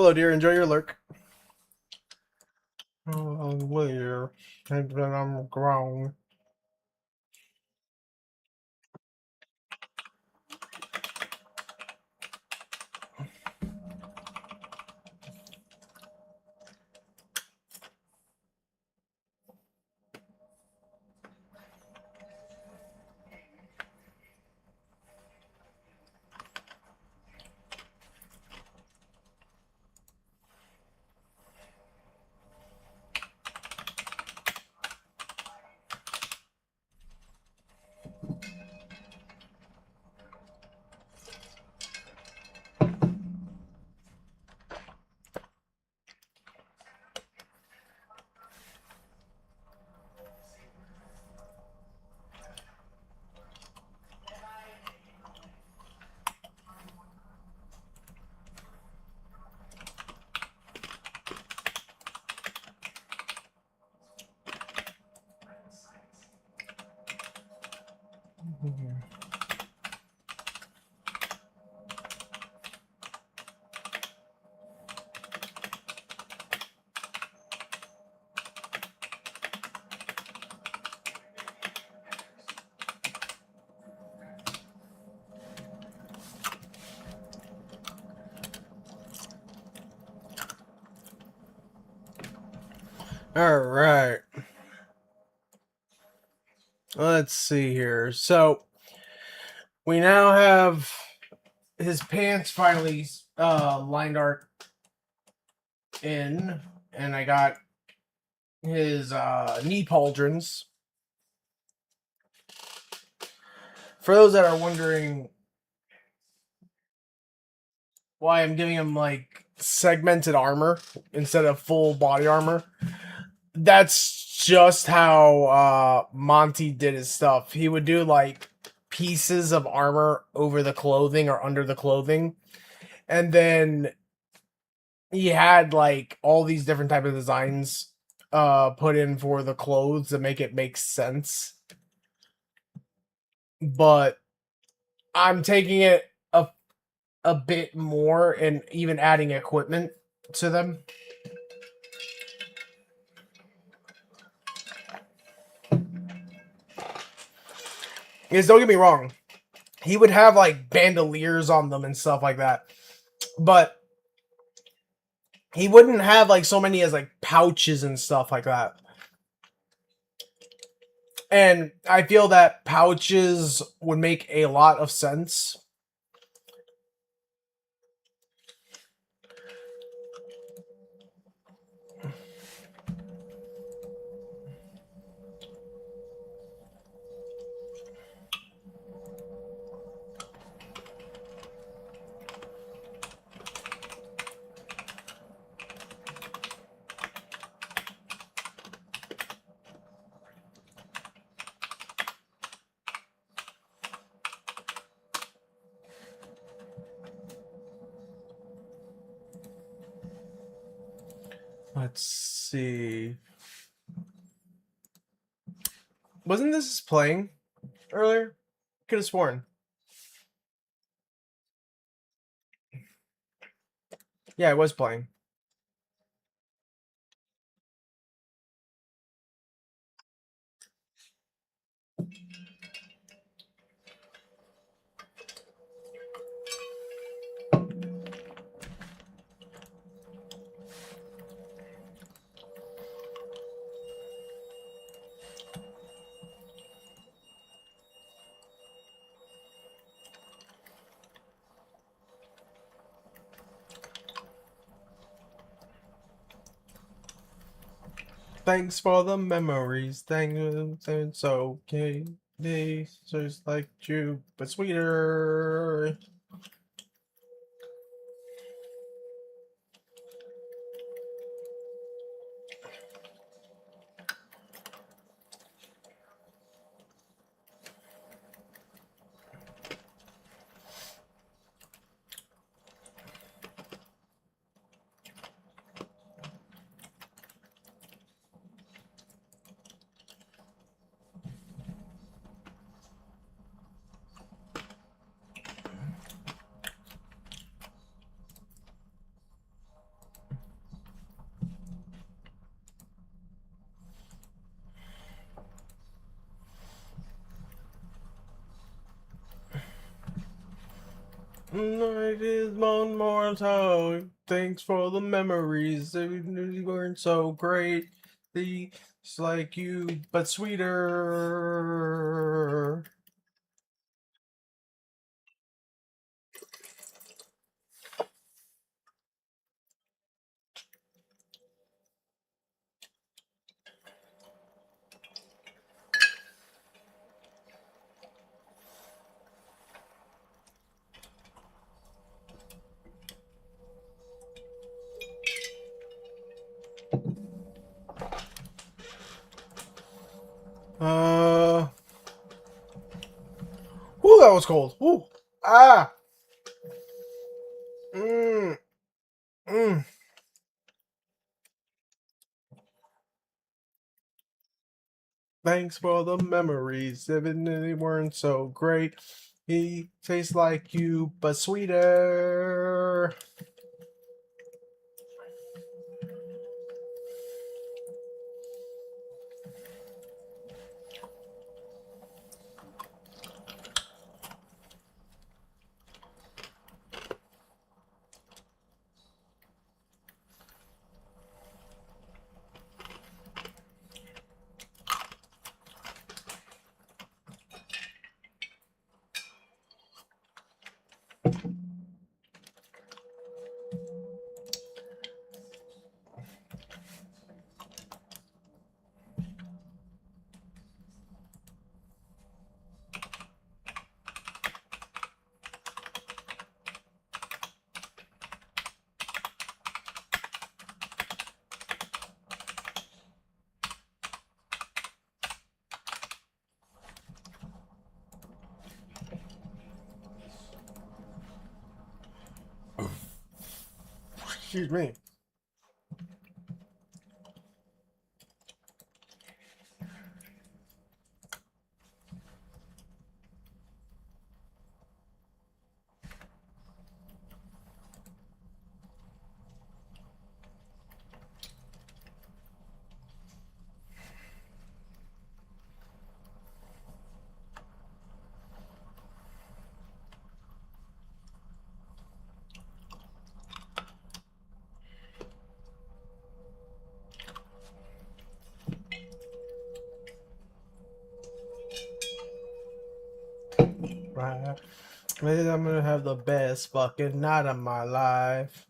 Hello, dear. Enjoy your lurk. Oh, where? I'm grown. All right. Let's see here. So we now have his pants finally lined art in, and I got his knee pauldrons. For those that are wondering why I'm giving him like segmented armor instead of full body armor, that's just how Monty did his stuff. He would do like pieces of armor over the clothing or under the clothing, and then he had like all these different type of designs put in for the clothes to make it make sense. But I'm taking it a bit more and even adding equipment to them. Because don't get me wrong, he would have like bandoliers on them and stuff like that. But he wouldn't have like so many as like pouches and stuff like that. And I feel that pouches would make a lot of sense. Let's see. Wasn't this playing earlier? Could have sworn. Yeah, it was playing. Thanks for the memories. Thank you. It's okay. They just like you, but sweeter. It is one more time. Thanks for the memories. They weren't so great. It's like you, but sweeter. Uh, Ooh, that was cold. Ooh, ah, mm, mm. Thanks for the memories, even if they weren't so great. He tastes like you, but sweeter. Excuse me. Right. Maybe I'm gonna have the best fucking night of my life.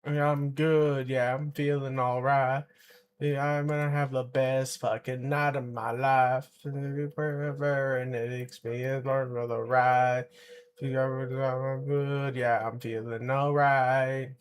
Yeah, I'm good. Yeah, I'm feeling all right. Yeah, I'm gonna have the best fucking night of my life. Forever and it experience for the ride. I'm good. Yeah, I'm feeling all right.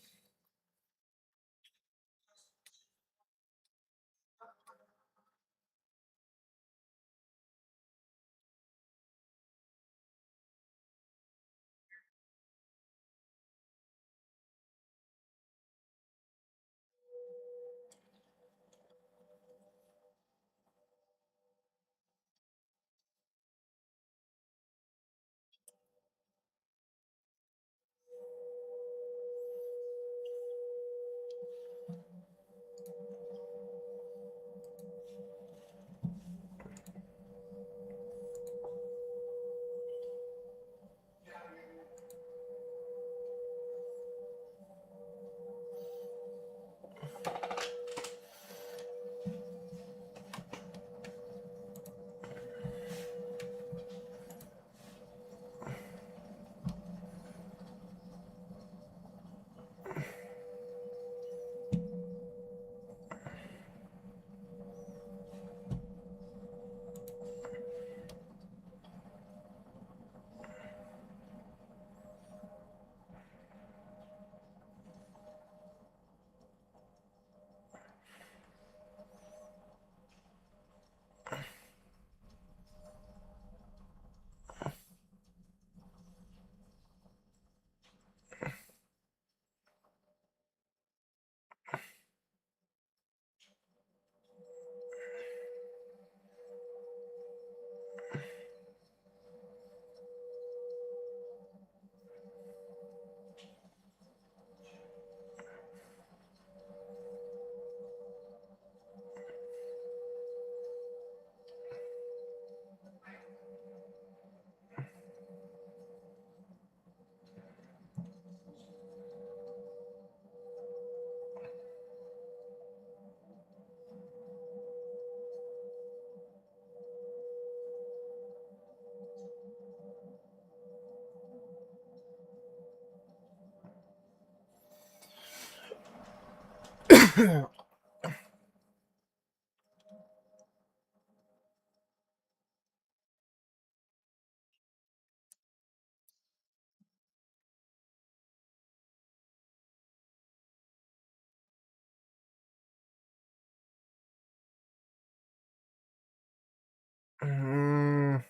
Mm,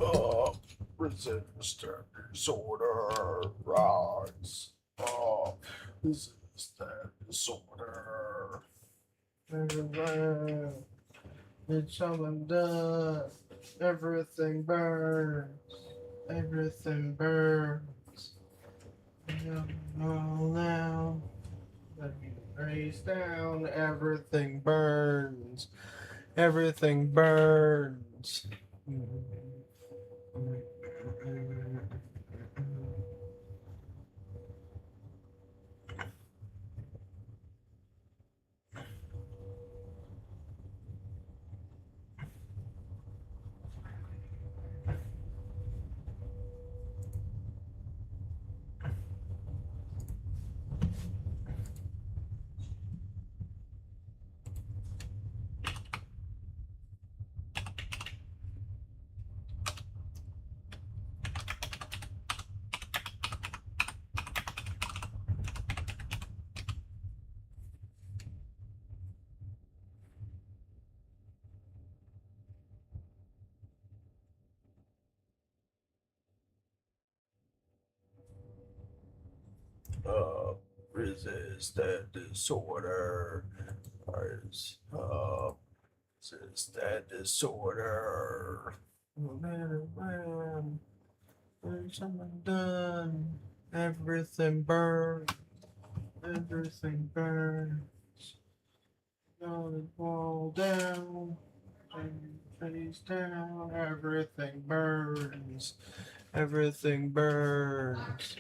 uh, resistor disorder rise. Resistor disorder. It's all done. Everything burns. Everything burns. All now. Let me raise down. Everything burns. Everything burns. uh, resist that disorder. Resist that disorder. No matter when, there's something done. Everything burns. Everything burns. Gonna fall down. Face down. Everything burns. Everything burns.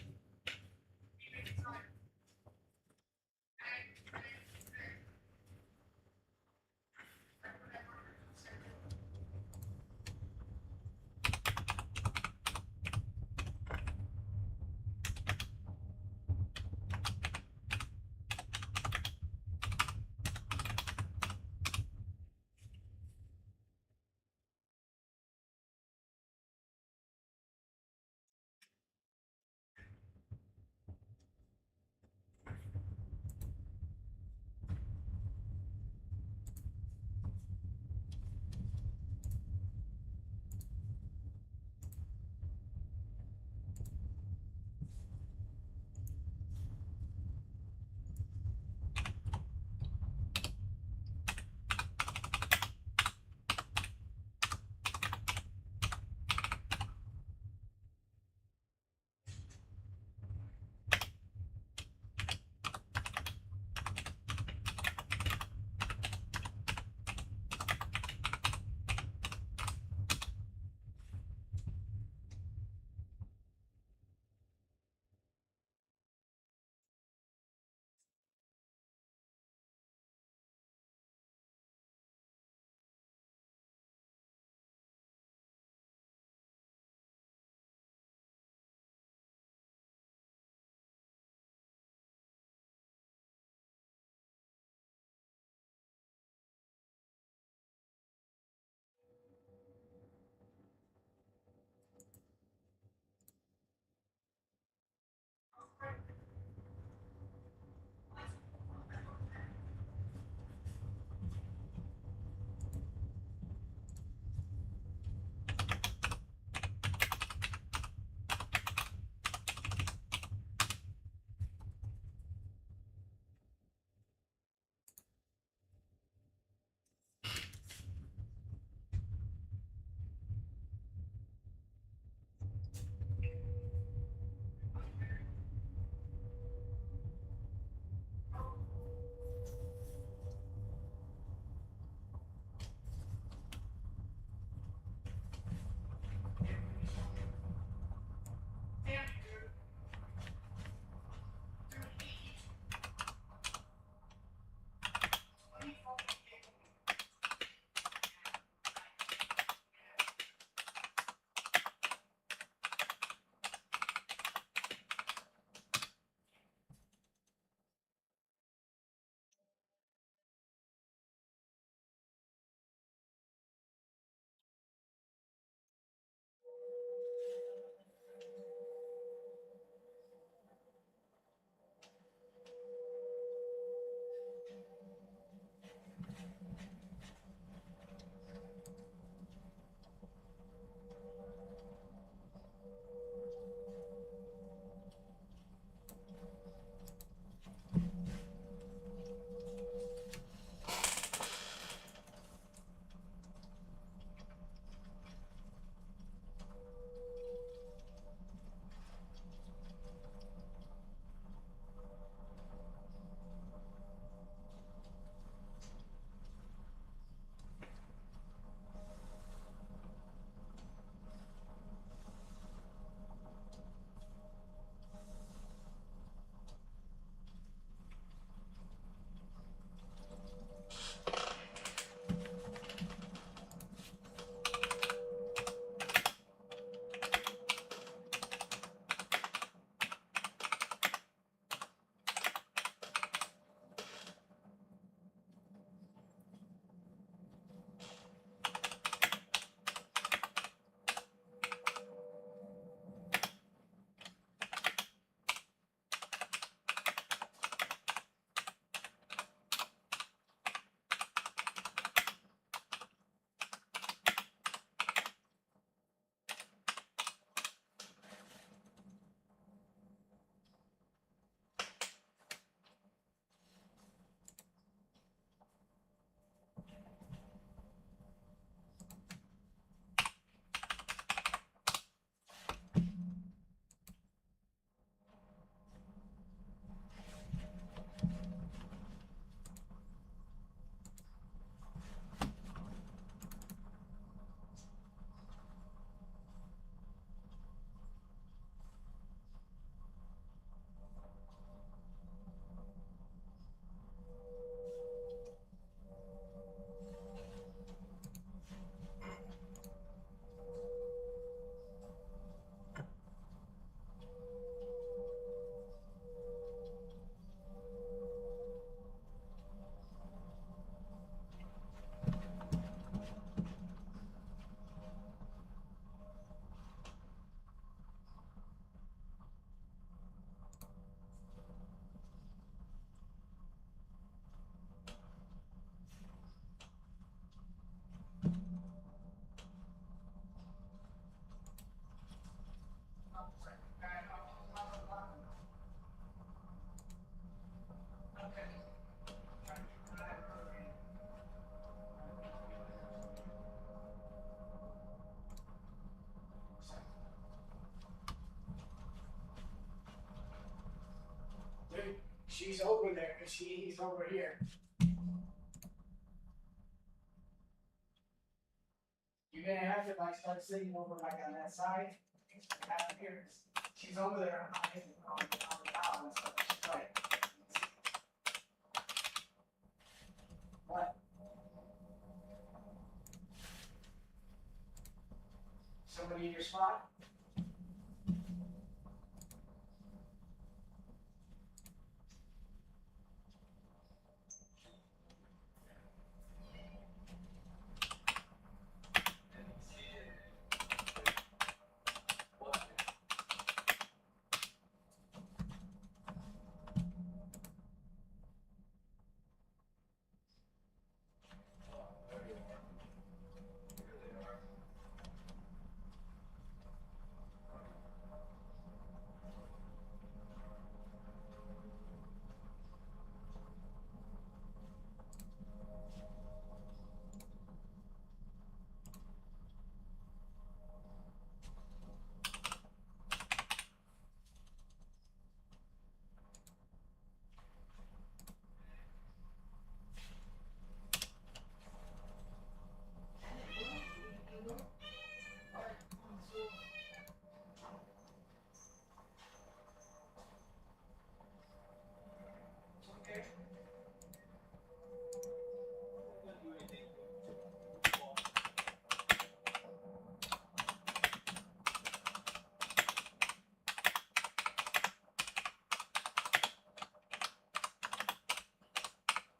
He's over here. You're gonna have to like start sitting over like on that side. Here. She's over there on the towel and stuff. She's like, what? Somebody in your spot?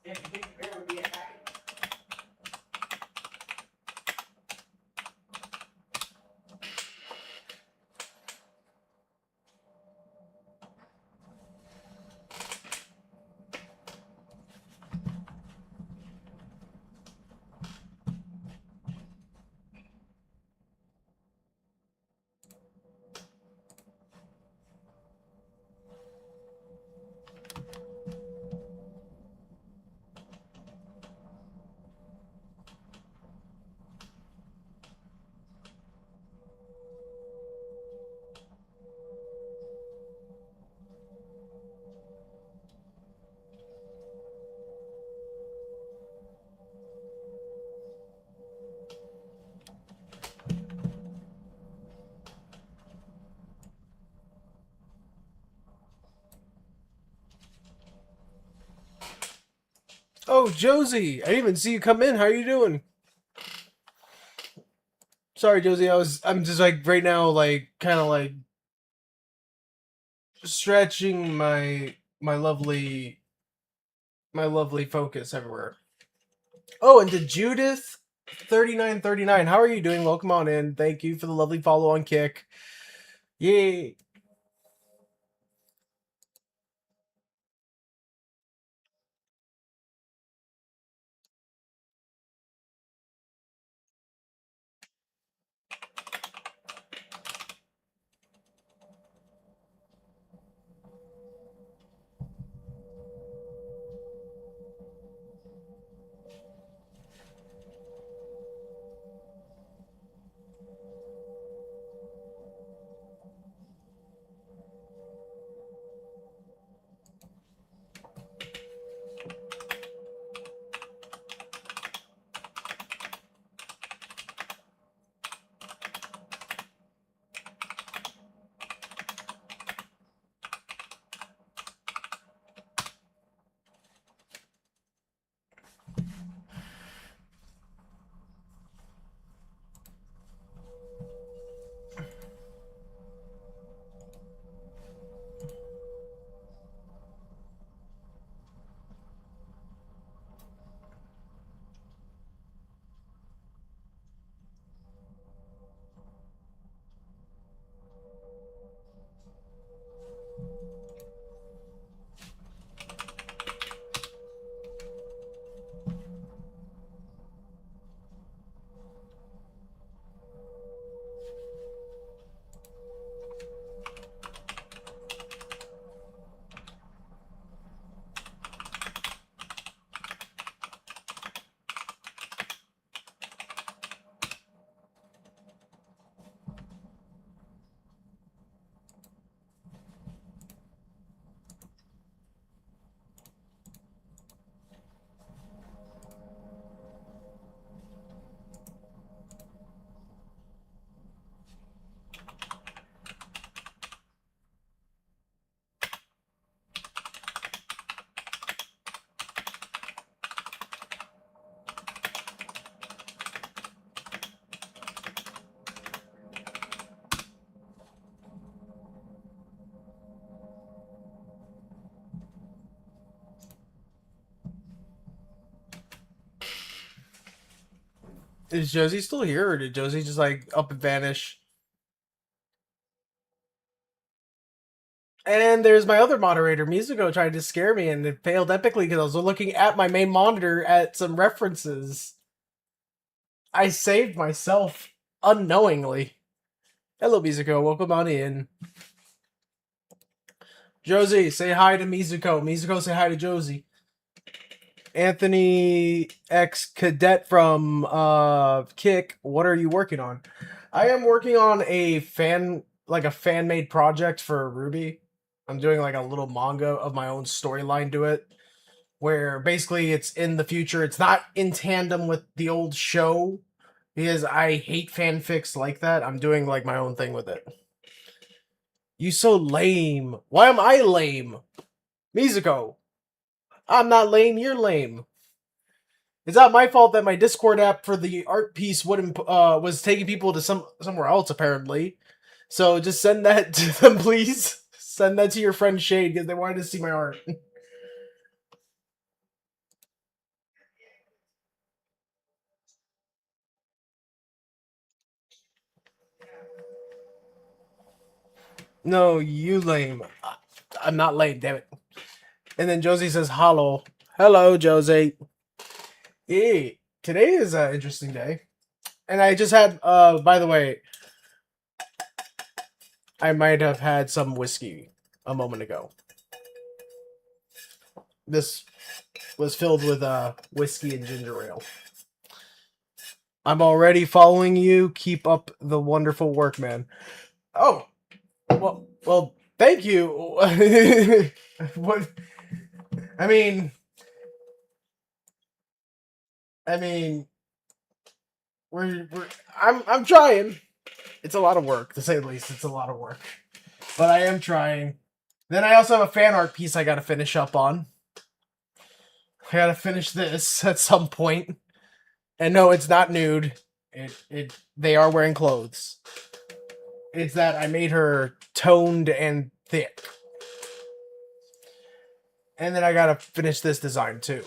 Yeah, you think the bear would be attacking? Oh, Josie, I didn't even see you come in. How are you doing? Sorry, Josie. I'm just like right now, like kind of like stretching my lovely focus everywhere. Oh, and to Judith 3939. How are you doing? Welcome on in. Thank you for the lovely follow on Kick. Yay. Is Josie still here, or did Josie just like up and vanish? And there's my other moderator, Mizuko, trying to scare me, and it failed epically because I was looking at my main monitor at some references. I saved myself unknowingly. Hello, Mizuko. Welcome on in. Josie, say hi to Mizuko. Mizuko, say hi to Josie. Anthony X Cadet from Kick, what are you working on? I am working on a fan made project for Ruby. I'm doing like a little manga of my own storyline to it, where basically it's in the future. It's not in tandem with the old show because I hate fanfics like that. I'm doing like my own thing with it. You so lame. Why am I lame? Mizuko, I'm not lame, you're lame. It's not my fault that my Discord app for the art piece wouldn't was taking people to somewhere else apparently. So just send that to them, please. Send that to your friend Shade because they wanted to see my art. No, you lame. I'm not lame, damn it. And then Josie says, "Hello, hello, Josie." Hey, today is an interesting day, and I just had. By the way, I might have had some whiskey a moment ago. This was filled with whiskey and ginger ale. I'm already following you. Keep up the wonderful work, man. Oh, well, thank you. What? I mean, I mean, I'm trying. It's a lot of work, to say the least. It's a lot of work, but I am trying. Then I also have a fan art piece I got to finish up on. I got to finish this at some point. And no, it's not nude. They are wearing clothes. It's that I made her toned and thick. And then I gotta finish this design too.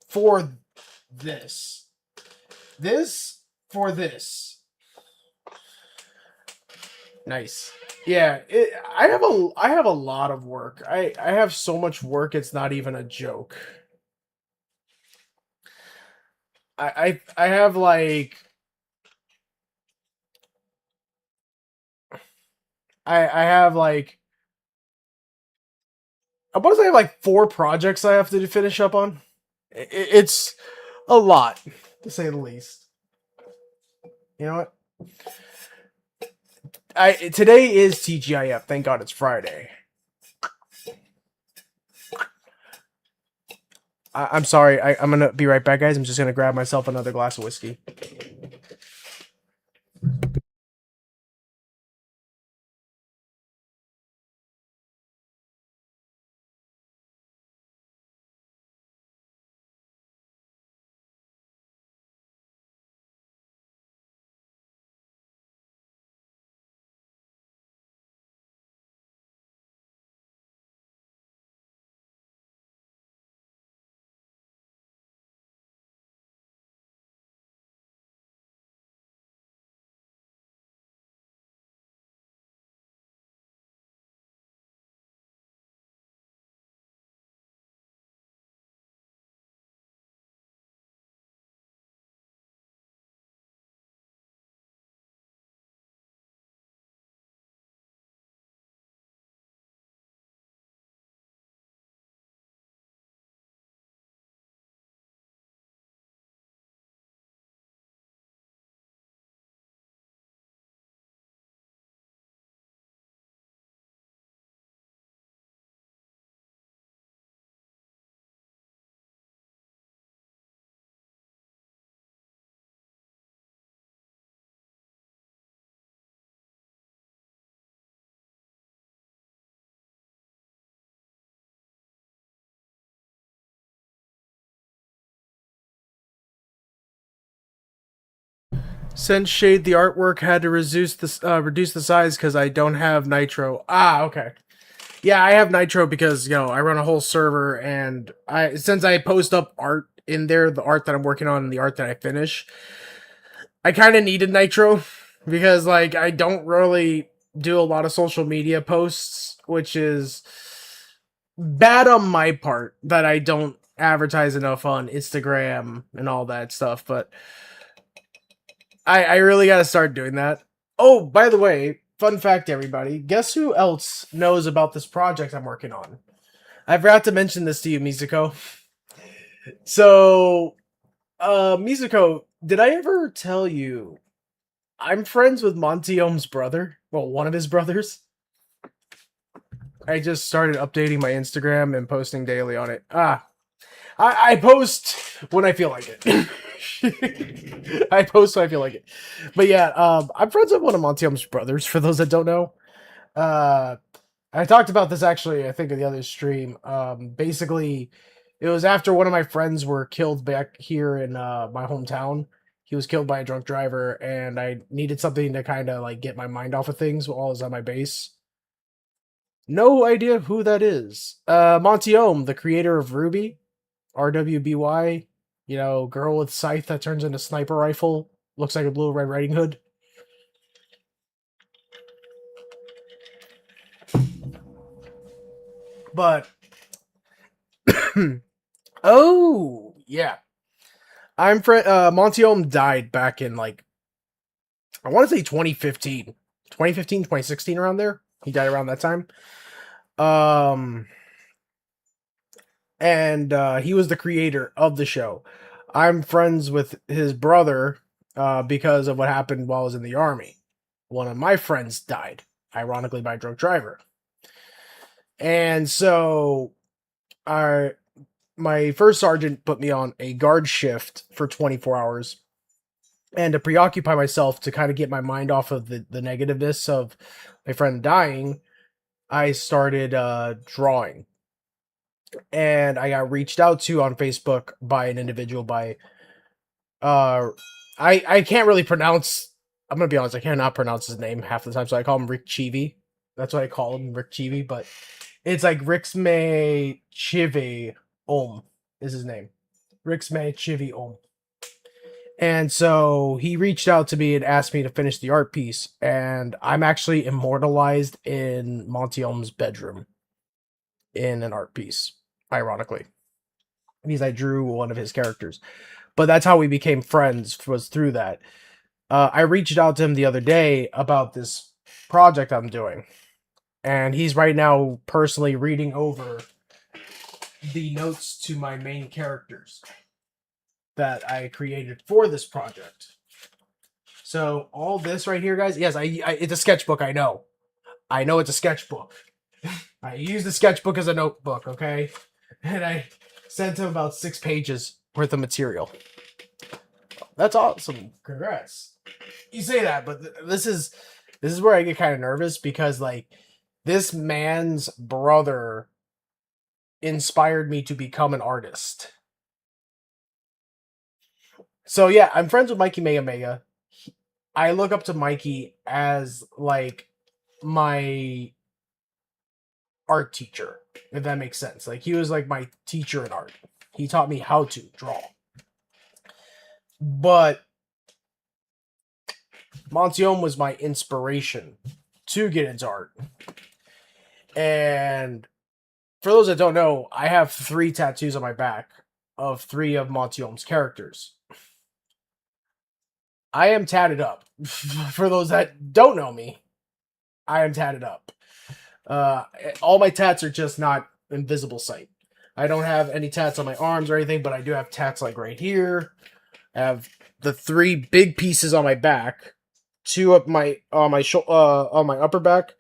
For this. This for this. Nice. Yeah, I have a lot of work. I have so much work it's not even a joke. I have like I have like I want to say I have like 4 projects I have to finish up on. It's a lot, to say the least. You know what? Today is TGIF. Thank God it's Friday. I'm sorry. I'm gonna be right back, guys. I'm just gonna grab myself another glass of whiskey. Since Shade the artwork had to reduce the size because I don't have Nitro. Ah, okay. Yeah, I have Nitro because I run a whole server, and since I post up art in there, the art that I'm working on and the art that I finish, I kind of needed Nitro because like I don't really do a lot of social media posts, which is bad on my part that I don't advertise enough on Instagram and all that stuff, but I really got to start doing that. Oh, by the way, fun fact, everybody, guess who else knows about this project I'm working on? I forgot to mention this to you, Mizuko. So, Mizuko, did I ever tell you I'm friends with Monty Ohm's brother? Well, one of his brothers. I just started updating my Instagram and posting daily on it. I post when I feel like it. I post when I feel like it. But yeah, I'm friends with one of Monty Ohm's brothers, for those that don't know. Uh, I talked about this actually, I think, in the other stream. Basically, it was after one of my friends were killed back here in my hometown. He was killed by a drunk driver, and I needed something to kind of like get my mind off of things while I was on my base. No idea who that is. Monty Ohm, the creator of Ruby, RWBY, you know, girl with scythe that turns into sniper rifle, looks like a Blue Red Riding Hood. But oh yeah, Monty Ohm died back in like I want to say 2015, 2015, 2016, around there. He died around that time. Um, and he was the creator of the show. I'm friends with his brother because of what happened while I was in the army. One of my friends died, ironically, by a drunk driver. And so our my first sergeant put me on a guard shift for 24 hours. And to preoccupy myself to kind of get my mind off of the negativeness of my friend dying, I started drawing. And I got reached out to on Facebook by an individual by uh I can't really pronounce. I'm gonna be honest, I cannot pronounce his name half the time, so I call him Rick Chivi. That's what I call him, Rick Chivi, but it's like Rixme Chivi Om is his name. Rixme Chivi Om. And so he reached out to me and asked me to finish the art piece, and I'm actually immortalized in Monty Ohm's bedroom in an art piece, ironically, because I drew one of his characters. But that's how we became friends, was through that. I reached out to him the other day about this project I'm doing, and he's right now personally reading over the notes to my main characters that I created for this project. So all this right here, guys, yes, it's a sketchbook. I know it's a sketchbook. I use the sketchbook as a notebook, okay? And I sent him about 6 pages worth of material. That's awesome. Congrats. You say that, but this is where I get kind of nervous because like this man's brother inspired me to become an artist. So yeah, I'm friends with Mikey Mega Mega. I look up to Mikey as like my art teacher, if that makes sense. Like he was like my teacher in art. He taught me how to draw. But Monty Ohm was my inspiration to get into art. And for those that don't know, I have 3 tattoos on my back of 3 of Monty Ohm's characters. I am tatted up. For those that don't know me, I am tatted up. All my tats are just not invisible sight. I don't have any tats on my arms or anything, but I do have tats like right here. I have the 3 big pieces on my back, 2 up my on my upper back,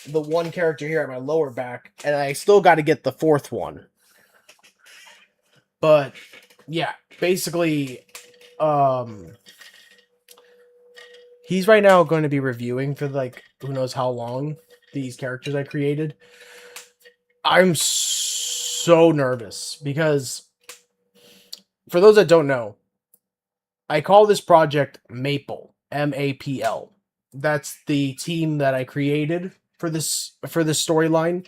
the 1 character here at my lower back, and I still got to get the 4th one. But yeah, basically, he's right now going to be reviewing for like who knows how long these characters I created. I'm so nervous because for those that don't know, I call this project Maple, MAPL. That's the team that I created for this storyline.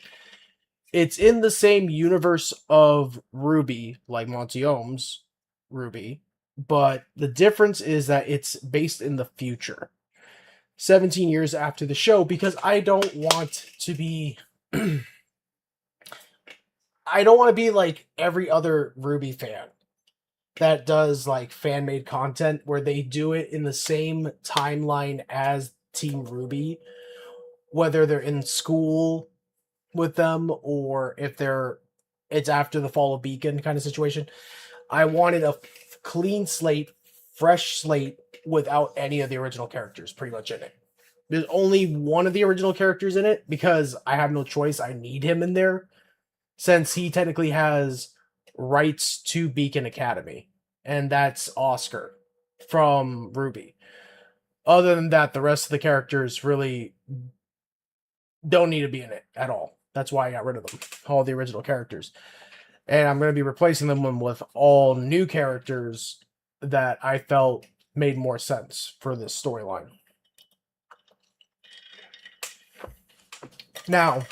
It's in the same universe of Ruby, like Monty Ohm's Ruby, but the difference is that it's based in the future, 17 years after the show, because I don't want to be I don't want to be like every other RWBY fan that does like fan made content where they do it in the same timeline as Team RWBY, whether they're in school with them or if they're it's after the fall of Beacon kind of situation. I wanted a clean slate, fresh slate without any of the original characters pretty much in it. There's only one of the original characters in it because I have no choice. I need him in there since he technically has rights to Beacon Academy, and that's Oscar from RWBY. Other than that, the rest of the characters really don't need to be in it at all. That's why I got rid of them, all the original characters. And I'm going to be replacing them with all new characters that I felt made more sense for this storyline. Now,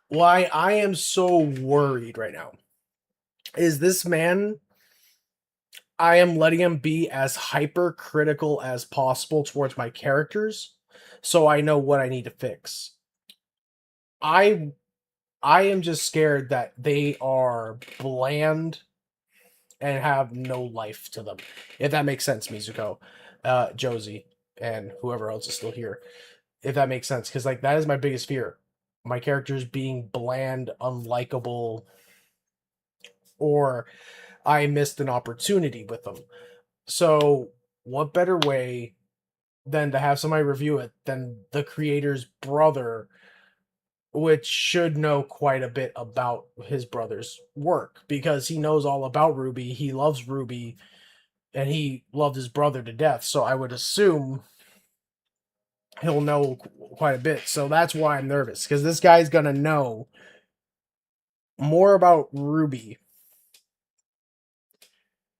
why I am so worried right now is this man, I am letting him be as hypercritical as possible towards my characters so I know what I need to fix. I am just scared that they are bland and have no life to them. If that makes sense, Mizuko, Josie, and whoever else is still here. If that makes sense, because like that is my biggest fear. My characters being bland, unlikable, or I missed an opportunity with them. So, what better way than to have somebody review it than the creator's brother, which should know quite a bit about his brother's work because he knows all about RWBY. He loves RWBY and he loved his brother to death. So, I would assume he'll know quite a bit. So, that's why I'm nervous because this guy's going to know more about RWBY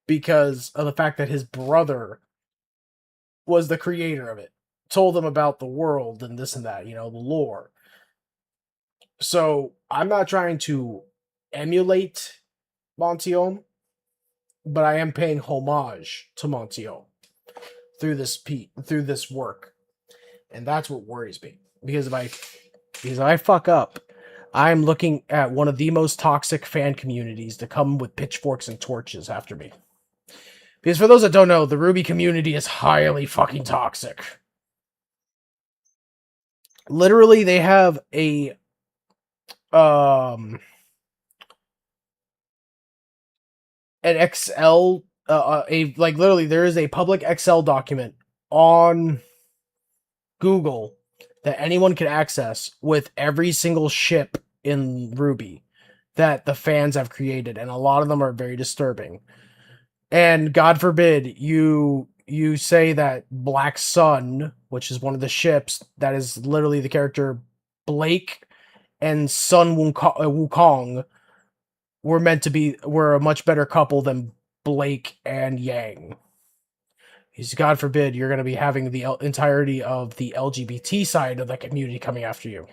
because of the fact that his brother was the creator of it, told him about the world and this and that, the lore. So I'm not trying to emulate Montiel, but I am paying homage to Montiel through this work, and that's what worries me. Because if I fuck up, I'm looking at one of the most toxic fan communities to come with pitchforks and torches after me. Because for those that don't know, the RWBY community is highly fucking toxic. Literally, they have a an Excel literally there is a public Excel document on Google that anyone can access with every single ship in RWBY that the fans have created, and a lot of them are very disturbing. And God forbid you say that Black Sun, which is one of the ships, that is literally the character Blake and Sun Wukong, were a much better couple than Blake and Yang. Because God forbid you're going to be having the entirety of the LGBT side of the community coming after you.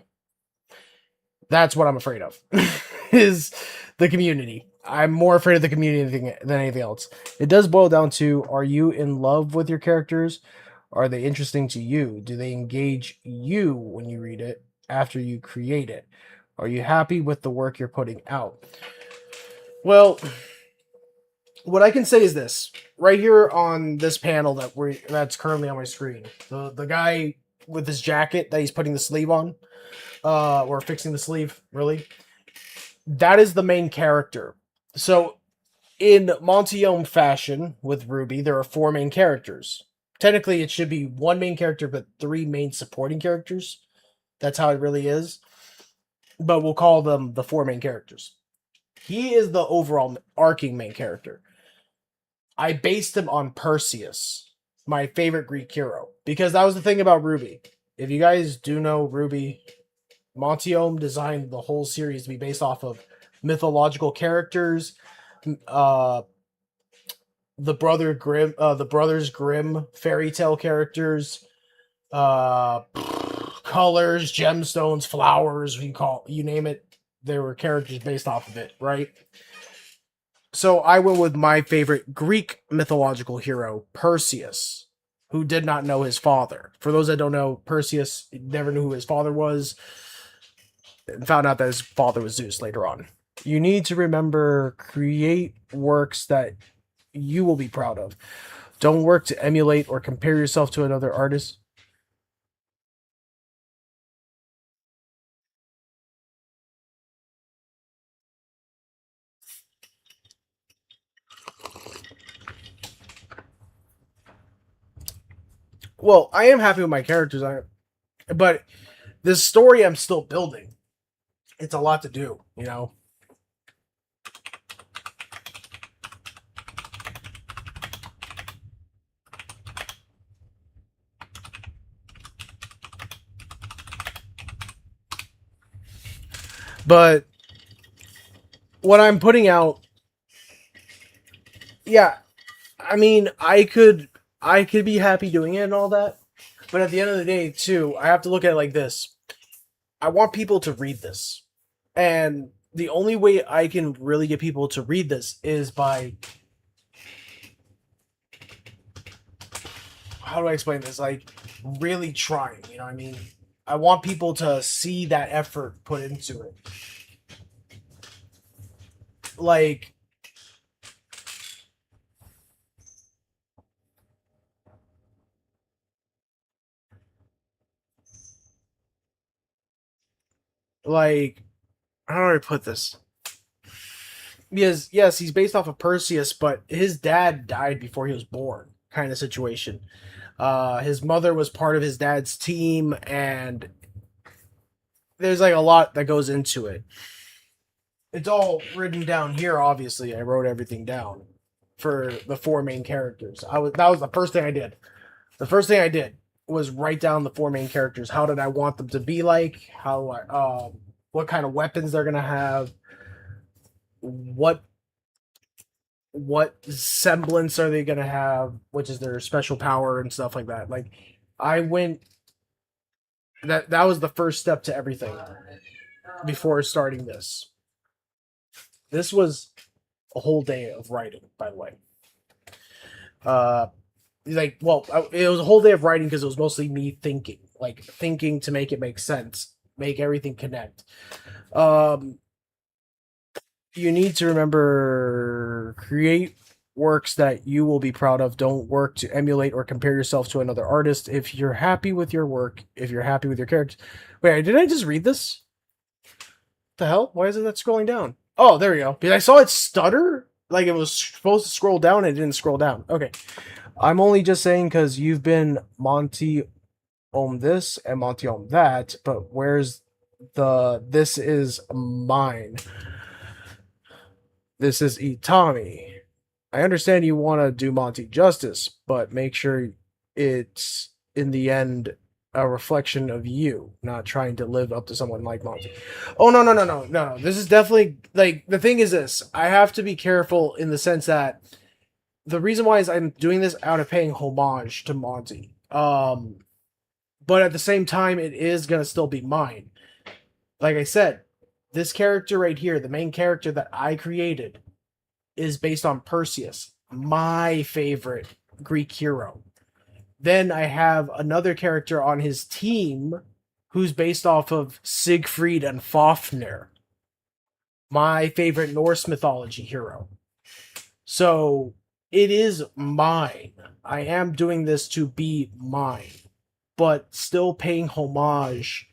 That's what I'm afraid of, is the community. I'm more afraid of the community than anything else. It does boil down to, are you in love with your characters? Are they interesting to you? Do they engage you when you read it after you create it? Are you happy with the work you're putting out? Well, what I can say is this. Right here on this panel that's currently on my screen. The guy with his jacket that he's putting the sleeve on, or fixing the sleeve, really. That is the main character. So, in Montiel fashion with RWBY, there are 4 main characters. Technically, it should be 1 main character, but 3 main supporting characters. That's how it really is. But we'll call them the 4 main characters. He is the overall arcing main character. I based him on Perseus, my favorite Greek hero, because that was the thing about RWBY. If you guys do know RWBY, Montiel designed the whole series to be based off of mythological characters, the Brothers Grimm fairy tale characters, colors, gemstones, flowers, you name it. There were characters based off of it, right? So I went with my favorite Greek mythological hero, Perseus, who did not know his father. For those that don't know, Perseus never knew who his father was and found out that his father was Zeus later on. You need to remember, create works that you will be proud of. Don't work to emulate or compare yourself to another artist. Well, I am happy with my characters, but this story I'm still building. It's a lot to do, you know. But what I'm putting out, yeah, I mean, I could be happy doing it and all that, but at the end of the day, too, I have to look at it like this. I want people to read this, and the only way I can really get people to read this is by, how do I explain this? Like, really trying. You know what I mean? I want people to see that effort put into it. Like, like, how do I put this? Because yes, he's based off of Perseus, but his dad died before he was born, kind of situation. His mother was part of his dad's team, and there's like a lot that goes into it. It's all written down here. Obviously, I wrote everything down for the four main characters. I was That was the first thing I did. The first thing I did was write down the four main characters. How did I want them to be like? What kind of weapons they're gonna have? What what semblance are they gonna have? Which is their special power and stuff like that. Like, I went that was the first step to everything before starting this. This was a whole day of writing, by the way. Uh, it was a whole day of writing because it was mostly me thinking, like thinking to make it make sense, make everything connect. Um, you need to remember, create works that you will be proud of. Don't work to emulate or compare yourself to another artist. If you're happy with your work, if you're happy with your character, wait, did I just read this? The hell? Why is it that scrolling down? Oh, there we go. Because I saw it stutter, like it was supposed to scroll down and it didn't scroll down. Okay. I'm only just saying because you've been Monty Ohm this and Monty Ohm that, but where's the this is mine? This is Itami. I understand you want to do Monty justice, but make sure it's in the end a reflection of you, not trying to live up to someone like Monty. Oh, no, no, no, no, no. This is definitely, like, the thing is this. I have to be careful in the sense that the reason why is I'm doing this out of paying homage to Monty. But at the same time, it is gonna still be mine. Like I said, this character right here, the main character that I created, is based on Perseus, my favorite Greek hero. Then I have another character on his team who's based off of Siegfried and Fafnir, my favorite Norse mythology hero. So it is mine. I am doing this to be mine, but still paying homage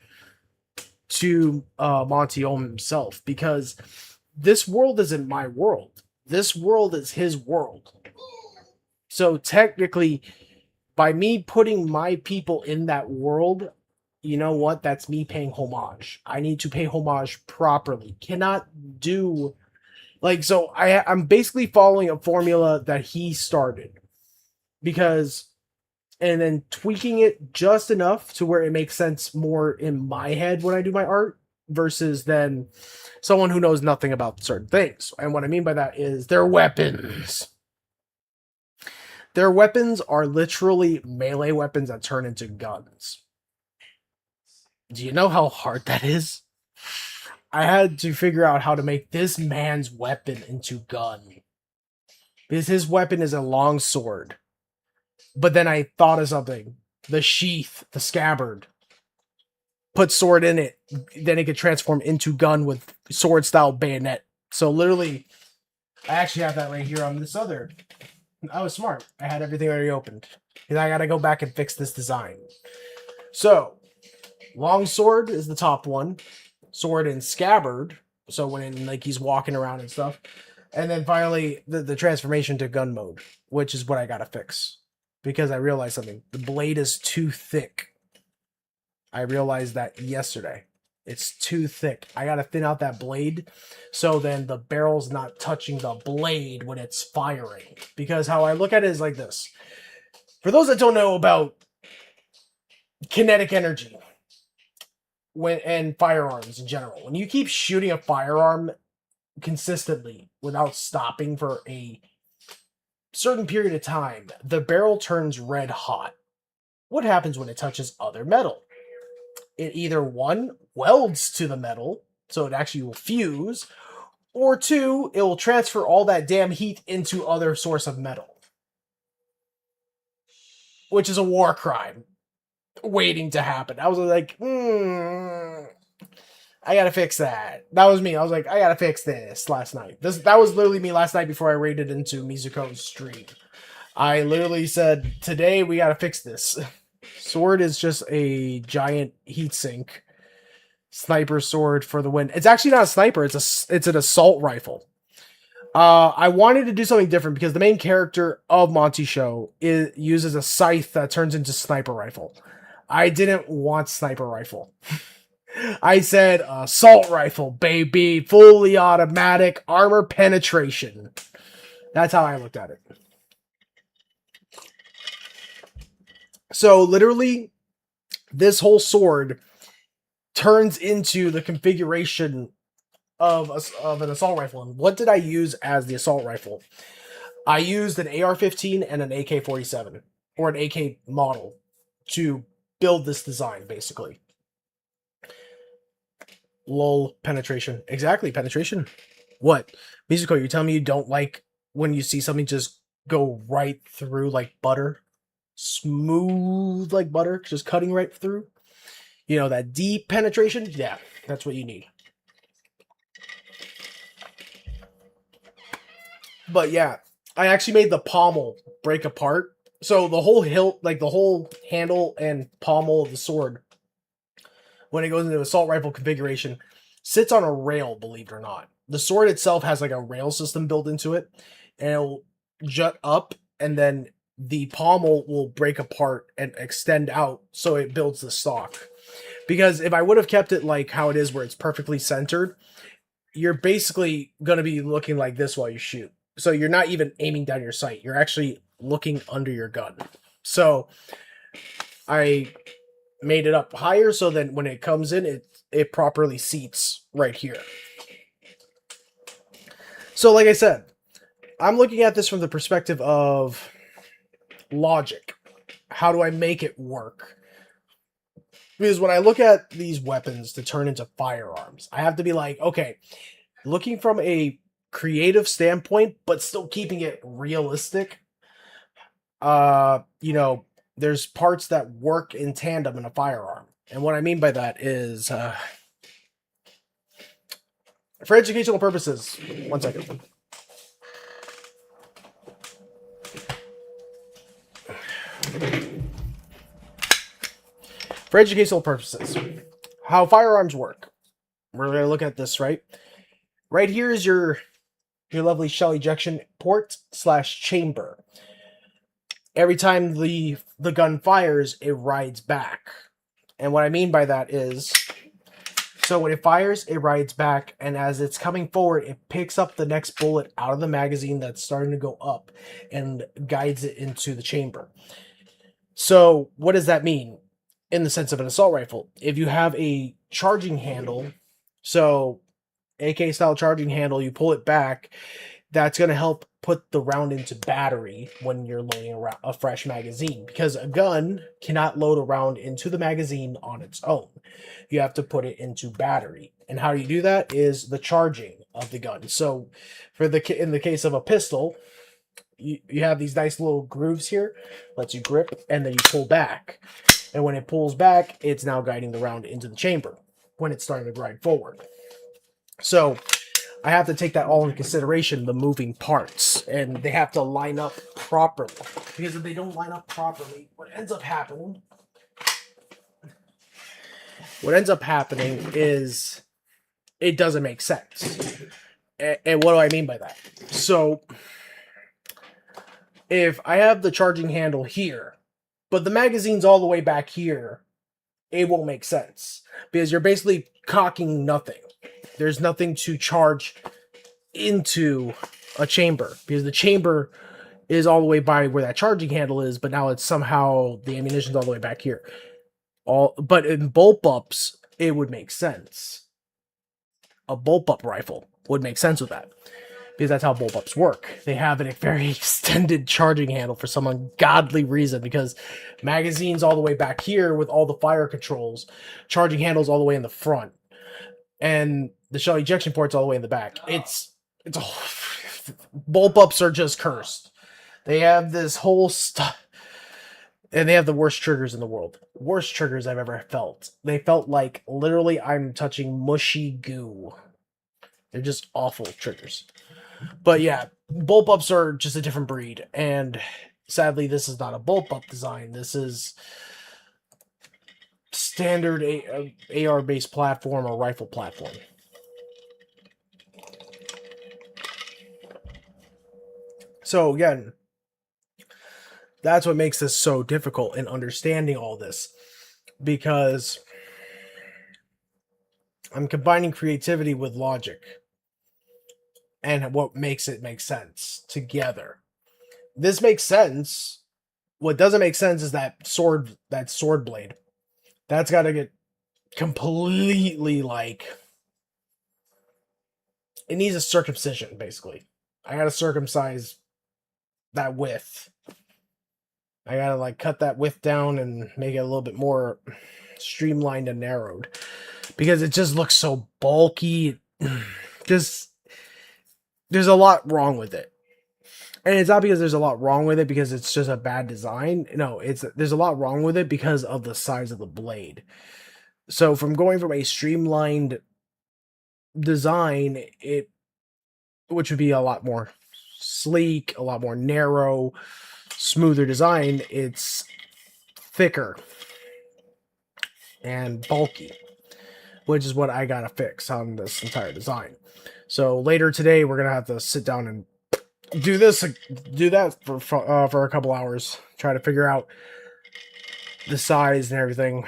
to Monty Ohm himself, because this world isn't my world. This world is his world. So technically, by me putting my people in that world, you know what? That's me paying homage. I need to pay homage properly. Cannot do like, so I'm basically following a formula that he started, because, and then tweaking it just enough to where it makes sense more in my head when I do my art versus then someone who knows nothing about certain things. And what I mean by that is their weapons. Their weapons are literally melee weapons that turn into guns. Do you know how hard that is? I had to figure out how to make this man's weapon into gun. because his weapon is a long sword. But then I thought of something. The sheath, the scabbard. Put sword in it, then it could transform into gun with sword style bayonet. So literally, I actually have that right here on this other. I was smart. I had everything already opened. And I gotta go back and fix this design. So, long sword is the top one. Sword and scabbard. So when like he's walking around and stuff. And then finally, the transformation to gun mode, which is what I gotta fix. Because I realized something. The blade is too thick. I realized that yesterday. It's too thick. I gotta thin out that blade so then the barrel's not touching the blade when it's firing. Because how I look at it is like this. For those that don't know about kinetic energy and firearms in general, when you keep shooting a firearm consistently without stopping for a certain period of time, the barrel turns red hot. What happens when it touches other metal? It either one, welds to the metal, so it actually will fuse, or two, it will transfer all that damn heat into other source of metal. Which is a war crime waiting to happen. I was like, I gotta fix that. That was me. I was like, I gotta fix this last night. That was literally me last night before I raided into Mizuko's stream. I literally said, today we gotta fix this. Sword is just a giant heatsink sniper sword for the win. It's actually not a sniper. It's an assault rifle. I wanted to do something different because the main character of Monty Show uses a scythe that turns into sniper rifle. I didn't want sniper rifle. I said assault rifle, baby, fully automatic armor penetration. That's how I looked at it. So literally, this whole sword turns into the configuration of an assault rifle. And what did I use as the assault rifle? I used an AR-15 and an AK-47, or an AK model, to build this design, basically. Lol, penetration. Exactly, penetration. What? Mizuko, you tell me you don't like when you see something just go right through like butter? Smooth like butter, just cutting right through. You know, that deep penetration? Yeah, that's what you need. But yeah, I actually made the pommel break apart. So the whole hilt, like the whole handle and pommel of the sword, when it goes into assault rifle configuration, sits on a rail, believe it or not. The sword itself has like a rail system built into it, and it'll jut up, and then the pommel will break apart and extend out so it builds the stock. Because if I would have kept it like how it is where it's perfectly centered, you're basically going to be looking like this while you shoot. So you're not even aiming down your sight. You're actually looking under your gun. So I made it up higher so then when it comes in, it properly seats right here. So like I said, I'm looking at this from the perspective of logic. How do I make it work? Because when I look at these weapons to turn into firearms, I have to be like, okay, looking from a creative standpoint, but still keeping it realistic. You know, there's parts that work in tandem in a firearm. And what I mean by that is, for educational purposes, 1 second. For educational purposes, how firearms work. We're going to look at this, right? Right here is your lovely shell ejection port / chamber. Every time the gun fires, it rides back. And what I mean by that is, so when it fires, it rides back, and as it's coming forward, it picks up the next bullet out of the magazine that's starting to go up and guides it into the chamber. So what does that mean in the sense of an assault rifle? If you have a charging handle, so AK style charging handle, you pull it back, that's going to help put the round into battery when you're loading a fresh magazine, because a gun cannot load a round into the magazine on its own. You have to put it into battery. And how you do that is the charging of the gun. So in the case of a pistol, you have these nice little grooves here, lets you grip, and then you pull back. And when it pulls back, it's now guiding the round into the chamber when it's starting to grind forward. So I have to take that all into consideration, the moving parts, and they have to line up properly. Because if they don't line up properly, what ends up happening is it doesn't make sense. And what do I mean by that? So if I have the charging handle here, but the magazine's all the way back here, it won't make sense because you're basically cocking nothing. There's nothing to charge into a chamber because the chamber is all the way by where that charging handle is, but now it's somehow the ammunition's all the way back here. But in bolt ups, it would make sense. A bolt up rifle would make sense with that because that's how bolt ups work. They have a very extended charging handle for some ungodly reason because magazines all the way back here with all the fire controls, charging handles all the way in the front, and the shell ejection ports all the way in the back. It's a bolt ups are just cursed. They have this whole stuff. And they have the worst triggers in the world. Worst triggers I've ever felt. They felt like literally I'm touching mushy goo. They're just awful triggers. But yeah, bolt ups are just a different breed. And sadly, this is not a bolt up design. This is standard AR based platform or rifle platform. So again, that's what makes this so difficult in understanding all this, because I'm combining creativity with logic and what makes it make sense together. This makes sense. What doesn't make sense is that sword blade. That's got to get completely it needs a circumcision, basically. I got to circumcise that width. I gotta cut that width down and make it a little bit more streamlined and narrowed because it just looks so bulky. Just there's a lot wrong with it, and it's not because there's a lot wrong with it because it's just a bad design. No, there's a lot wrong with it because of the size of the blade. So from going from a streamlined design, which would be a lot more sleek, a lot more narrow, smoother design, it's thicker and bulky, which is what I gotta fix on this entire design. So later today, we're gonna have to sit down and do that for a couple hours, try to figure out the size and everything.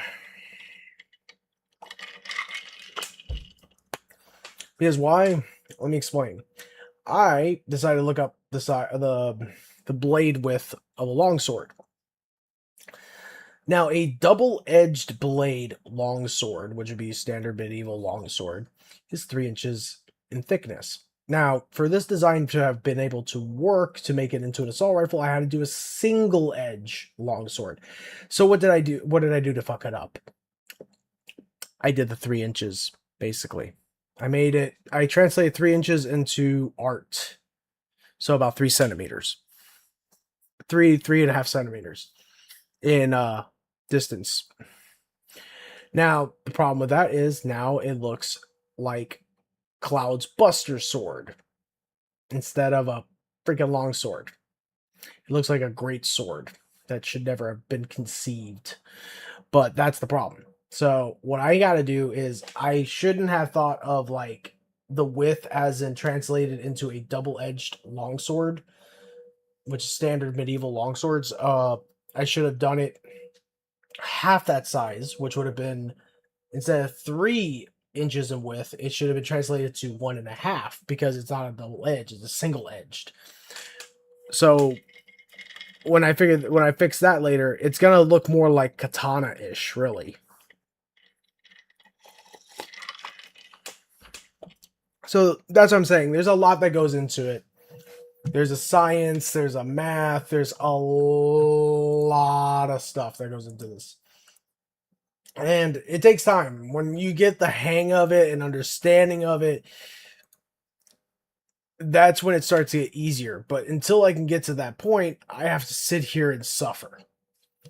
Because why? Let me explain. I decided to look up the blade width of a longsword. Now, a double-edged blade longsword, which would be standard medieval longsword, is 3 inches in thickness. Now, for this design to have been able to work to make it into an assault rifle, I had to do a single-edge longsword. So what did I do? What did I do to fuck it up? I did the 3 inches, basically. I translated 3 inches into art. So about 3 centimeters. 3.5 centimeters in distance. Now, the problem with that is now it looks like Cloud's Buster sword instead of a freaking long sword. It looks like a great sword that should never have been conceived. But that's the problem. So what I got to do is I shouldn't have thought of the width as in translated into a double-edged longsword, which is standard medieval longswords. I should have done it half that size, which would have been, instead of 3 inches in width, it should have been translated to 1.5 because it's not a double edge, it's a single edged. So when I fix that later, it's gonna look more like katana-ish, really. So that's what I'm saying. There's a lot that goes into it. There's a science, there's a math, there's a lot of stuff that goes into this. And it takes time. When you get the hang of it and understanding of it, that's when it starts to get easier. But until I can get to that point, I have to sit here and suffer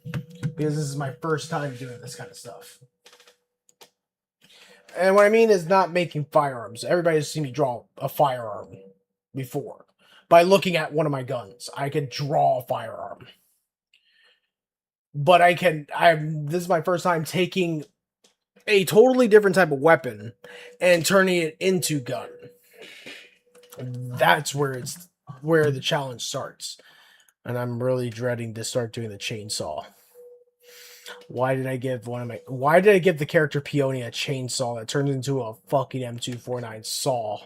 because this is my first time doing this kind of stuff. And what I mean is not making firearms. Everybody's seen me draw a firearm before. By looking at one of my guns, I could draw a firearm. But this is my first time taking a totally different type of weapon and turning it into gun. That's where the challenge starts. And I'm really dreading to start doing the chainsaw. Why did I give the character Peony a chainsaw that turned into a fucking M249 saw?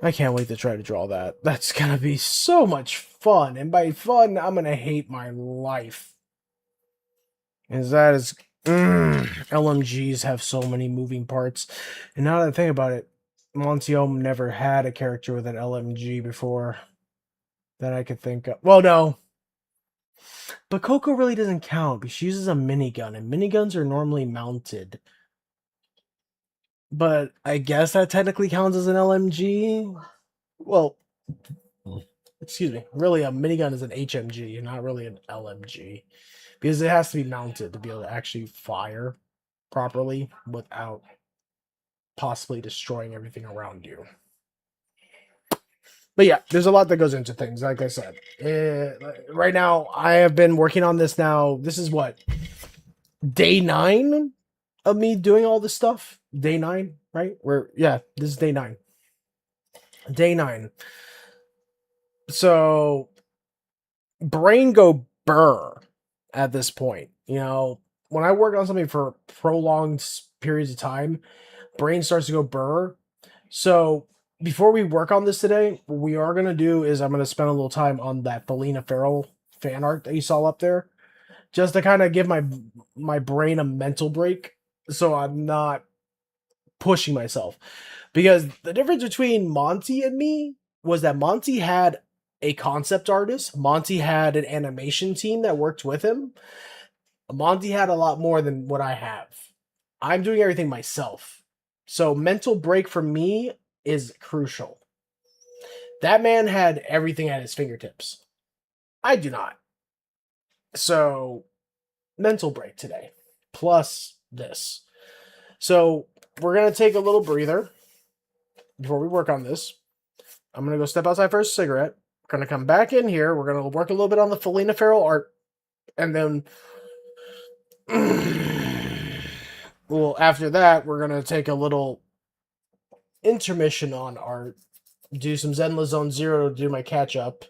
I can't wait to try to draw that. That's gonna be so much fun. And by fun, I'm gonna hate my life. Is that is LMGs have so many moving parts. And now that I think about it, Montiome never had a character with an LMG before that I could think of. Well, no. But Coco really doesn't count because she uses a minigun, and miniguns are normally mounted. But I guess that technically counts as an LMG. Well, excuse me. Really, a minigun is an HMG, not really an LMG. Because it has to be mounted to be able to actually fire properly without possibly destroying everything around you. But yeah, there's a lot that goes into things. Like I said, right now I have been working on this now. This is what, day 9 of me doing all this stuff. Day 9, right? This is day 9. Day 9. So brain go burr at this point. You know, when I work on something for prolonged periods of time, brain starts to go burr. So before we work on this today, what we are gonna do is I'm gonna spend a little time on that Felina Farrell fan art that you saw up there, just to kind of give my brain a mental break, so I'm not pushing myself. Because the difference between Monty and me was that Monty had a concept artist, Monty had an animation team that worked with him. Monty had a lot more than what I have. I'm doing everything myself. So mental break for me is crucial. That man had everything at his fingertips. I do not. So mental break today. Plus this. So we're going to take a little breather before we work on this. I'm going to go step outside for a cigarette. We're going to come back in here. We're going to work a little bit on the Felina Farrell art. And then well, after that, we're going to take a little intermission on art, do some Zenless Zone Zero to do my catch up,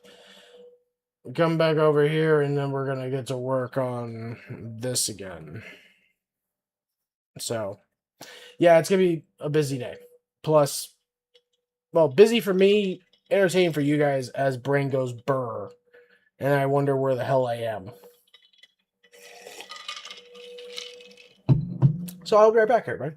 come back over here, and then we're gonna get to work on this again. So, yeah, it's gonna be a busy day. Plus, well, busy for me, entertaining for you guys as brain goes burr, and I wonder where the hell I am. So I'll be right back, everybody.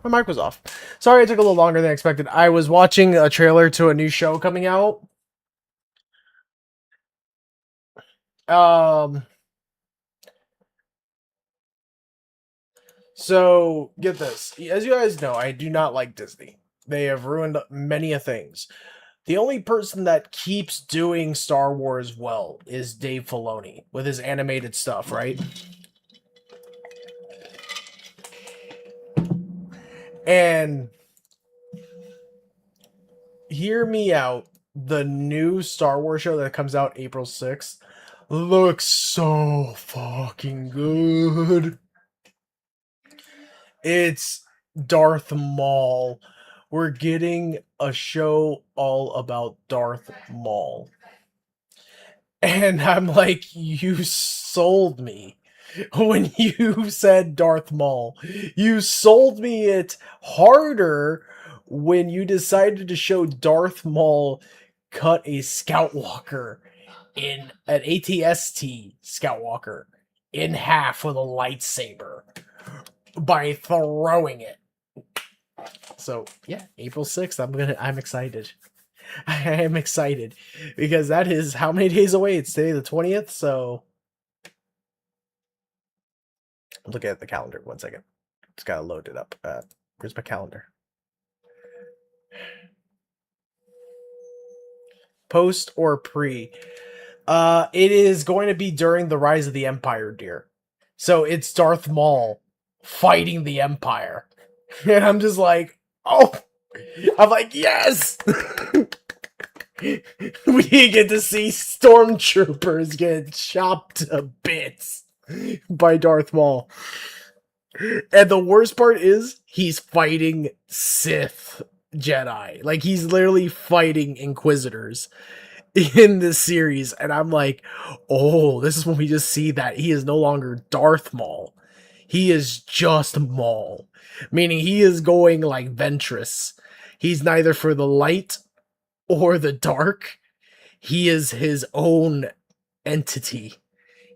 My mic was off. Sorry, it took a little longer than expected. I was watching a trailer to a new show coming out. Um, so get this. As you guys know, I do not like Disney. They have ruined many a things. The only person that keeps doing Star Wars well is Dave Filoni with his animated stuff, right? And hear me out. The new Star Wars show that comes out April 6th looks so fucking good. It's Darth Maul. We're getting a show all about Darth Maul. And I'm like, you sold me when you said Darth Maul. You sold me it harder when you decided to show Darth Maul cut a Scout Walker in an ATST Scout Walker in half with a lightsaber by throwing it. So yeah, April 6th, I'm excited. I am excited because that is how many days away? It's today the 20th, so look at the calendar 1 second. It's gotta load it up. Where's my calendar? Post or pre? It is going to be during the Rise of the Empire, dear. So it's Darth Maul fighting the Empire. And I'm just like, oh, I'm like, yes! We get to see stormtroopers get chopped to bits by Darth Maul. And the worst part is he's fighting Sith Jedi. Like he's literally fighting Inquisitors in this series. And I'm like, oh, this is when we just see that he is no longer Darth Maul. He is just Maul. Meaning he is going like Ventress. He's neither for the light or the dark. He is his own entity.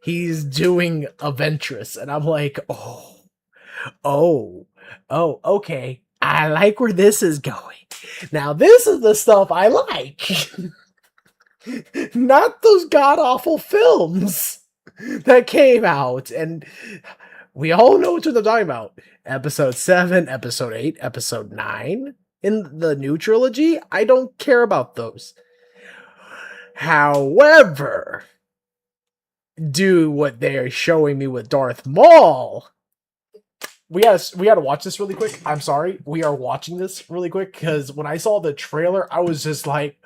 He's doing a Ventress. And I'm like, oh, okay. I like where this is going. Now, this is the stuff I like. Not those god-awful films that came out. And we all know what they're talking about. Episode 7, Episode 8, Episode 9 in the new trilogy. I don't care about those. However, do what they're showing me with Darth Maul. We gotta watch this really quick. I'm sorry. We are watching this really quick because when I saw the trailer, I was just like,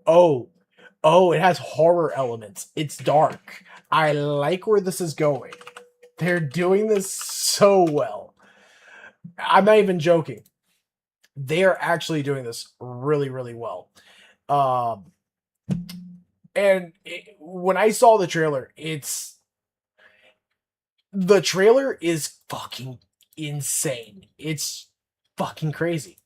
oh, it has horror elements. It's dark. I like where this is going. They're doing this so well. I'm not even joking. They are actually doing this really, really well. When I saw the trailer, the trailer is fucking insane. It's fucking crazy.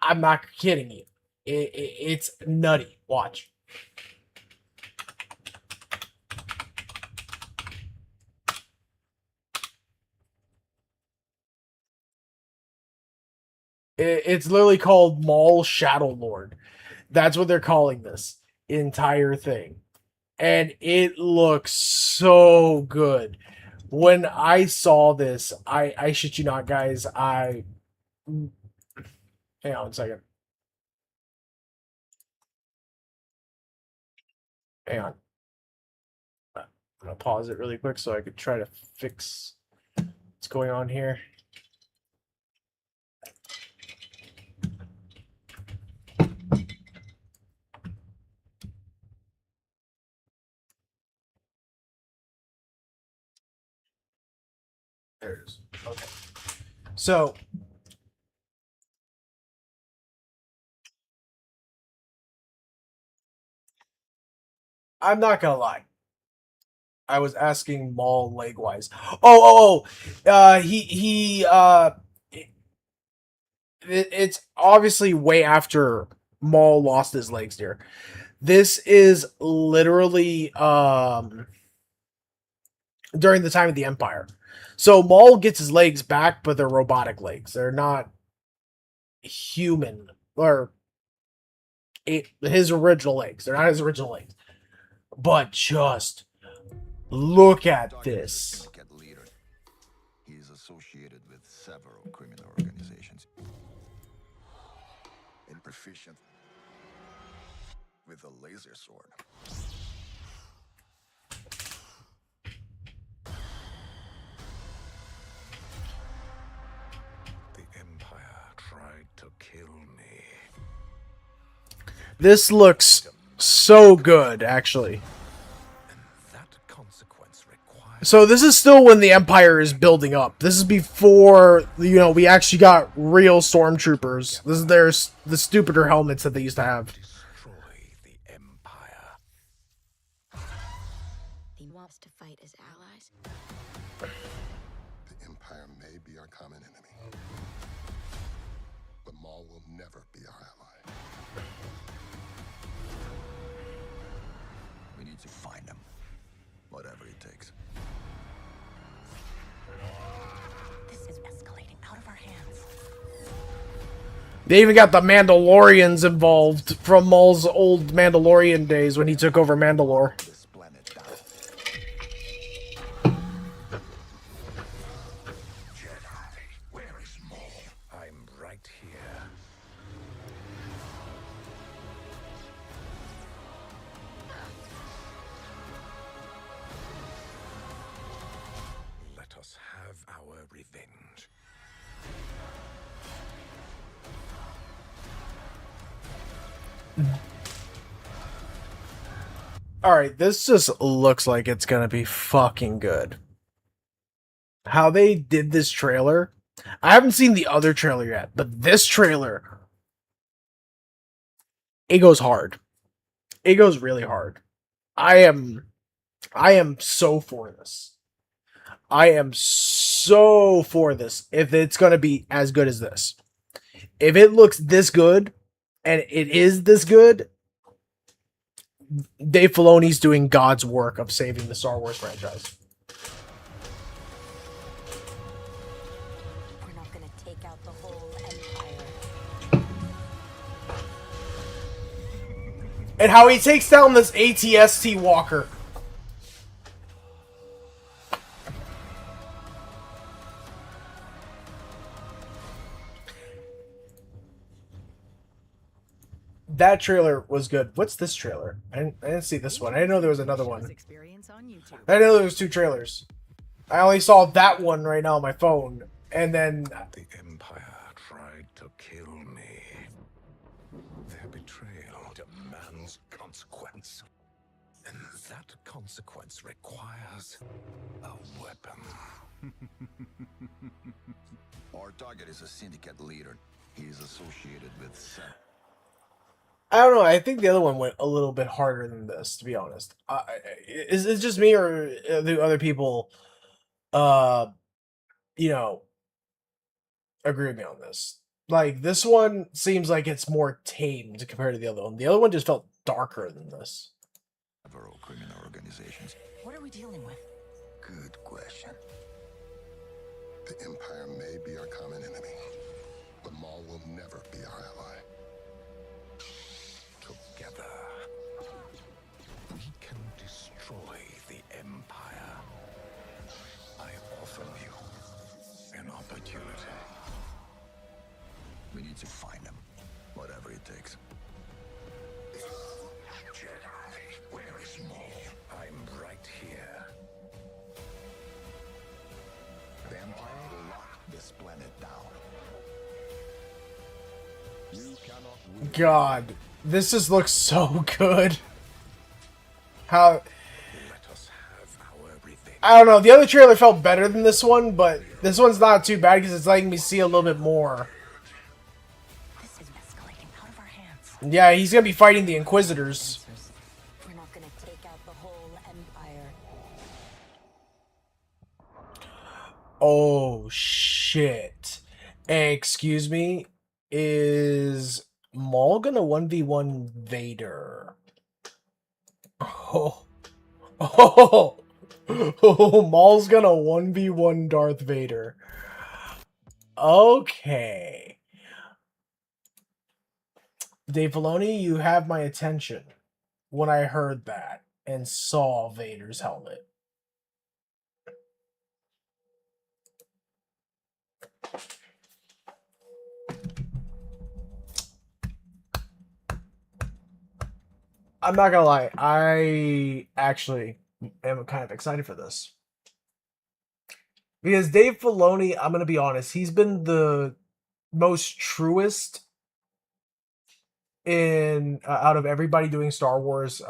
I'm not kidding you. It's nutty. Watch. It's literally called Maul Shadow Lord. That's what they're calling this entire thing. And it looks so good. When I saw this, I shit you not, guys, hang on a second. Hang on. I'm gonna pause it really quick so I could try to fix what's going on here. There it is. Okay. So I'm not gonna lie. I was asking Maul leg-wise. It's obviously way after Maul lost his legs here. This is literally during the time of the Empire. So Maul gets his legs back, but they're robotic legs. They're not human or his original legs. They're not his original legs. But just look at this. He is associated with several criminal organizations. And proficient with a laser sword. The Empire tried to kill me. This looks so good, actually. So this is still when the Empire is building up. This is before, we actually got real stormtroopers. This is the stupider helmets that they used to have. Destroy the Empire. He wants to fight his allies. The Empire may be our common enemy, but Maul will never be our ally. We need to find him. Whatever it takes. This is escalating out of our hands. They even got the Mandalorians involved from Maul's old Mandalorian days when he took over Mandalore. This planet down. Jedi, where is Maul? I'm right here. Let us have our revenge. Alright, this just looks like it's gonna be fucking good. How they did this trailer. I haven't seen the other trailer yet, but this trailer, it goes hard. It goes really hard. I am so for this. I am so for this if it's gonna be as good as this. If it looks this good, and it is this good, Dave Filoni's doing God's work of saving the Star Wars franchise. We're not gonna take out the whole Empire. And how he takes down this ATST walker. That trailer was good. What's this trailer? I didn't see this one. I didn't know there was another one. Experience on YouTube. I didn't know there was 2 trailers. I only saw that one right now on my phone. And then... The Empire tried to kill me. Their betrayal demands consequence. And that consequence requires a weapon. Our target is a syndicate leader. He is associated with I don't know. I think the other one went a little bit harder than this, to be honest. Is it just me, or do other people, agree with me on this? Like, this one seems like it's more tamed compared to the other one. The other one just felt darker than this. several criminal organizations. What are we dealing with? Good question. The Empire may be our common enemy, but Maul will never be our ally. Together, we can destroy the Empire. I offer you an opportunity. We need to find him, whatever it takes. Jedi, where is Maul? I'm right here. The Empire will lock this planet down. You cannot win. God, this just looks so good. How... Let us have our revenge. I don't know. The other trailer felt better than this one, but this one's not too bad because it's letting me see a little bit more. This is escalating out of our hands. Yeah, he's gonna be fighting the Inquisitors. We're not gonna take out the whole Empire. Oh, shit. Excuse me? Is Maul gonna 1v1 Vader? Oh. Oh. Oh, Maul's gonna 1v1 Darth Vader. Okay. Dave Filoni, you have my attention when I heard that and saw Vader's helmet. I'm not gonna lie, I actually am kind of excited for this. Because Dave Filoni, I'm gonna be honest, he's been the most truest in out of everybody doing Star Wars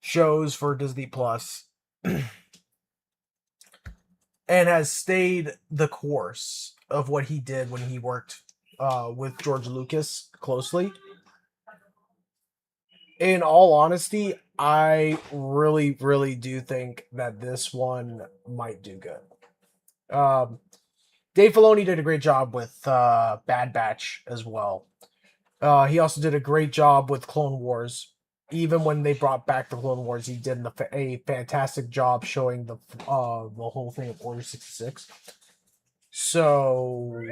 shows for Disney Plus, and has stayed the course of what he did when he worked with George Lucas closely. In all honesty, I really, really do think that this one might do good. Dave Filoni did a great job with Bad Batch as well. He also did a great job with Clone Wars. Even when they brought back the Clone Wars, he did a fantastic job showing the whole thing of Order 66. So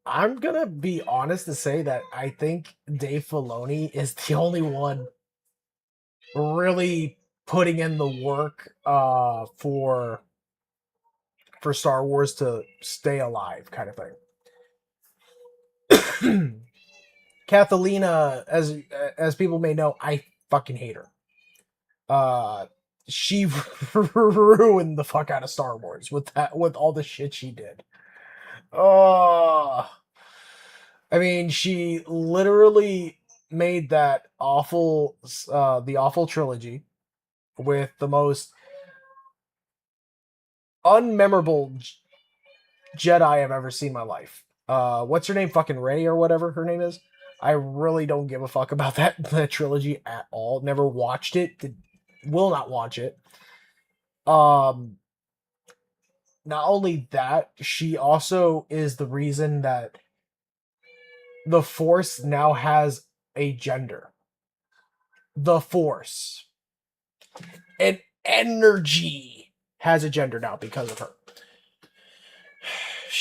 I'm gonna be honest to say that I think Dave Filoni is the only one really putting in the work for Star Wars to stay alive, kind of thing. Kathalina, as people may know, I fucking hate her. She ruined the fuck out of Star Wars with all the shit she did. Oh, I mean, she literally made that awful, the awful trilogy with the most unmemorable Jedi I've ever seen in my life. What's her name? Fucking Rey or whatever her name is. I really don't give a fuck about that trilogy at all. Never watched it. Will not watch it. Um, Not only that, she also is the reason that the Force now has a gender. The Force and energy has a gender now because of her.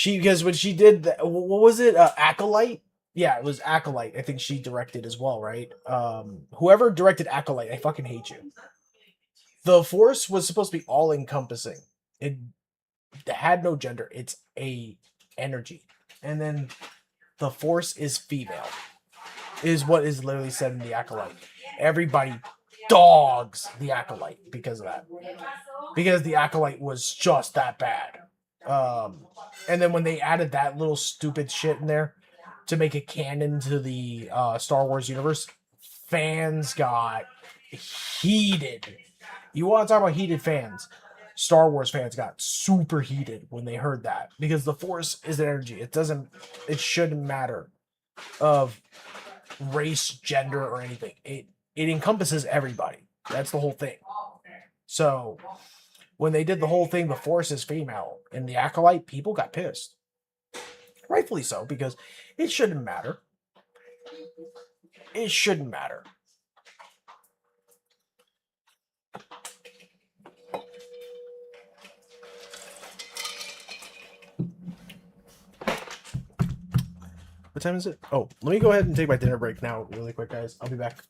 Because when she did that, what was it? Acolyte? Yeah, it was Acolyte. I think she directed as well, right? Whoever directed Acolyte, I fucking hate you. The Force was supposed to be all encompassing. It had no gender. It's a energy. And then the Force is female. Is what is literally said in the Acolyte. Everybody dogs the Acolyte because of that. Because the Acolyte was just that bad. And then when they added that little stupid shit in there to make it canon to the Star Wars universe, fans got heated. You want to talk about heated fans? Star Wars fans got super heated when they heard that because the Force is energy. It shouldn't matter of race, gender, or anything. It encompasses everybody. That's the whole thing. So when they did the whole thing, the Force is female in the Acolyte, people got pissed. Rightfully so, because it shouldn't matter. It shouldn't matter. What time is it? Oh, let me go ahead and take my dinner break now, really quick, guys. I'll be back.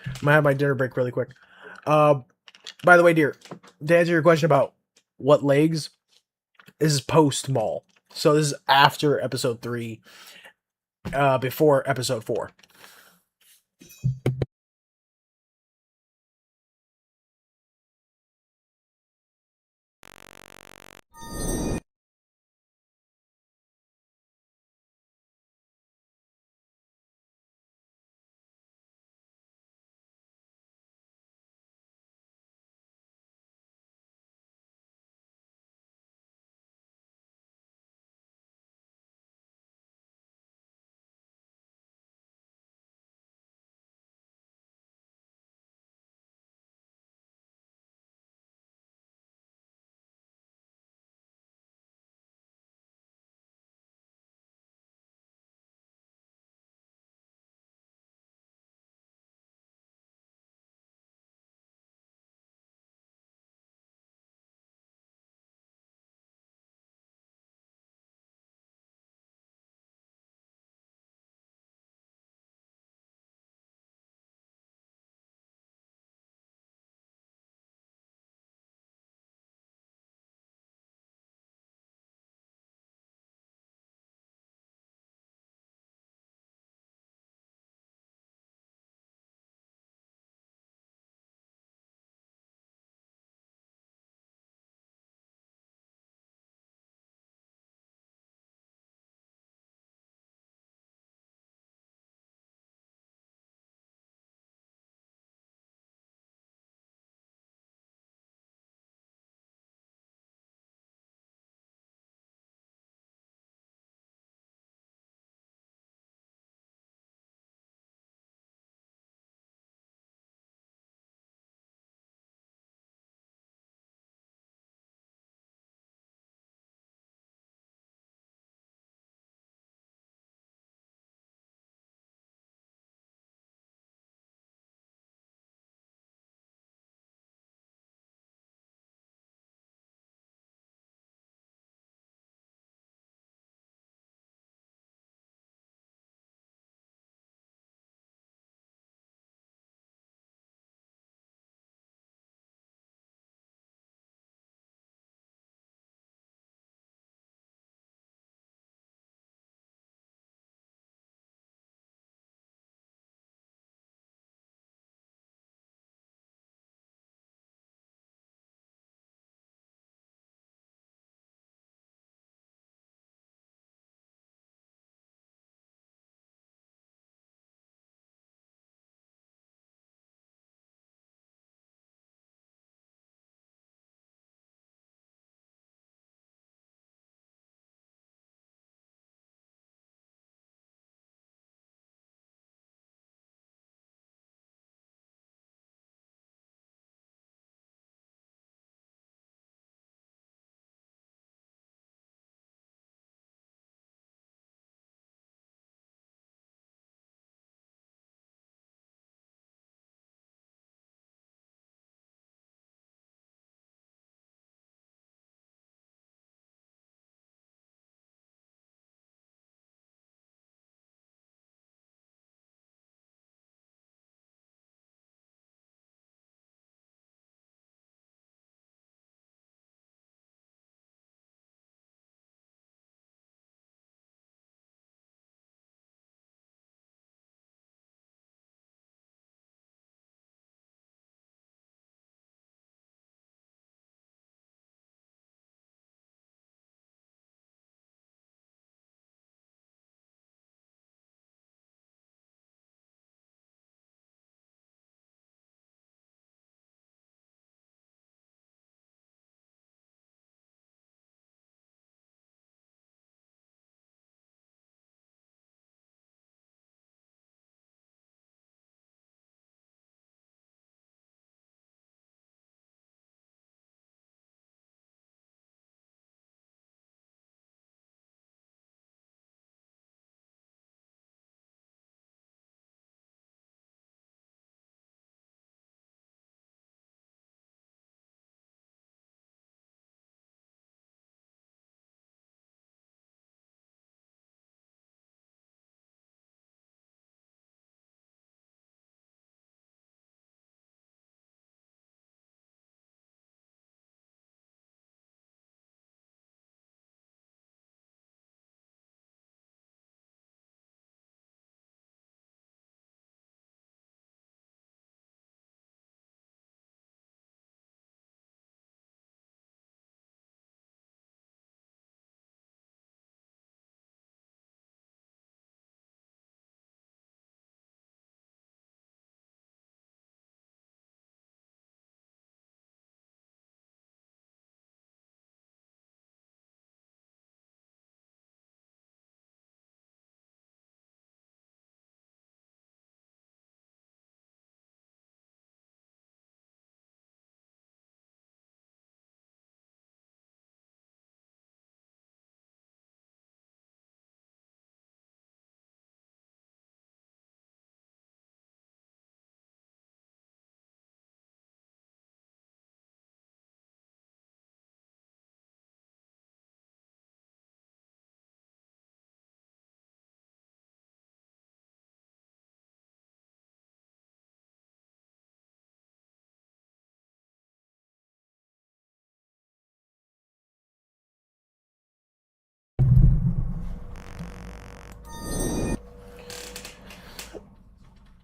I'm gonna have my dinner break really quick. By the way, dear, to answer your question about what legs, this is post Maul. So this is after episode 3, before episode 4.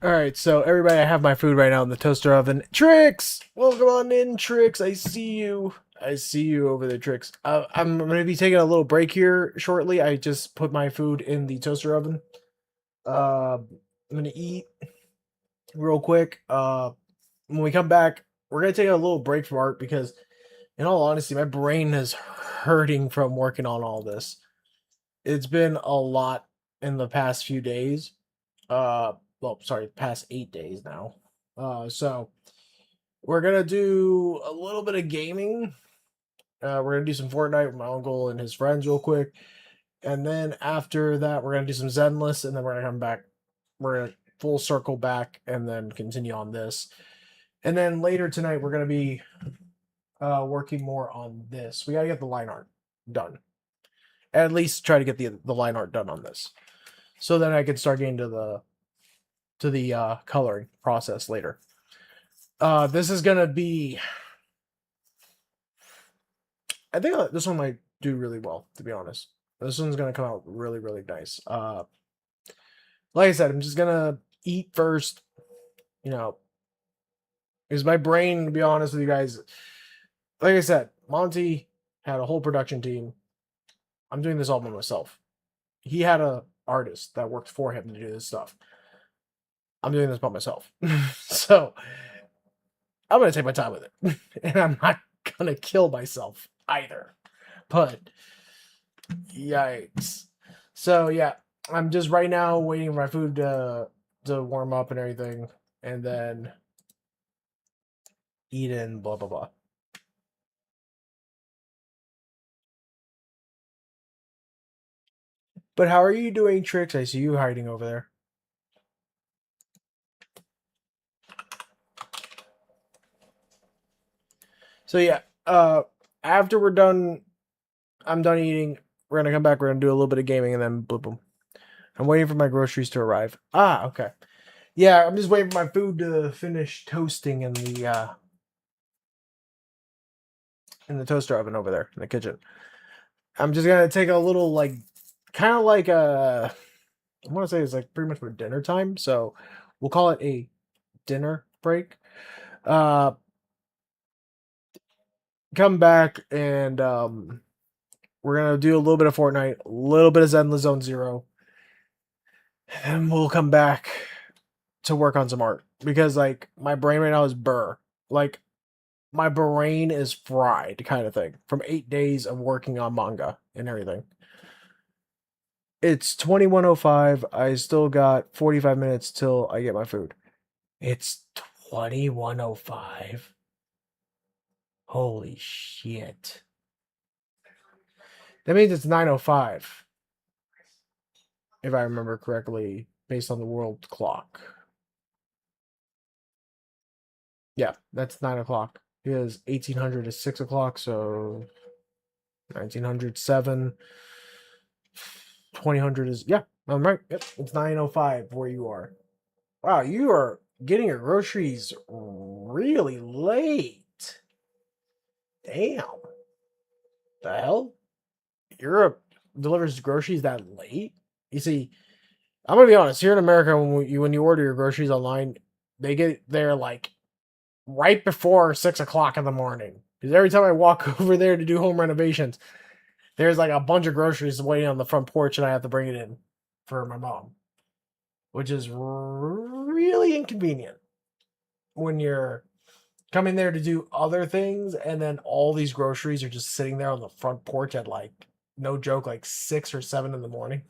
All right, so everybody, I have my food right now in the toaster oven. Tricks, welcome on in, Tricks. I see you. I see you over there, Tricks. I'm gonna be taking a little break here shortly. I just put my food in the toaster oven. I'm gonna eat real quick. When we come back, we're gonna take a little break from art because, in all honesty, my brain is hurting from working on all this. It's been a lot in the past few days. Well, sorry, past 8 days now. So we're gonna do a little bit of gaming. We're gonna do some Fortnite with my uncle and his friends real quick, and then after that, we're gonna do some Zenless, and then we're gonna come back. We're gonna full circle back, and then continue on this. And then later tonight, we're gonna be working more on this. We gotta get the line art done. At least try to get the line art done on this, so then I can start getting to the coloring process later. This is gonna be. I think this one might do really well, to be honest. This one's gonna come out really, really nice. Like I said, I'm just gonna eat first, you know, because my brain, to be honest with you guys, like I said, Monty had a whole production team. I'm doing this all by myself. He had a artist that worked for him to do this stuff. I'm doing this by myself. So I'm gonna take my time with it. And I'm not gonna kill myself either. But yikes. So yeah, I'm just right now waiting for my food to warm up and everything, and then eat and blah blah blah. But how are you doing, Tricks? I see you hiding over there. So yeah, after we're done, I'm done eating. We're gonna come back. We're gonna do a little bit of gaming, and then boom, boom. I'm waiting for my groceries to arrive. Ah, okay. Yeah, I'm just waiting for my food to finish toasting in the toaster oven over there in the kitchen. I'm just gonna take a little kind of like I want to say it's like pretty much for dinner time, so we'll call it a dinner break. Come back and we're gonna do a little bit of Fortnite, a little bit of Zenless Zone Zero, and we'll come back to work on some art because like my brain right now is burr. Like my brain is fried, kind of thing, from 8 days of working on manga and everything. It's 21:05. I still got 45 minutes till I get my food. It's 21:05. Holy shit. That means it's 9:05. If I remember correctly, based on the world clock. Yeah, that's 9 o'clock. Because 1800 is 6 o'clock, so 1900, 7. 2000 is, yeah, I'm right. Yep, it's 9:05 where you are. Wow, you are getting your groceries really late. Damn. The hell? Europe delivers groceries that late? You see, I'm gonna be honest. Here in America, when you order your groceries online, they get there like right before 6 o'clock in the morning. Because every time I walk over there to do home renovations, there's like a bunch of groceries waiting on the front porch, and I have to bring it in for my mom, which is really inconvenient when you're coming there to do other things, and then all these groceries are just sitting there on the front porch at like, no joke, like 6 or 7 in the morning.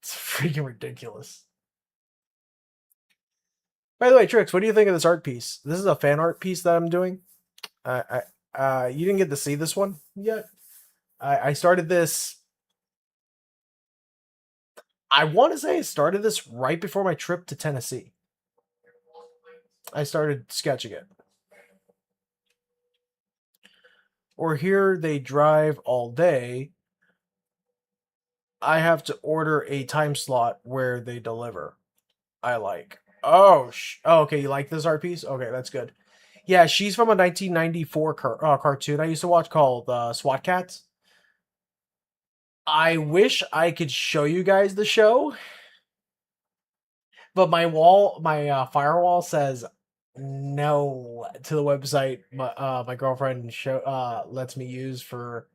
It's freaking ridiculous. By the way, Trix, what do you think of this art piece? This is a fan art piece that I'm doing. You didn't get to see this one yet. I started this. I want to say I started this right before my trip to Tennessee. I started sketching it. Or here they drive all day. I have to order a time slot where they deliver. I like. Oh, okay. You like this art piece? Okay, that's good. Yeah, she's from a 1994 cartoon I used to watch called SWAT Cats. I wish I could show you guys the show, But my firewall says no to the website my girlfriend lets me use for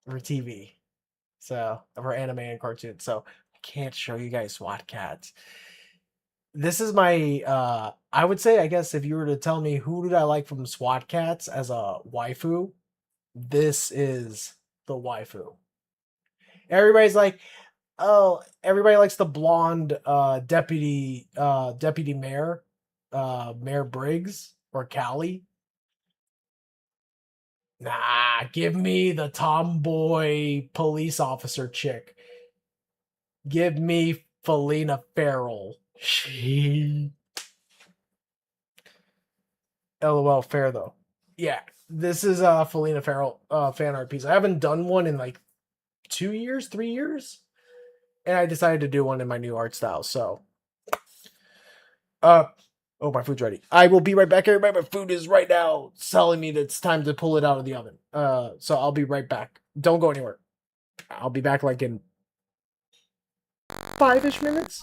TV. So for anime and cartoons. So I can't show you guys SWAT cats. This is my I would say, I guess, if you were to tell me who did I like from SWAT cats as a waifu, this is the waifu. Everybody's like, oh, everybody likes the blonde deputy mayor, Mayor Briggs or Callie. Nah, give me the tomboy police officer chick. Give me Felina Farrell. She LOL fair though. Yeah, this is Felina Farrell fan art piece. I haven't done one in like 2 years, 3 years, and I decided to do one in my new art style. So, oh, my food's ready. I will be right back, everybody. My food is right now telling me that it's time to pull it out of the oven. So I'll be right back. Don't go anywhere. I'll be back like in 5-ish minutes.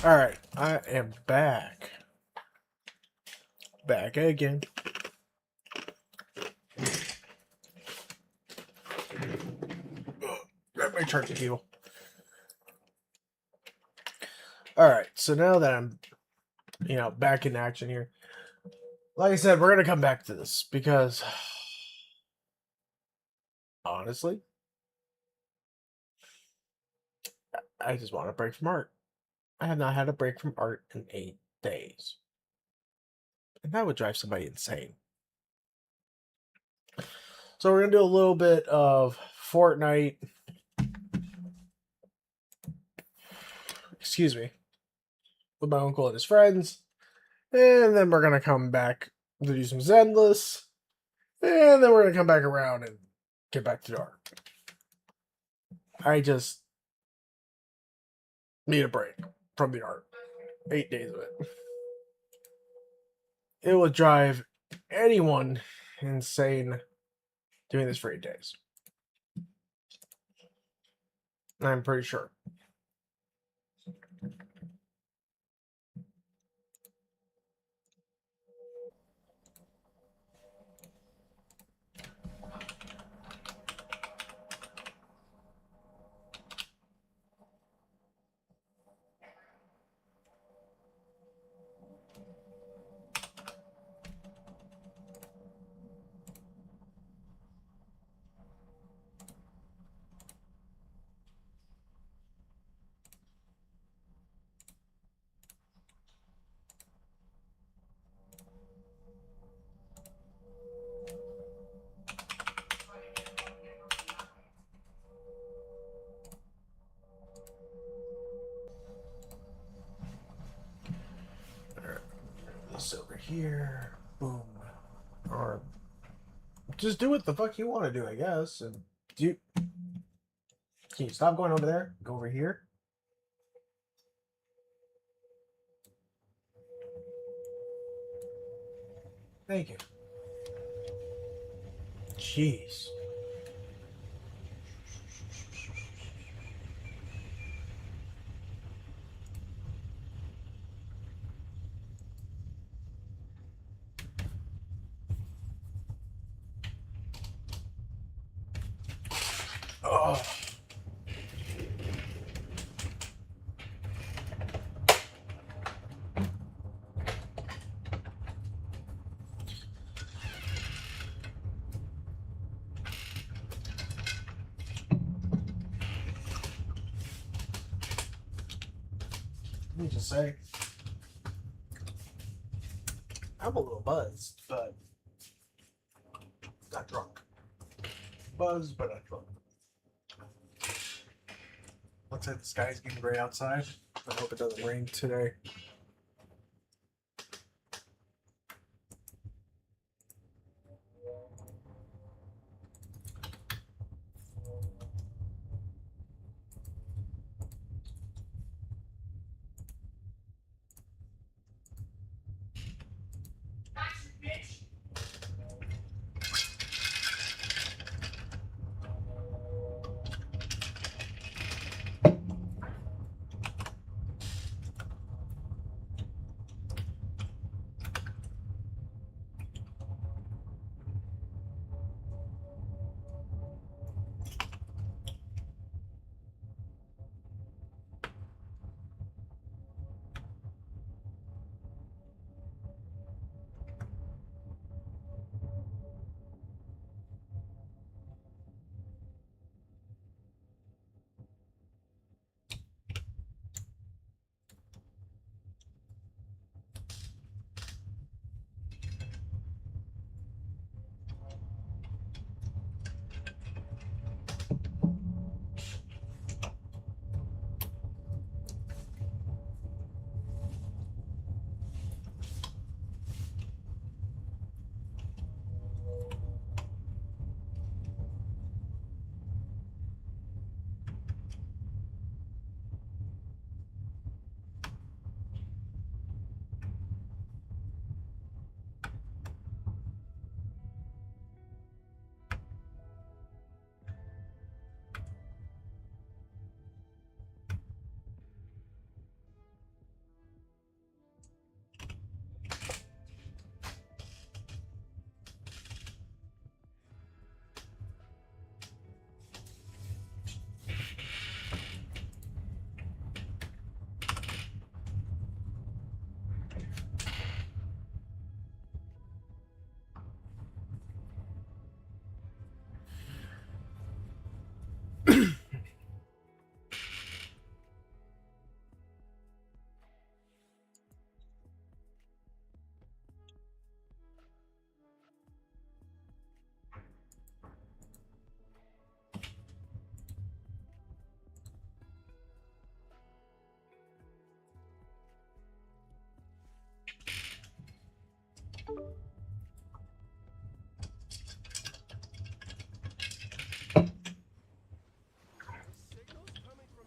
Alright, I am back. Back again. Grab my chart to heal. Alright, so now that I'm, back in action here. Like I said, we're going to come back to this because, honestly, I just want a break from art. I have not had a break from art in 8 days. And that would drive somebody insane. So we're going to do a little bit of Fortnite. Excuse me. With my uncle and his friends. And then we're going to come back to do some Zenless. And then we're going to come back around and get back to art. I just need a break from the art. 8 days of it. It would drive anyone insane doing this for 8 days. I'm pretty sure. This over here. Boom. Or just do what the fuck you want to do, I guess. And can you stop going over there? Go over here. Thank you. Jeez. Oh. Let me just say, I'm a little buzzed, but not drunk. Buzzed, but not drunk. Looks like the sky's getting gray outside. I hope it doesn't rain today.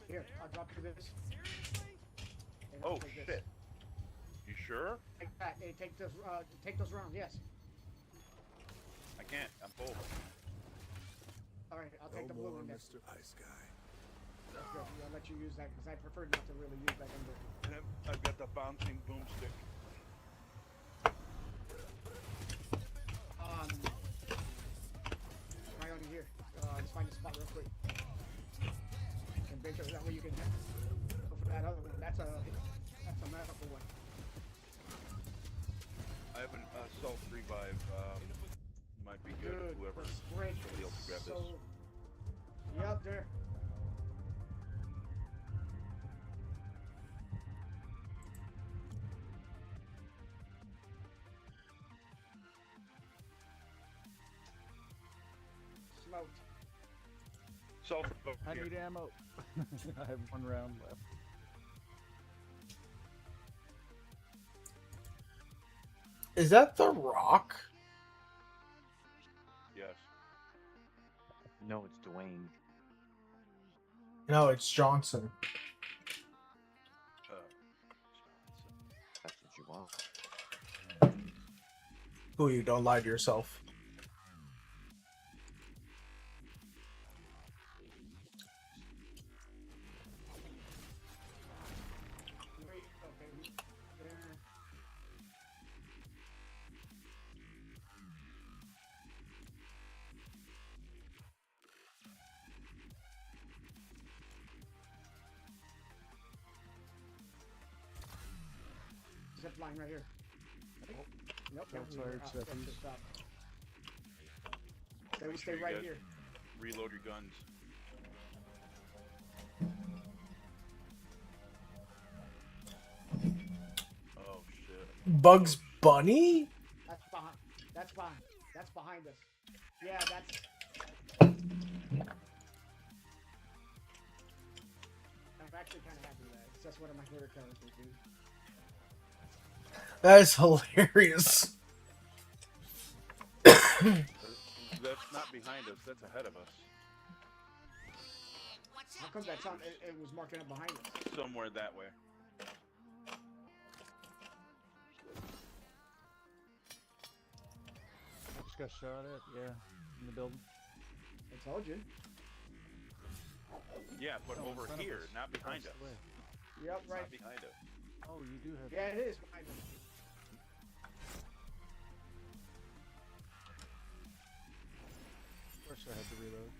Here, I'll drop you this. And I'll Oh take this. shit. You sure? Take that. Hey, take those rounds. Yes. I can't. I'm full. All right, I'll take the blue one then. Mr. Ice Guy. That's good. I'll let you use that because I prefer not to really use that under. And I've got the bouncing boomstick. Right on here. Let's find a spot real quick. And make sure that way you can go for that other one. That's a medical one. I have an assault revive. Might be good. Dude, Whoever. the sprint Somebody else grab is this. so... Yep, there. Smoked. Assault. I need ammo. I have 1 round left. Is that The Rock? Yes. No, it's Dwayne. No, it's Johnson. That's what you want. Who you? Don't lie to yourself. Wait, okay. There. Zip line right here. Nope, Shots we were fired, out. That's seconds. the stop. So we Make stay sure you right guys here. Reload your guns. Oh shit. Bugs Bunny? That's behind. That's behind. That's behind us. Yeah, that's. I'm actually kind of happy with that. It's just one of my favorite characters, dude. That is hilarious. That's not behind us. That's ahead of us. How come that's on? It was marking up behind us. Somewhere that way. I just got shot at. Yeah, in the building. I told you. Yeah, but No, in over front of here, us. not behind us. Across the way. Yep, It's right. not behind us. Oh, you do have. Yeah, it is behind us. Of course, I had to reload.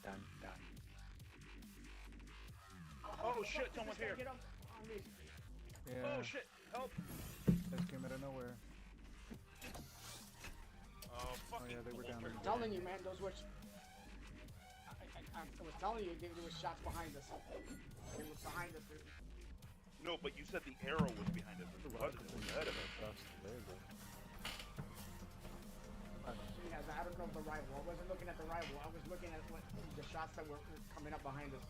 Done, done. Oh shit, someone's here. Get up on me. Yeah, Oh shit, help. just came out of nowhere. Oh fucking. yeah, they were down bullshit. I'm telling you, man, those were. I was telling you, there was shots behind us. They were behind us, dude. No, but you said the arrow was behind us. It wasn't. It was ahead of us. Across the way, but Yeah, I don't know the rival. I wasn't looking at the rival. I was looking at what the shots that were coming up behind us.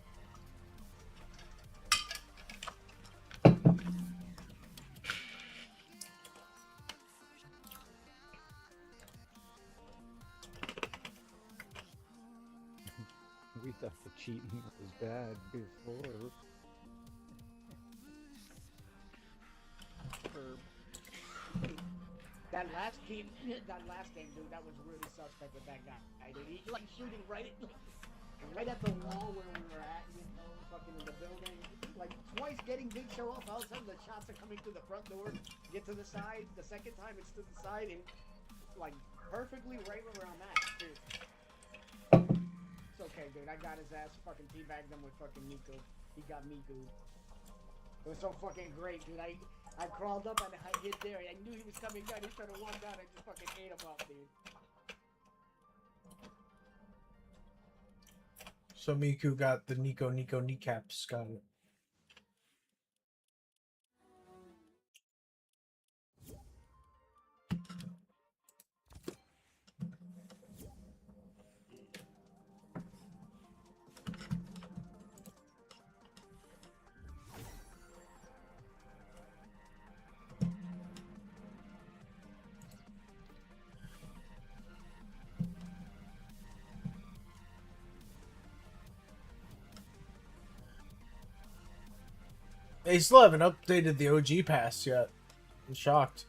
we thought the cheating was bad before. That last game, dude, that was really suspect with that guy. Dude, he like shooting right at the wall where we were at, you know, fucking in the building. Like twice getting big show up, all of a sudden the shots are coming through the front door, get to the side. The second time it's to the side and like perfectly right where I'm at, dude. It's okay, dude. I got his ass. Fucking teabagged him with fucking Nico. He got me, dude. It was so fucking great, dude. I crawled up and I hit there. I knew he was coming down. He should have walked down. I just fucking ate him up, dude. So Miku got the Nico kneecaps. Got it. They still haven't updated the OG pass yet. I'm shocked.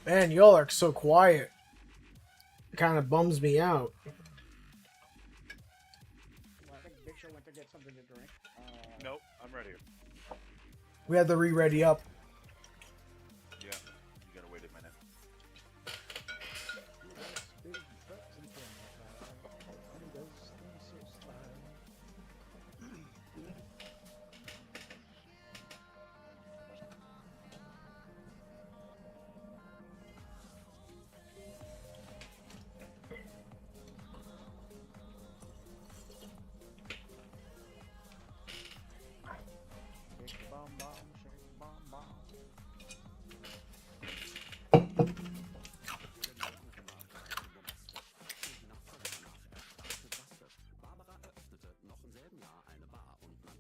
Man, y'all are so quiet. Kind of bums me out. Well, I think Big Show went to get something to drink. Nope, I'm ready. We had to re-ready up. Yeah, you gotta wait a minute. Shake bomb bomb, shake bomb bomb.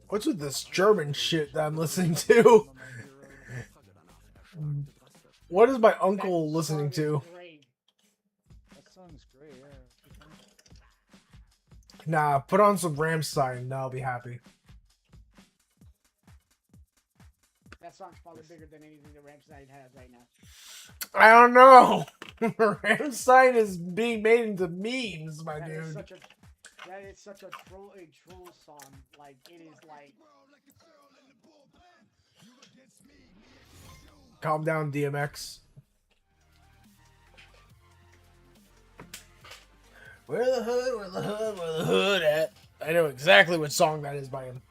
What's with this German shit that I'm listening to? What is my uncle listening to? Great. That song's great, yeah. Nah, put on some Rammstein and I'll be happy. That song's probably bigger than anything that Rammstein has right now. I don't know. Rammstein is being made into memes, my That is dude. such a troll song. Like it is like Calm down, DMX. Where the hood at? I know exactly what song that is by him.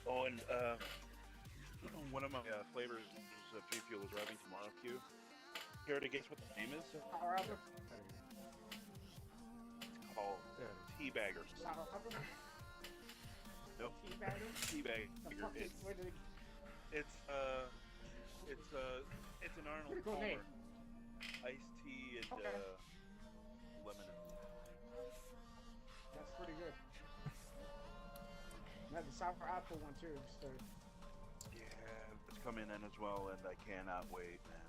Oh, and one of my flavors of G Fuel is arriving tomorrow, Q. Care to guess what the name is? Sour Apple. It's called Teabagger. Sour Apple. Nope. Teabagger. Teabagger. The fuck is, It's where did it, it's an Arnold Pretty cool Palmer. name. Iced tea and Okay. lemon. that's pretty good. Now the Sour Apple one too. So Yeah, it's coming in as well, and I cannot wait, man.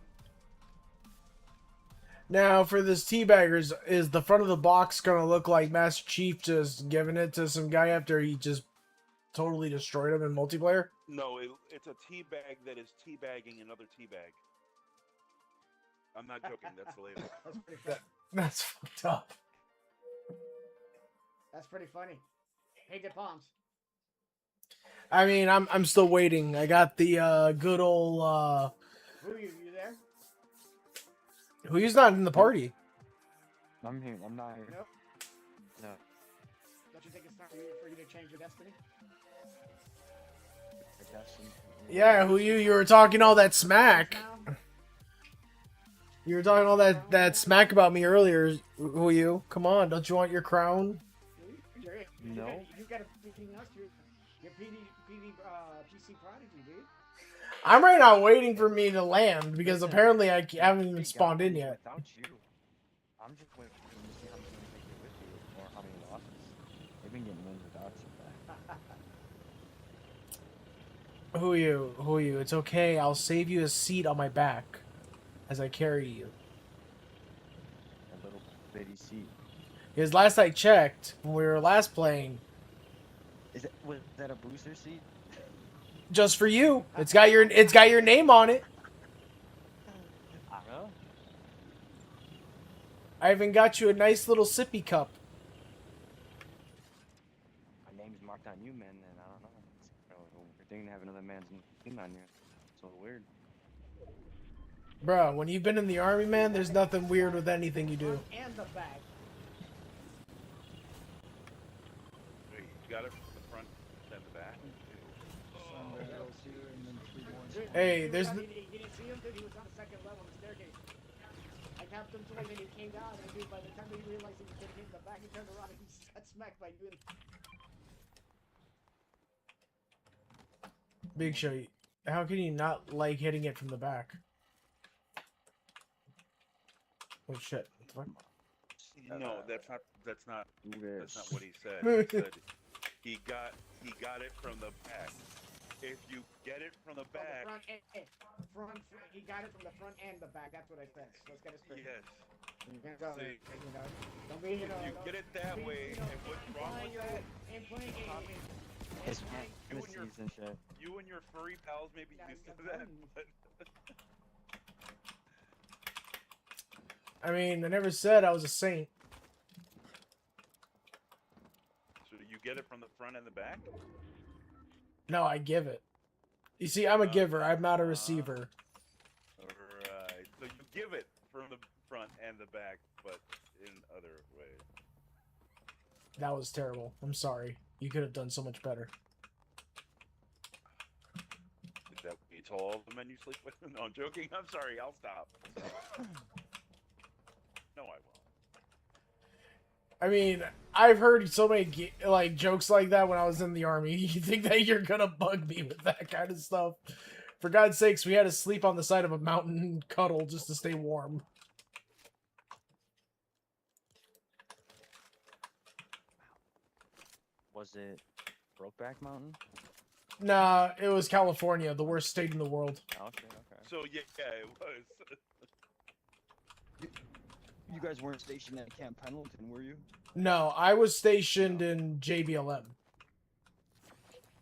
Now, for this Teabaggers, is the front of the box gonna look like Master Chief just giving it to some guy after he just totally destroyed him in multiplayer? No, it's a tea bag that is teabagging another tea bag. I'm not joking. That's the label. that's pretty funny. That's fucked up. That's pretty funny. Hey, the palms. I mean, I'm still waiting. I got the good old Who are you? You there? who's not in the party. I'm here. I'm not here. Nope. No. Don't you think it's time for you to change your destiny? I guess. Yeah, you were talking all that smack. Now? You were talking all that smack about me earlier. Who are you? Come on, don't you want your crown? No. You gotta beating us. You're PC Prodigy, dude. I'm right now waiting for me to land because apparently I haven't even spawned in yet. Without you, I'm just waiting to see how many wins I get with you, or how many losses. They've been getting wins without you. Who are you? Who are you? It's okay. I'll save you a seat on my back as I carry you. A little bitty seat. Because last I checked, when we were last playing, Was that a booster seat? just for you, it's got your name on it. I don't know. I even got you a nice little sippy cup. name's marked on you, man, then I don't know. It's kind of a weird thing to have another man's name on you. So weird. Bro, when you've been in the army, man, there's nothing weird with anything you do. Front and the back. Wait, you got it from the front and the back? Sun barrels here and then 3 more. Dude, Hey, you there's thought the- you didn't see him, dude. He was on the second level of the staircase. I tapped him twice and he came down, and dude, by the time he realized he was getting hit in the back, he turned around and he got smacked by you. Big Show, how can you not like hitting it from the back? Oh shit. What the fuck? No, that's not Yes. what he said. He said he got it from the back. If you get it from the From back, the front, he got it from the front and the back. That's what I said. Let's get it straight. yes. You can go, See, you know. Don't be, you know. you get it that don't be, way, you know, and what's wrong with that? And playing It's You and your- Tennessee's and shit. You and your furry pals may be Yeah, used to yeah, that, but I mean, I never said I was a saint. so you get it from the front and the back. No, I give it. You see, I'm a giver. I'm not a receiver. Right. So you give it from the front and the back, but in other ways. That was terrible. I'm sorry. You could have done so much better. Is that what you tell all the men you sleep with? No, I'm joking. I'm sorry. I'll stop. No, I won't. I mean, I've heard so many like jokes like that when I was in the army. You think that you're gonna bug me with that kind of stuff? For God's sakes, we had to sleep on the side of a mountain and cuddle just to stay warm. Was it Brokeback Mountain? Nah, it was California, the worst state in the world. Okay, okay. So yeah, it was. You guys weren't stationed at Camp Pendleton, were you? No, I was stationed in JBLM.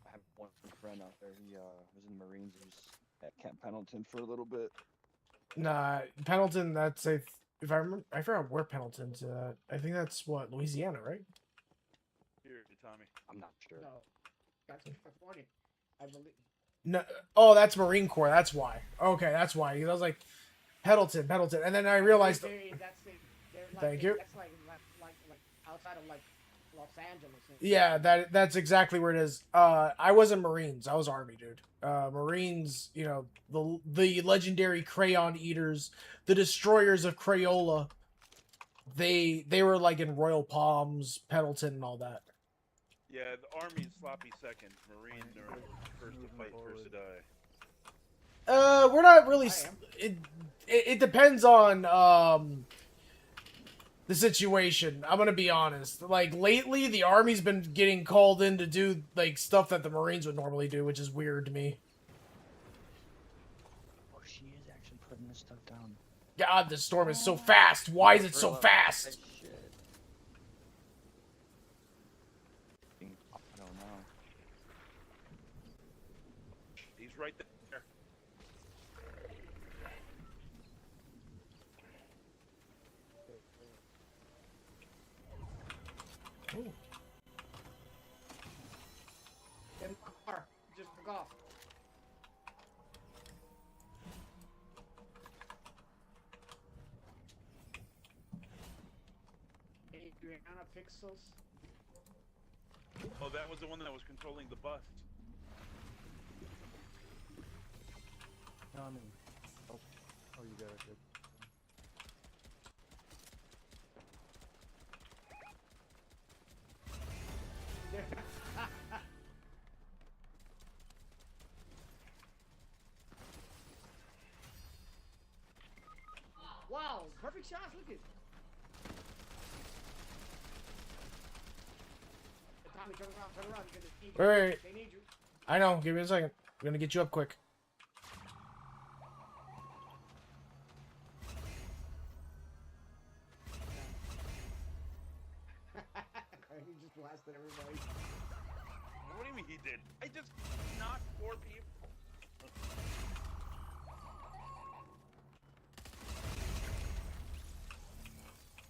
I have one friend out there. He was in the Marines. He was at Camp Pendleton for a little bit. Nah, Pendleton. That's if I remember, I forgot where Pendleton's at. I think that's what, Louisiana, right? Here, Tommy. I'm not sure. No, that's California, I believe. No, oh, that's Marine Corps. That's why. Okay, that's why. I was like, Pendleton, and then I realized. They're like, Thank you. That's like outside of like Los Angeles. Yeah, that's exactly where it is. I wasn't Marines. I was Army, dude. Marines, you know, the legendary Crayon Eaters, the destroyers of Crayola. They were like in Royal Palms, Pendleton, and all that. Yeah, the Army's sloppy second. Marine are first to fight, first to die. We're not really. I am. It depends on the situation. I'm gonna be honest. Like lately, the Army's been getting called in to do like stuff that the Marines would normally do, which is weird to me. Oh, she is actually putting this stuff down. God, this storm is so fast. Why is it so fast? Shit. I don't know. He's right there. Ooh. In the car, just took off. Adriana Pixels. Oh, that was the one that was controlling the bust. Tommy. Oh, you got it. Good. Wow, perfect shots. Look at. Tommy, turn around. Because they need you. Wait. They need you. I know. Give me a second. I'm gonna get you up quick. He just blasted everybody. What do you mean he did? I just knocked 4 people.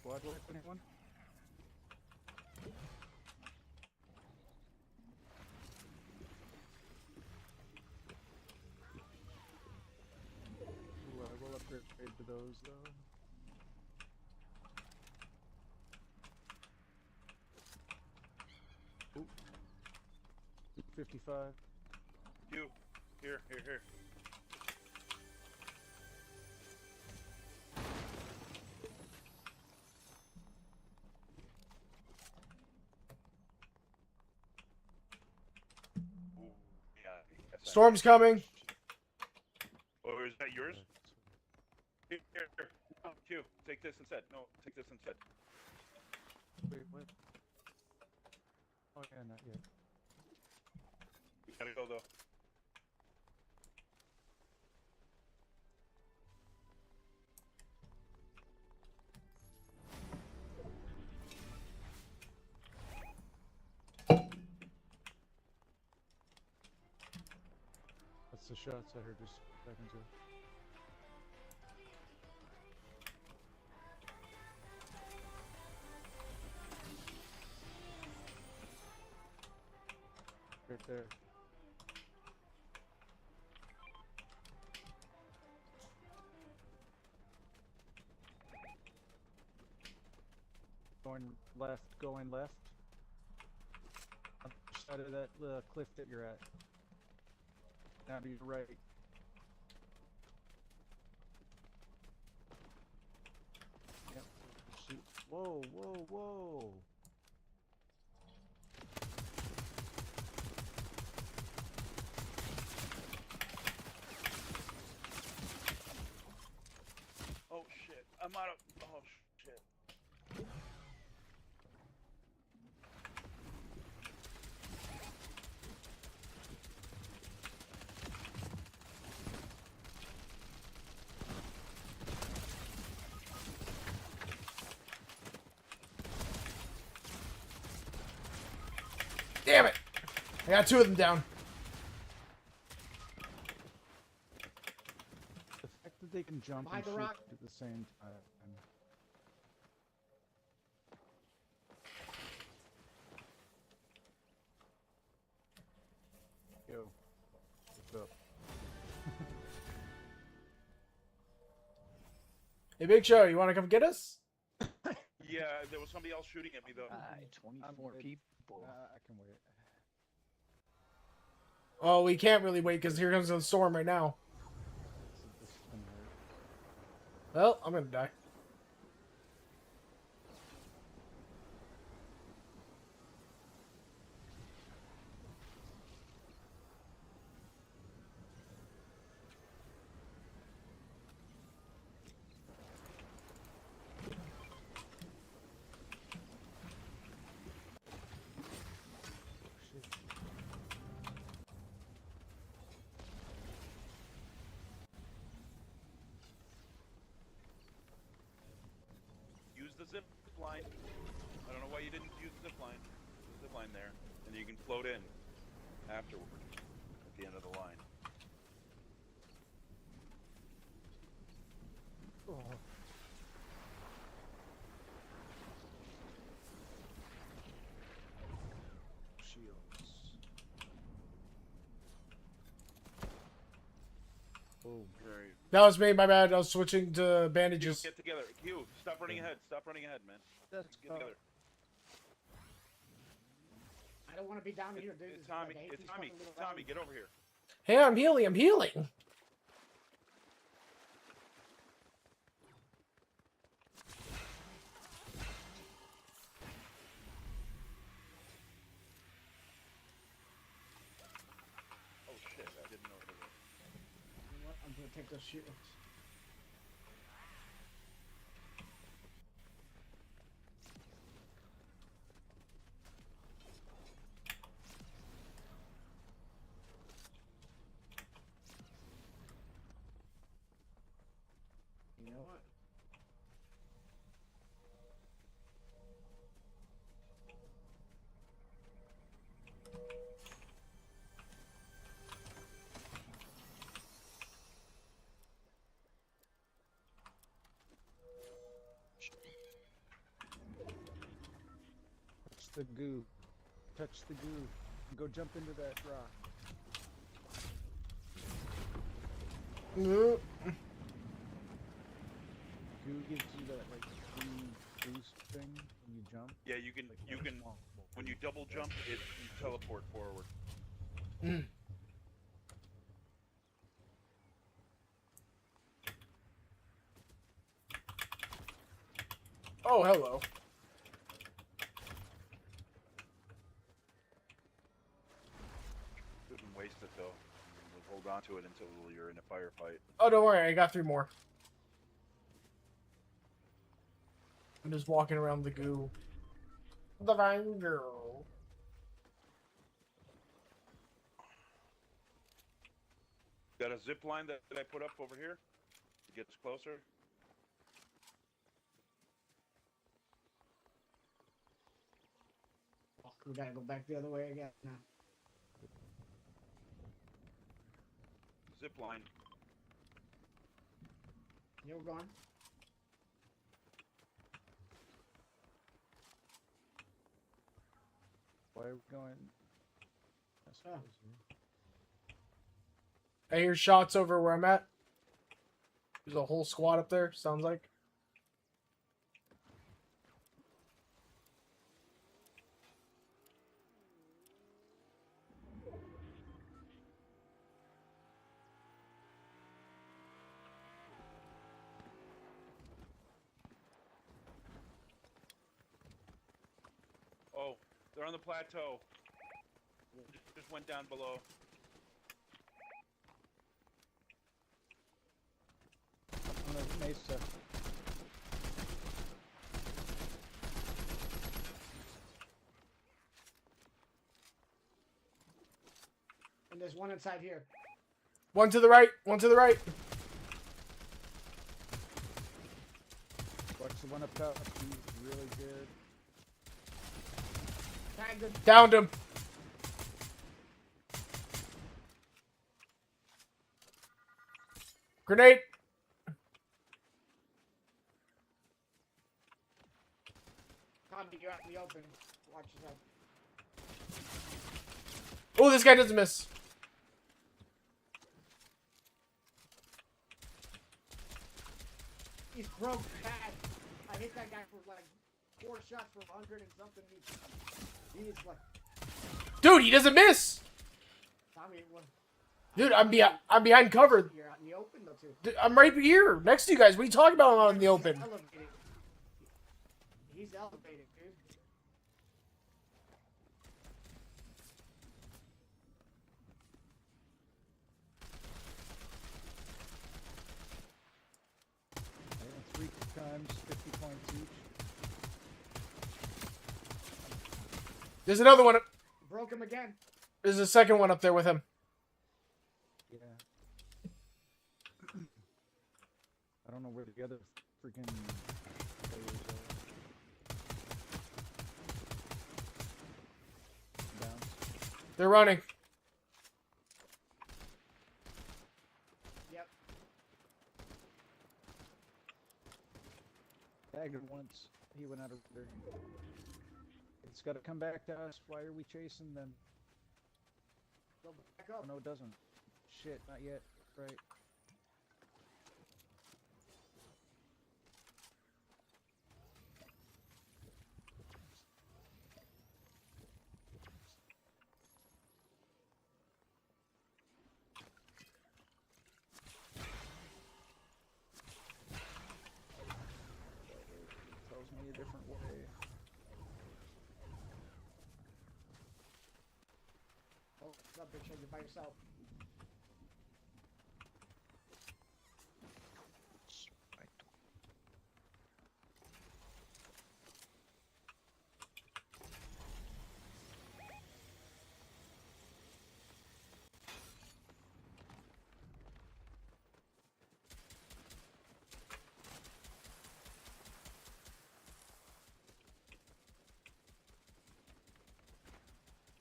Squad wipe anyone? upgrade to those though. Ooh. 55. You. Here. Ooh, yeah. that's Storm's coming. Oh, is that yours? Here. No, Q, take this instead. No, take this instead. Wait, what? Oh yeah, not yet. We gotta go though. That's the shots I heard just seconds ago. Right there. Going left. On the side of that cliff that you're at. Now to your right. Yep. Shoot. Whoa. Oh shit. I'm out of. Oh shit. Damn it! I got 2 of them down. The fact that they can jump Behind and the shoot rock. at the same time. Yo. What's up? Hey, Big Show, you want to come get us? Yeah, there was somebody else shooting at me though. 24 good. people. I can wait. Oh, we can't really wait because here comes the storm right now. This is gonna hurt. Well, I'm gonna die. Shit. Use the zip line. I don't know why you didn't use the zip line. There's a zip line there, and you can float in afterward at the end of the line. Oh. Shields. Oh. Very. That was me, my bad. I was switching to Q, bandages. get together. Q, stop running ahead. Stop running ahead, man. That's Get together. I don't want to be down here, dude. It's Tommy. Like, I hate It's these Tommy. fucking little Tommy, rocks. get over here. Hey, I'm healing. I'm healing. Oh shit, I didn't know it was. You know what? I'm gonna take those shields. You know what? Touch the goo. Touch the goo. Go jump into that rock. goo gives you that like free boost thing when you jump. Yeah, you can Small. when you double jump, you teleport forward. Oh, hello. Shouldn't waste it though. We'll hold on to it until you're in a firefight. Oh, don't worry. I got 3 more. I'm just walking around the goo. The Vine Girl. Got a zip line that I put up over here to get us closer. Oh, we gotta go back the other way again now. Zip line. Yeah, we're going. Why are we going? That's Oh. I hear shots over where I'm at. There's a whole squad up there, sounds like. Oh, they're on the plateau. Just went down below. On the mesa. And there's one inside here. One to the right. One to the right. Watch the one up top. He's really good. Tagged him. Downed him. Grenade. Tommy, you're out in the open. Watch yourself. Oh, this guy doesn't miss. He's broke bad. I hit that guy for like 4 shots for 100 and something. He is like, Dude, he doesn't miss. Tommy, what? Dude, I'm behind cover. You're out in the open though too. Dude, I'm right here next to you guys. What are you talking about? I'm out in the open. He's elevated. He's elevated, dude. I hit him 3 times, 50 points each. There's another one. Broke him again. There's a second one up there with him. Yeah. I don't know where the other freaking players are. Bounce. They're running. Yep. Tagged him once. He went out of there. It's got to come back to us. Why are we chasing them? Go back up. Oh, no, it doesn't. Shit, not yet. Right. Tells me a different way. Oh, what's up, bitch? You're by yourself.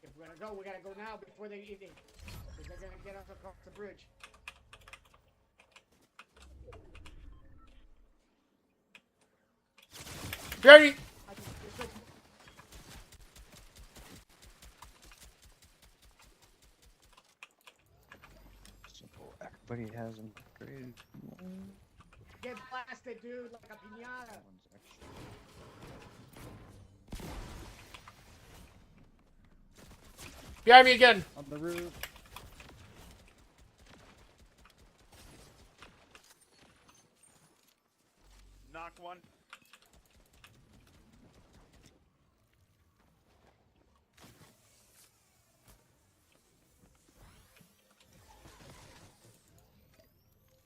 If we're gonna go, we gotta go now before they even. Because they're gonna get us across the bridge. Granny. I can, it's like, Simple. Everybody has them upgraded. Get blasted, dude, like a piñata. That one's extra. Behind me again. On the roof. Knocked one.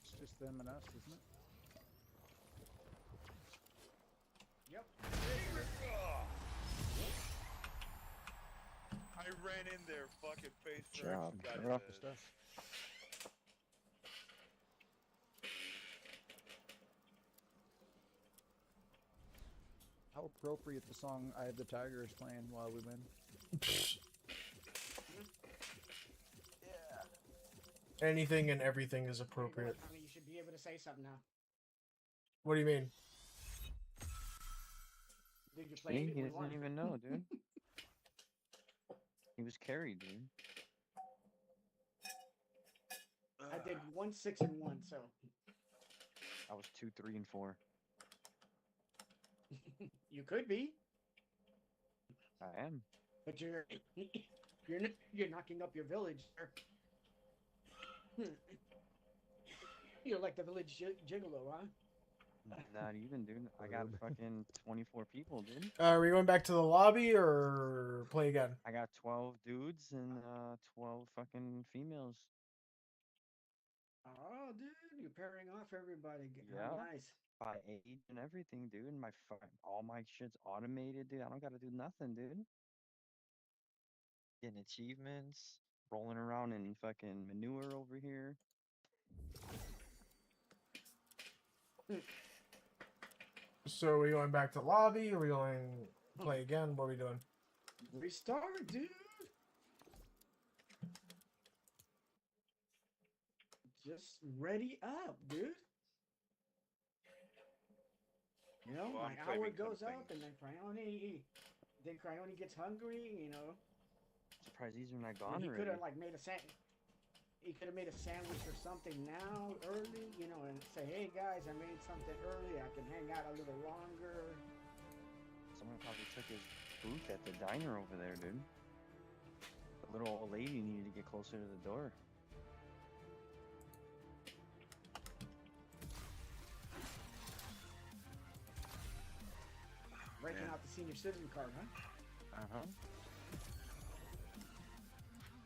It's just them and us, isn't it? Yep. I ran in there, fucking face Good first. job. Got Right off his the ass. stuff. How appropriate the song "I Have the Tiger" is playing while we win. Anything and everything is appropriate. I mean, you should be able to say something now. What do you mean? Did you See, play it? he We doesn't won. even know, dude. He was carried, dude. I did 1, 6, and 1, so I was 2, 3, and 4. you could be, I am. but you're knocking up your village. Sir. You're like the village gigolo, huh? Not even, dude. I got fucking 24 people, dude. Are we going back to the lobby or play again? I got 12 dudes and 12 fucking females. Oh, dude, you're pairing off everybody. Yeah. How nice. By age and everything, dude. My all my shit's automated, dude. I don't gotta do nothing, dude. Getting achievements, rolling around in fucking manure over here. So are we going back to lobby? Are we going play again? What are we doing? Restart, dude. Just ready up, dude. You know, Well, my I'm hour claiming goes something. up, and then Cryoni gets hungry. You know, Surprised these are not and gone he already. could have like made a He could have made a sandwich or something now, early. You know, and say, "Hey guys, I made something early. I can hang out a little longer." Someone probably took his booth at the diner over there, dude. The little old lady needed to get closer to the door. Breaking Man. out the senior citizen card, huh? Uh-huh.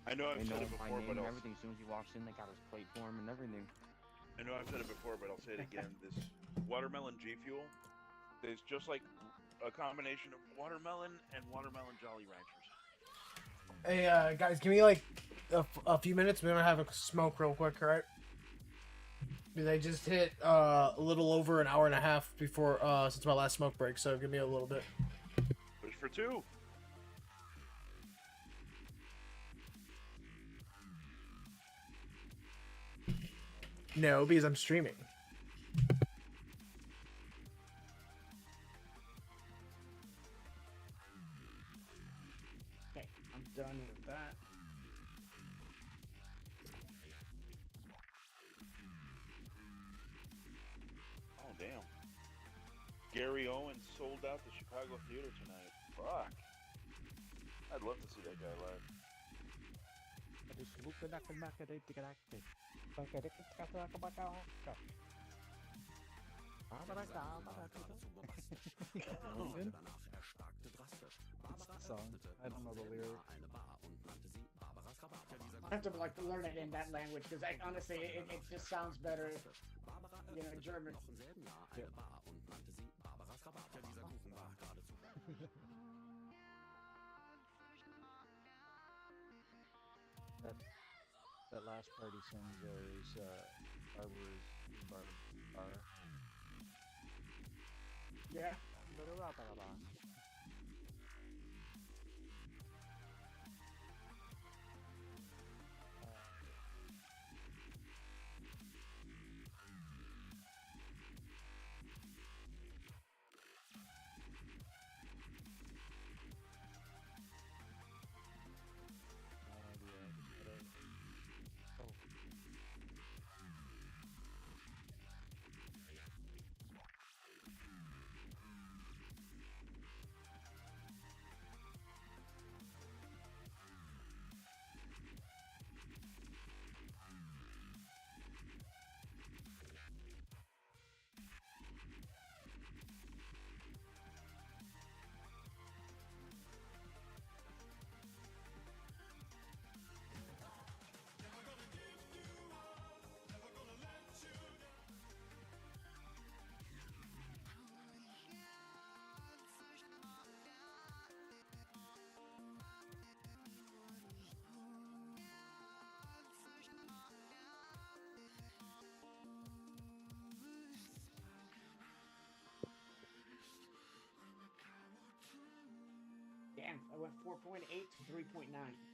I know I've They know said it my before, name but and I'll, everything. As soon as he walks in, they got his plate for him and everything. I know I've said it before, but I'll say it again. This watermelon G Fuel is just like a combination of watermelon and watermelon Jolly Ranchers. Hey, guys, give me like a few minutes. We're gonna have a smoke real quick, all right? They just hit a little over an hour and a half before since my last smoke break, so give me a little bit. Push for 2. No, because I'm streaming. Okay, I'm done with that. Oh damn! Gary Owens sold out the Chicago Theater tonight. Fuck! I'd love to see that guy live. Song. I don't know the lyrics. I have to like learn it in that language because I honestly it just sounds better, you know, in German. That last part he sings there is Barber's Bar. Yeah. I went 4.8 to 3.9.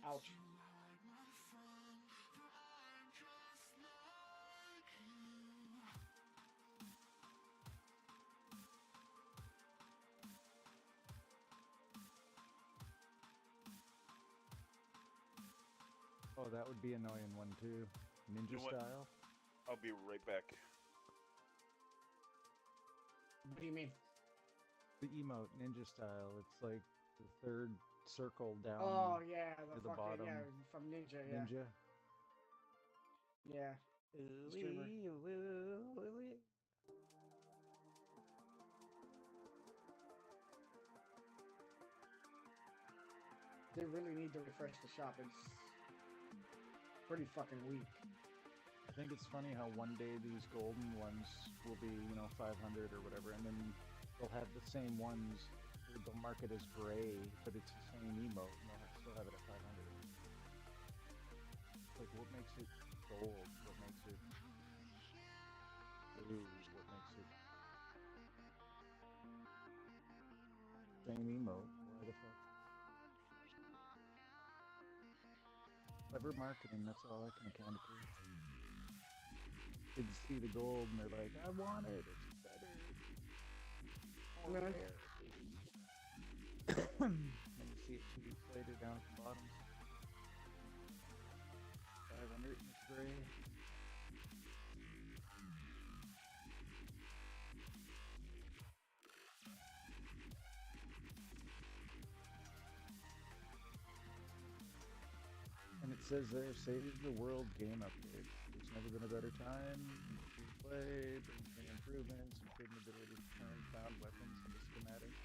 Ouch. Oh, that would be annoying one too. Ninja You know what? style. I'll be right back. What do you mean? The emote ninja style. It's like the third circle down. Oh yeah, the near the fucking bottom. yeah from Ninja. Yeah. Ninja. Yeah. Streamer. They really need to refresh the shop. It's pretty fucking weak. I think it's funny how one day these golden ones will be, 500 or whatever, and then they'll have the same ones. They'll mark it as gray, but it's the same emote, and they'll still have it at 500. Like, what makes it gold? What makes it blue? What makes it same emote? Why the fuck? Clever marketing, that's all I can account it to. Kids see the gold and they're like, I want it, it's better. More Mhm. rare. And you see it 2 weeks later down at the bottom. 500 and it's gray. And it says there, save the world game update. There's never been a better time. Free to play, brings improvements, including the ability to turn found weapons into schematics.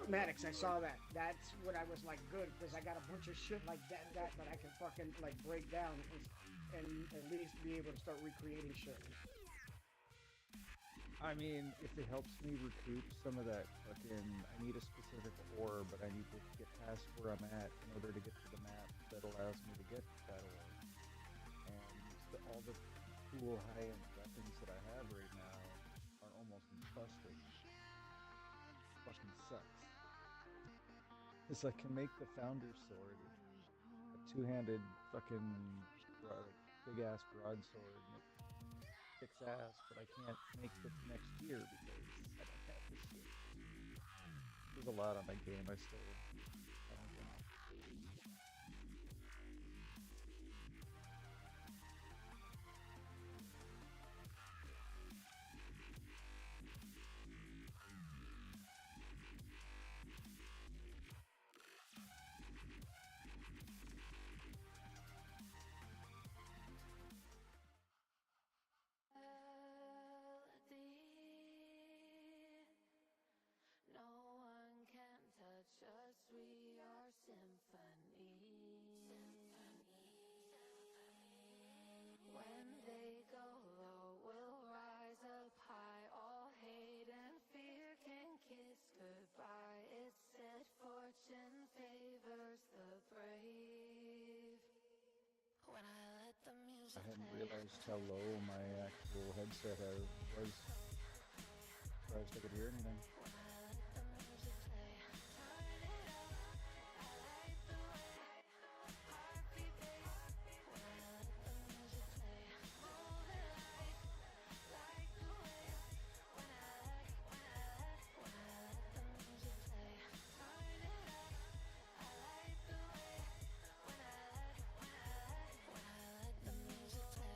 Maddox, I saw that. That's what I was like, good, because I got a bunch of shit like that I can fucking like break down and at least be able to start recreating shit. I mean, if it helps me recoup some of that fucking, I need a specific ore, but I need to get past where I'm at in order to get to the map that allows me to get that ore. And all the cool high-end weapons that I have right now are almost busted. Fucking sucks. It's like, I can make the Founder's Sword, a two-handed fucking big-ass broadsword, and it kicks ass, but I can't make the next year because I don't have this shit. There's a lot on my game I still haven't done. No one can touch us, we are symphony. When they go low, we'll rise up high. All hate and fear can kiss goodbye. It's said fortune favors the brave. When I let the music I hadn't play. realized how low my actual headset was. Surprised I could hear anything. When I let the music play. Turn it up. I like the way heartbeat bass. When I let the music play. Move it like the waves. When I let the music play. Turn it up. I like the way when I let the music play.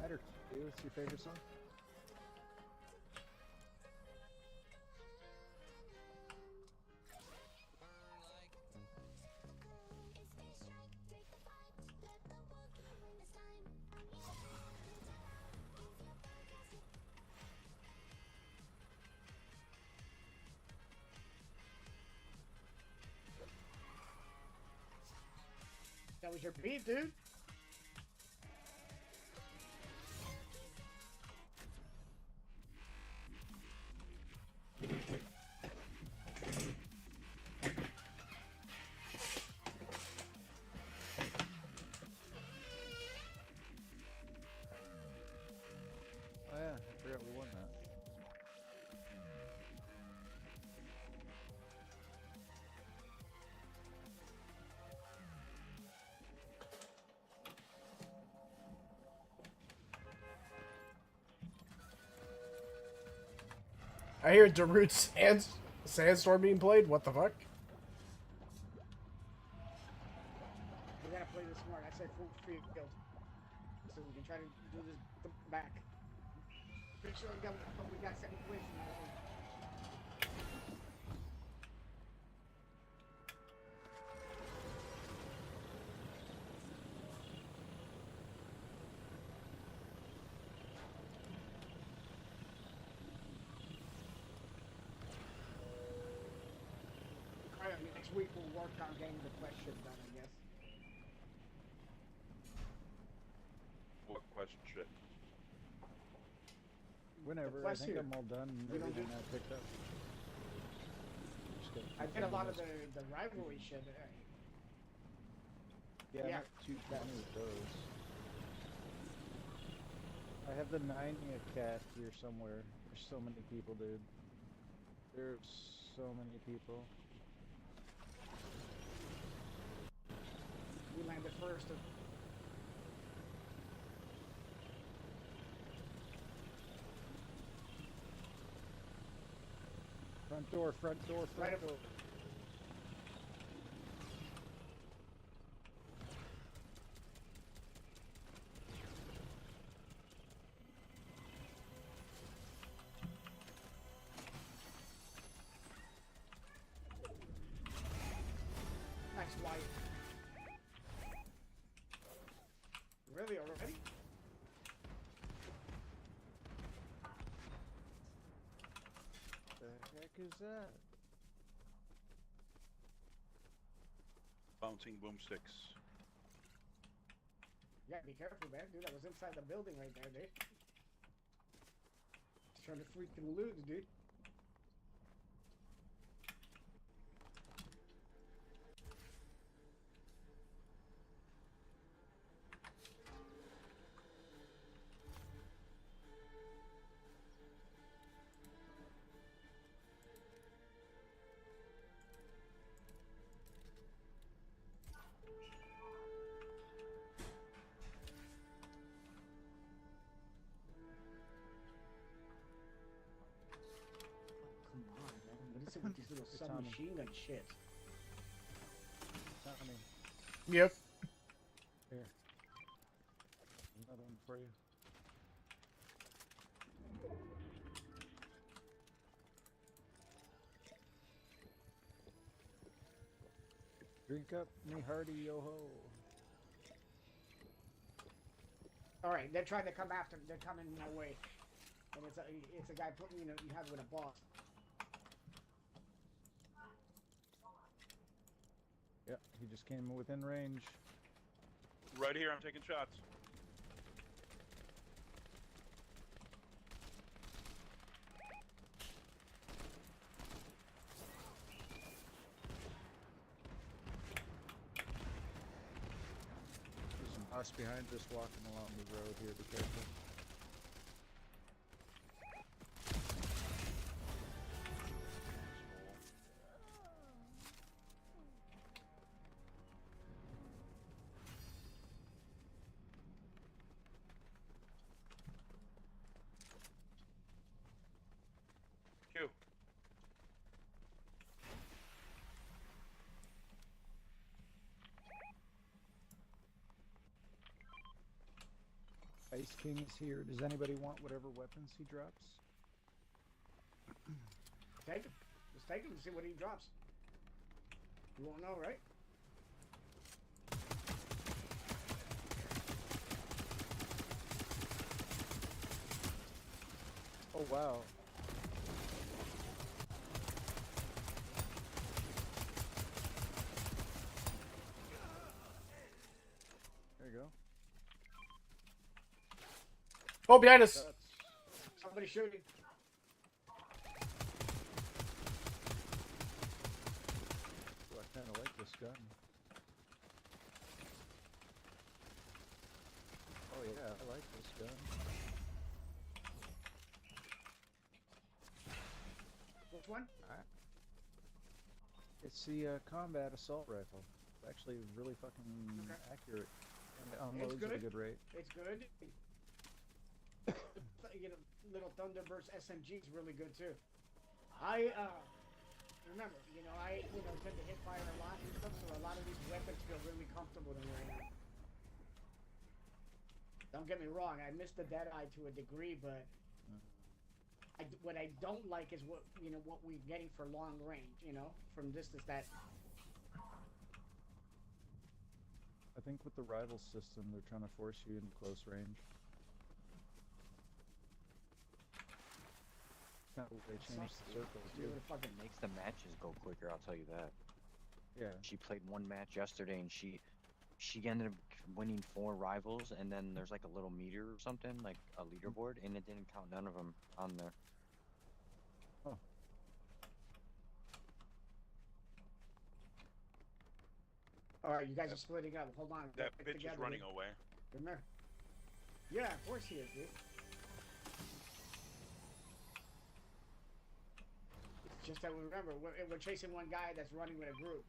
Matter to you. What's your favorite song? That was your beat, dude. Oh yeah, I forgot we won that. I hear Darude's Sandstorm being played. What the fuck? We gotta play this smart. I said full field. So we can try to do this back. Pretty sure we got second place in that one. Alright, next week we'll work on getting the question done, I guess. What question shit? Whenever, I plus think here. I'm all done. We don't Everything do- I picked up. Just got I two did a lot of things. the rivalry shit. Yeah, yeah. not too many of those. I have the Narnia cat here somewhere. There's so many people, dude. There's so many people. We landed first. Front door, front door, front Right up- door. Nice white. Really already? The heck is that? Bouncing boomsticks. Yeah, be careful, man. Dude, that was inside the building right there, dude. Just trying to freaking loot, dude. Come on, man. What is it with these little It's on me. submachine gun shit? Not me. Yep. Here. Another one for you. Drink up, me hearty, yo ho. Alright, they're trying to come after me. They're coming my way. And it's a guy putting, you have with a boss. Yep, he just came within range. Right here, I'm taking shots. There's some boss behind us walking along the road here, be careful. Q. Ice King is here. Does anybody want whatever weapons he drops? Take him. Just take him and see what he drops. You won't know, right? Oh wow. There you go. Oh, behind us. That's, Somebody shooting. ooh, I kind of like this gun. Oh yeah, I like this gun. Which one? It's the combat assault rifle. It's actually really fucking Okay. accurate and it unloads at a good. good rate. It's good. You know, little Thunderburst SMG is really good too. I remember, I tend to hit fire a lot and stuff, so a lot of these weapons feel really comfortable to me right now. Don't get me wrong, I miss the Deadeye to a degree, but what I don't like is what we're getting for long range, from distance. That I think with the rival system, they're trying to force you into close range. Kind of they changed the circles you too. would fucking Makes the matches go quicker, I'll tell you that. Yeah. She played one match yesterday and she ended up winning 4 rivals, and then there's like a little meter or something, like a leaderboard, and it didn't count none of them on there. Oh. all right, you guys are splitting up. Hold on, That get bitch is together, running dude. away. Remember? Yeah, of course he is, dude. It's just that we remember we're chasing one guy that's running with a group.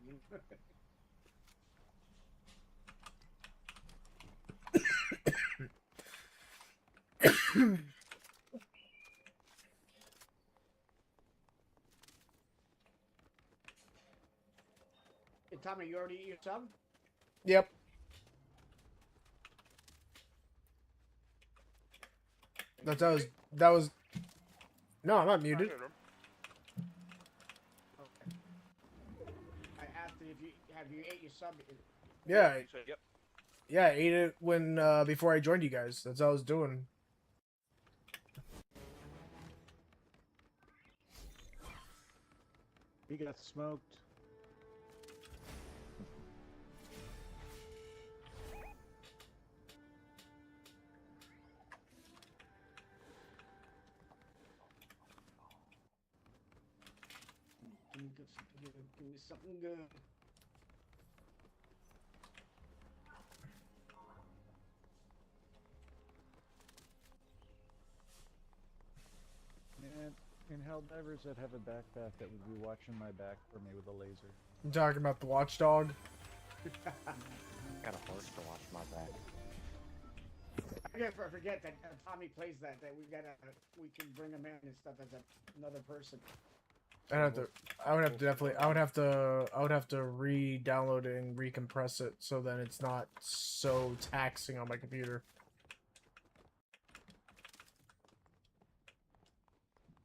Hey, Tommy, you already eat your sub? Yep. That was. No, I'm not muted. Okay. I asked if you ate your sub. Yeah, So, yep. yeah, I ate it when before I joined you guys. That's what I was doing. He got smoked. Give me something good. And in Helldivers, I'd have a backpack that would be watching my back for me with a laser. I'm talking about the watchdog. Got a horse to watch my back. I never forget that Tommy plays that we can bring him in and stuff as another person. I would have to re-download it and recompress it so then it's not so taxing on my computer.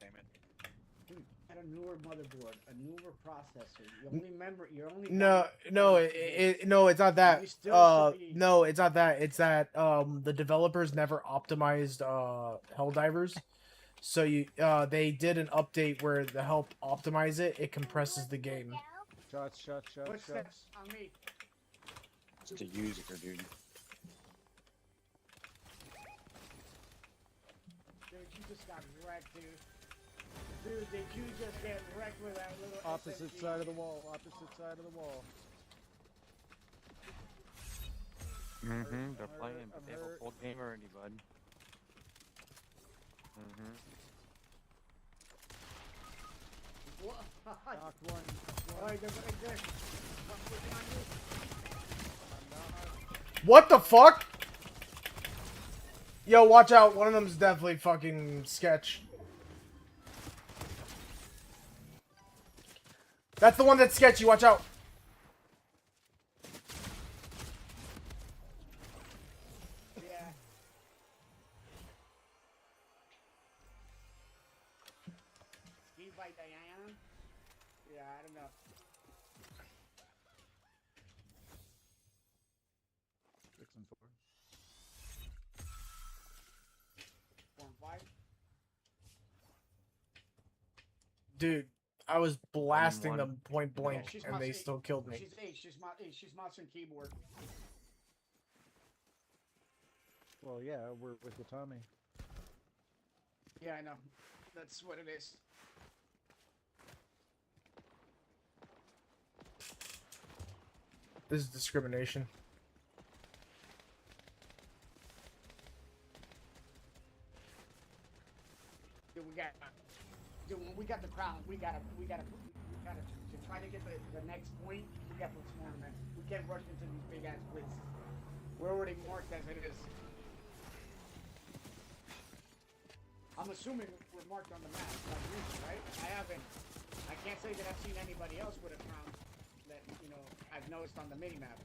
Damn it. Dude, and a newer motherboard, a newer processor. You only remember, you're only No, no, it's not that. You still should be- No, it's not that. It's that the developers never optimized Helldivers. So they did an update where to help optimize it, it compresses the game. Shots, shots, shots, shots. Footsteps on me. It's a user, dude. Dude, you just got wrecked, dude. Dude, did you just get wrecked with that little Opposite SMG? side of the wall, opposite side of the wall. Mm-hmm, they're I'm playing, hurt, but I'm they have a hurt. full game already, bud. Mm-hmm. What? Knocked one. Alright, there's right there. One pushing on you. What the fuck? Yo, watch out. One of them's definitely fucking sketch. That's the one that's sketchy. Watch out. Yeah. Dude, I was blasting one. them point Yeah, blank, she's and mouse they eight. still killed me. She's eight. She's mouse and keyboard. Well, yeah, we're with the Tommy. Yeah, I know. That's what it is. This is discrimination. Dude, when we got the crown, we gotta to try to get the next point. We gotta put swarm in. We can't rush into these big ass blitzes. We're already marked as it is. I'm assuming we're marked on the map, like usual, right? I can't say that I've seen anybody else with a crown that, you know, I've noticed on the mini map.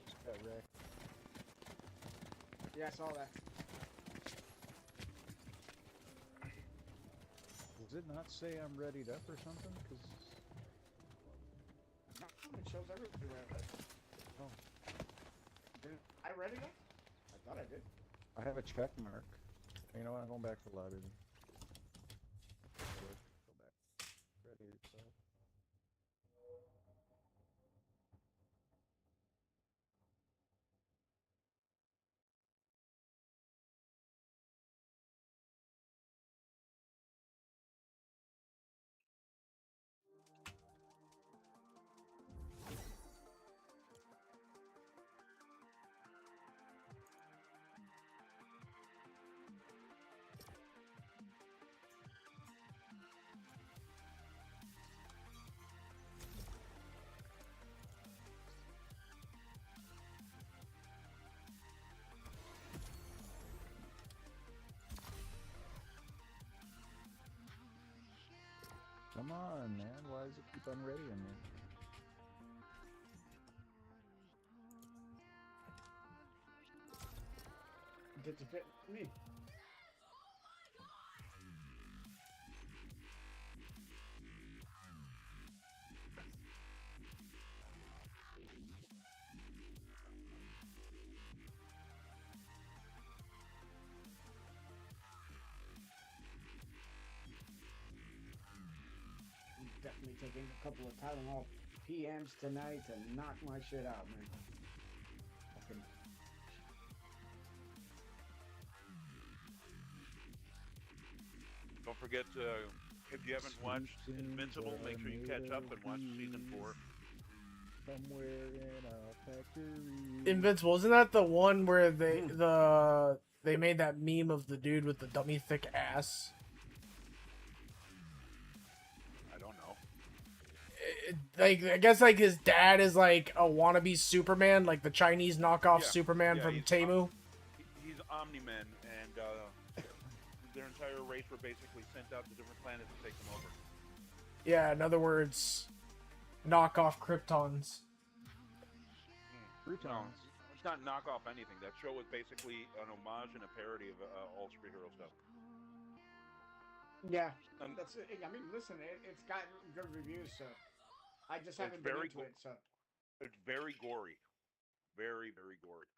Just got wrecked. Yeah, I saw that. Does it not say I'm readied up or something? Cause No, it shows everywhere. oh, Did I read it? I thought I did. I have a check mark. You know what? I'm going back to lobby. Then. Go back. Ready yourself. Come on, man. Why does it keep unreadying me? Did you fit me? Definitely taking a couple of Tylenol PMs tonight to knock my shit out, man. Fucking Don't forget, if you haven't watched Invincible, make sure you catch up and watch season 4. Somewhere in a factory. Invincible, isn't that the one where they made that meme of the dude with the dummy thick ass? I don't know. Like, I guess like his dad is like a wannabe Superman, like the Chinese knockoff Yeah, Superman yeah, from he's Temu. He's Omni-Man, and their entire race were basically sent out to different planets to take them over. Yeah, in other words, knockoff Kryptons. No, Croutons. it's not knock off anything. That show was basically an homage and a parody of all superhero stuff. yeah. Um, That's it. I mean, listen, it's got good reviews, so I just It's haven't been very into it. So It's very gory. Very, very gory.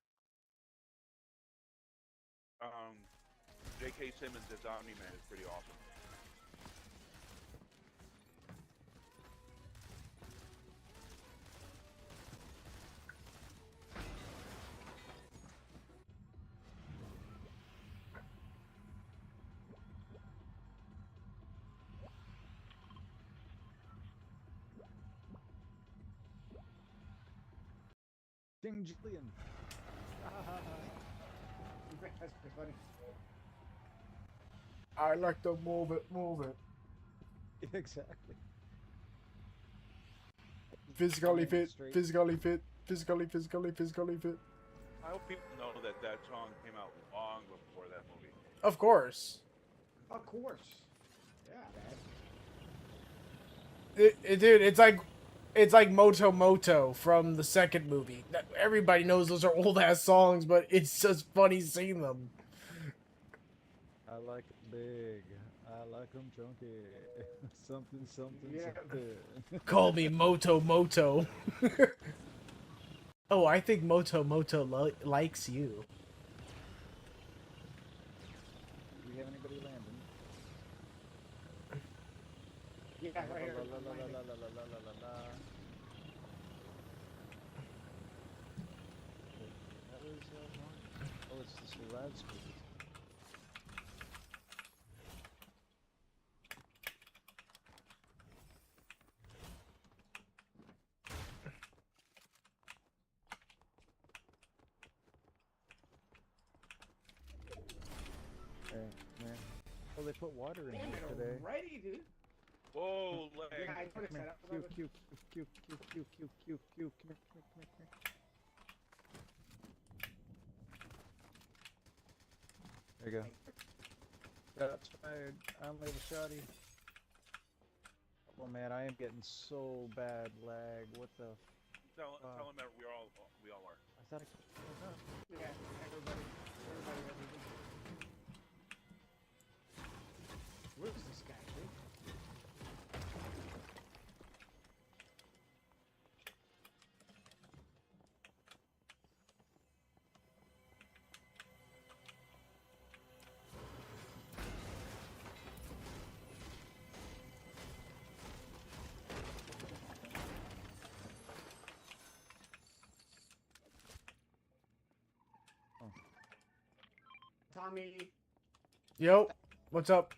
J.K. Simmons as Omni-Man is pretty awesome. King Julian. that's pretty funny. I like to move it, move it. Exactly. Physically Stand fit, straight. physically fit, physically fit. I hope people know that that song came out long before that movie. Of course. Of course. Yeah, man. Dude, it's like Moto Moto from the second movie. Everybody knows those are old ass songs, but it's just funny seeing them. I like it big. I like 'em chunky. Something, something, Yeah. something. Call me Moto Moto. Oh, I think Moto Moto likes you. Do we have anybody landing? Yeah, Yeah, right here. La la la la la la la la la la. Wait, what is one? Oh, it's this loud speaker. Okay, man. Oh, they put water in Damn here it today. already, dude. Whoa, leg. Yeah, I noticed Come here. that. Q, Q, Q, Q, Q, Q, Q, Q. Come here, come here, come here, come here. There you go. Shots fired. I only have a shotty. Oh man, I am getting so bad lag. What the? Tell him that we all are. I thought I could pull it up. Yeah, everybody has it. Where's this guy, dude? Oh. Tommy. Yo, what's up?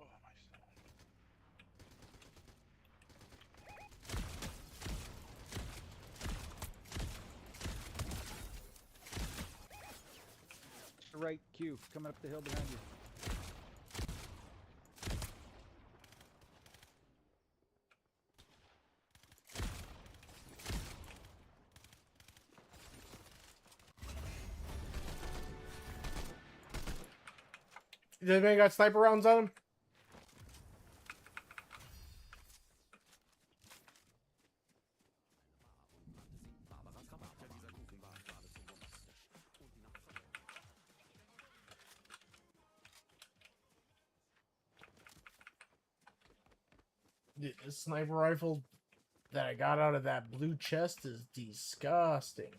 Oh, my stomach. Right, Q, coming up the hill behind you. Does anybody got sniper rounds on him? Dude, the sniper rifle that I got out of that blue chest is disgusting.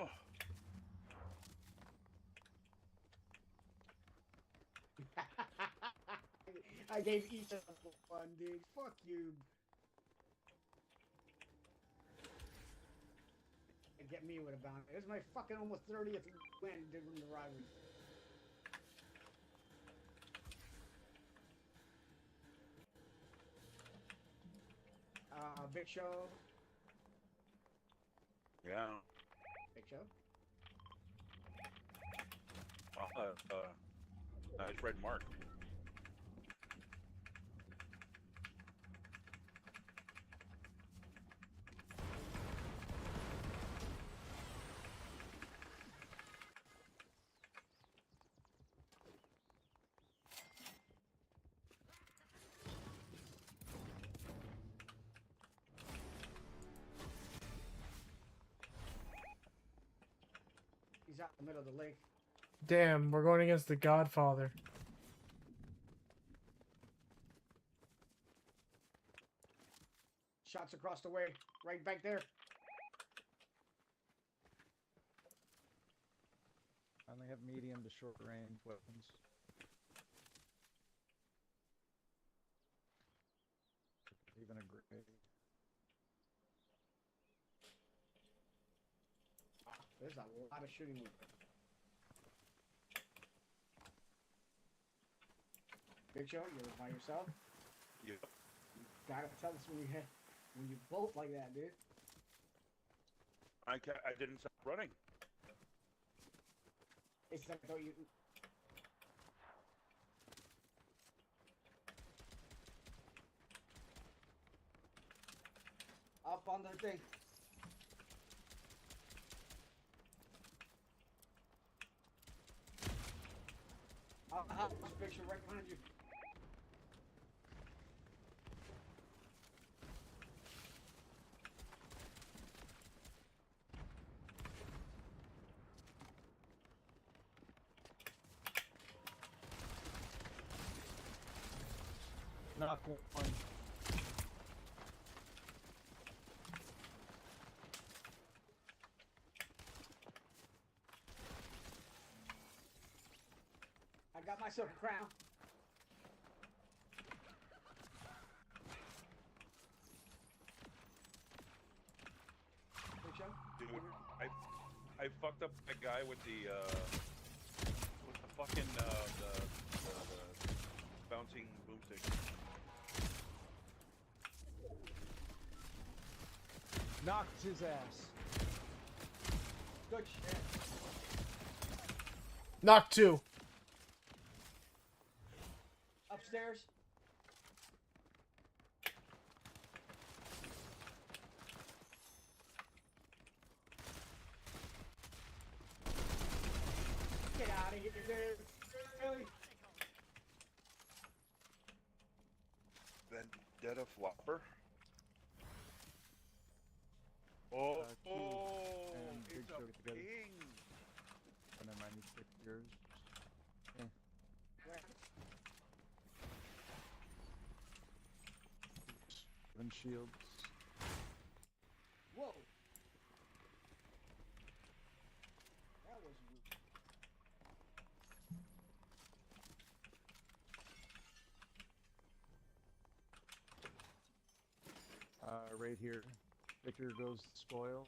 Oh, I gave each of them one, dude. Fuck you. Get me with a bounty. This is my fucking almost 30th win during the rivalry. Big Show. yeah. Big Show. Nice red mark. He's out in the middle of the lake. Damn, we're going against the Godfather. Shots across the way. Right back there. I only have medium to short range weapons. Even a grenade. There's a lot of shooting movement. Big Show, you're by yourself? Yep. You gotta tell us when you hit. When you bolt like that, dude. I didn't stop running. It's like, oh, you. Up on the thing. I'll picture right behind you. Knock one. I got myself a crown. Big Show? Dude, I fucked up that guy with the fucking the bouncing boomstick. Knocked his ass. Good shit. Knock 2. Upstairs. Get out of here, dude. Really? Vendetta flopper. Oh, Q and Big it's Show a together. ping. And then minus 6 yours. Where? 7 shields. Whoa. That was weird. Right here. Victor goes spoils.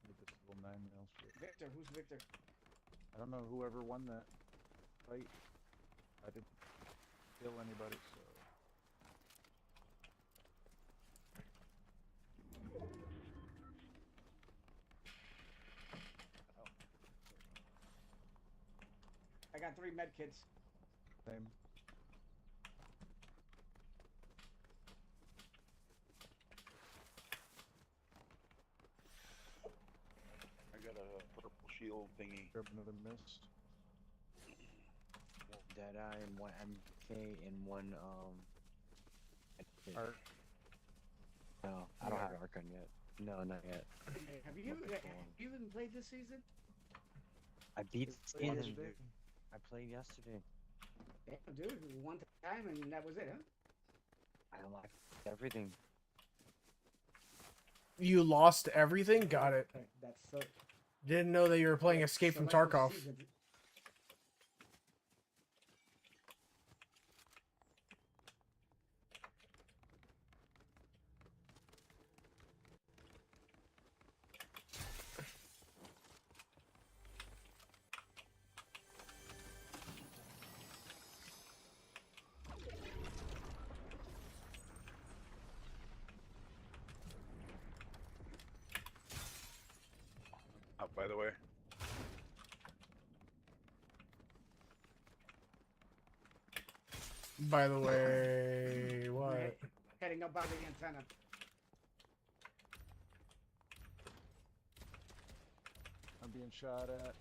With this little 9mm shit. Victor, who's Victor? I don't know whoever won that fight. I didn't kill anybody, so. I got 3 med kits. Same. I got a purple shield thingy. Grab another mist. Deadeye and 1 MK and 1 Arc. No, I don't have Archon yet. No, not yet. Hey, have you even played this season? I beat the Played season. yesterday. I played yesterday. Damn, dude, one time and that was it, huh? I unlocked everything. You lost everything? Got it. That's so. Didn't know that you were playing Escape from Select Tarkov. season. Oh, by the way. By the way, what? Heading up by the antenna. I'm being shot at.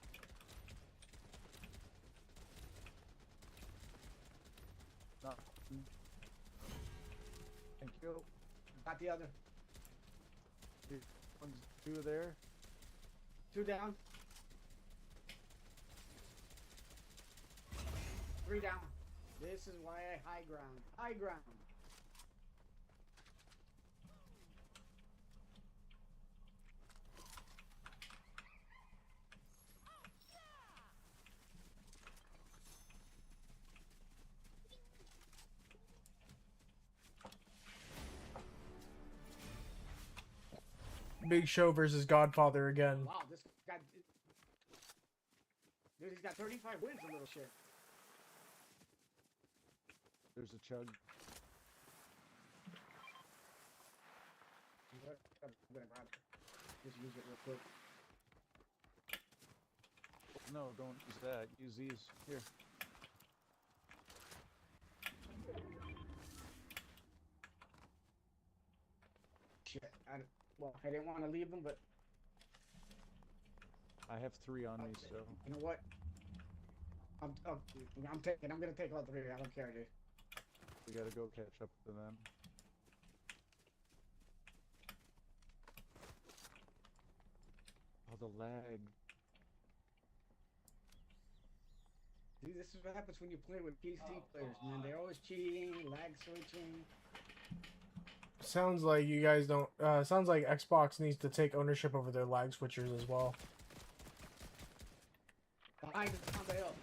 Knocked. Thank you. Got the other. One's 2 there. 2 down. 3 down. This is why I high ground. High ground. Big Show versus Godfather again. Wow, this guy. Dude, he's got 35 wins, a little shit. There's a chug. I'm gonna grab it. Just use it real quick. No, don't use that. Use these. Here. Shit. Well, I didn't want to leave them, but I have 3 on me, so. you know what? I'm taking. I'm gonna take all 3. I don't care, dude. We gotta go catch up to them. Oh, the lag. See, this is what happens when you play with PC players, man. They're always cheating, lag switching. Sounds like you guys don't. Sounds like Xbox needs to take ownership over their lag switchers as well. Behind us on the hill.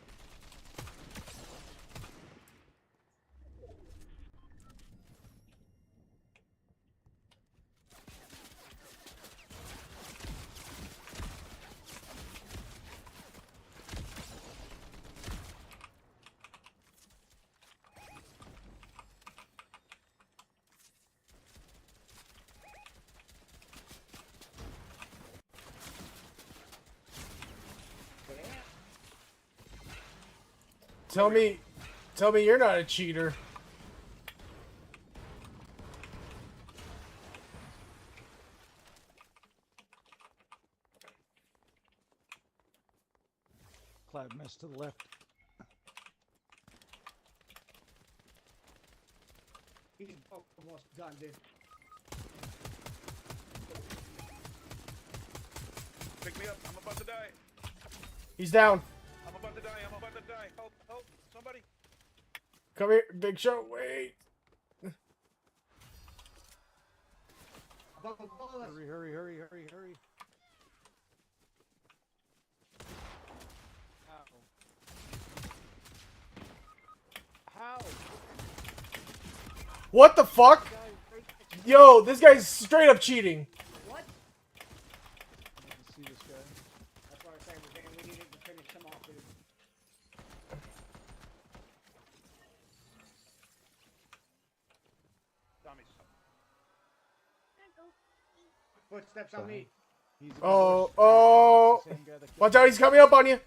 Tell me you're not a cheater. Cloud mess to the left. He's almost done, dude. Pick me up. I'm about to die. He's down. I'm about to die. I'm about to die. Help! Help! Somebody! Come here, Big Show. Wait. Hurry, hurry, hurry, hurry, hurry. How? What the fuck? Yo, this guy's straight up cheating. What? I can see this guy. That's what I was saying. We needed to finish him off, dude. Tommy. Footsteps on me. He's Oh, worse. oh. It's the same guy that killed Watch me. out, he's coming up on you.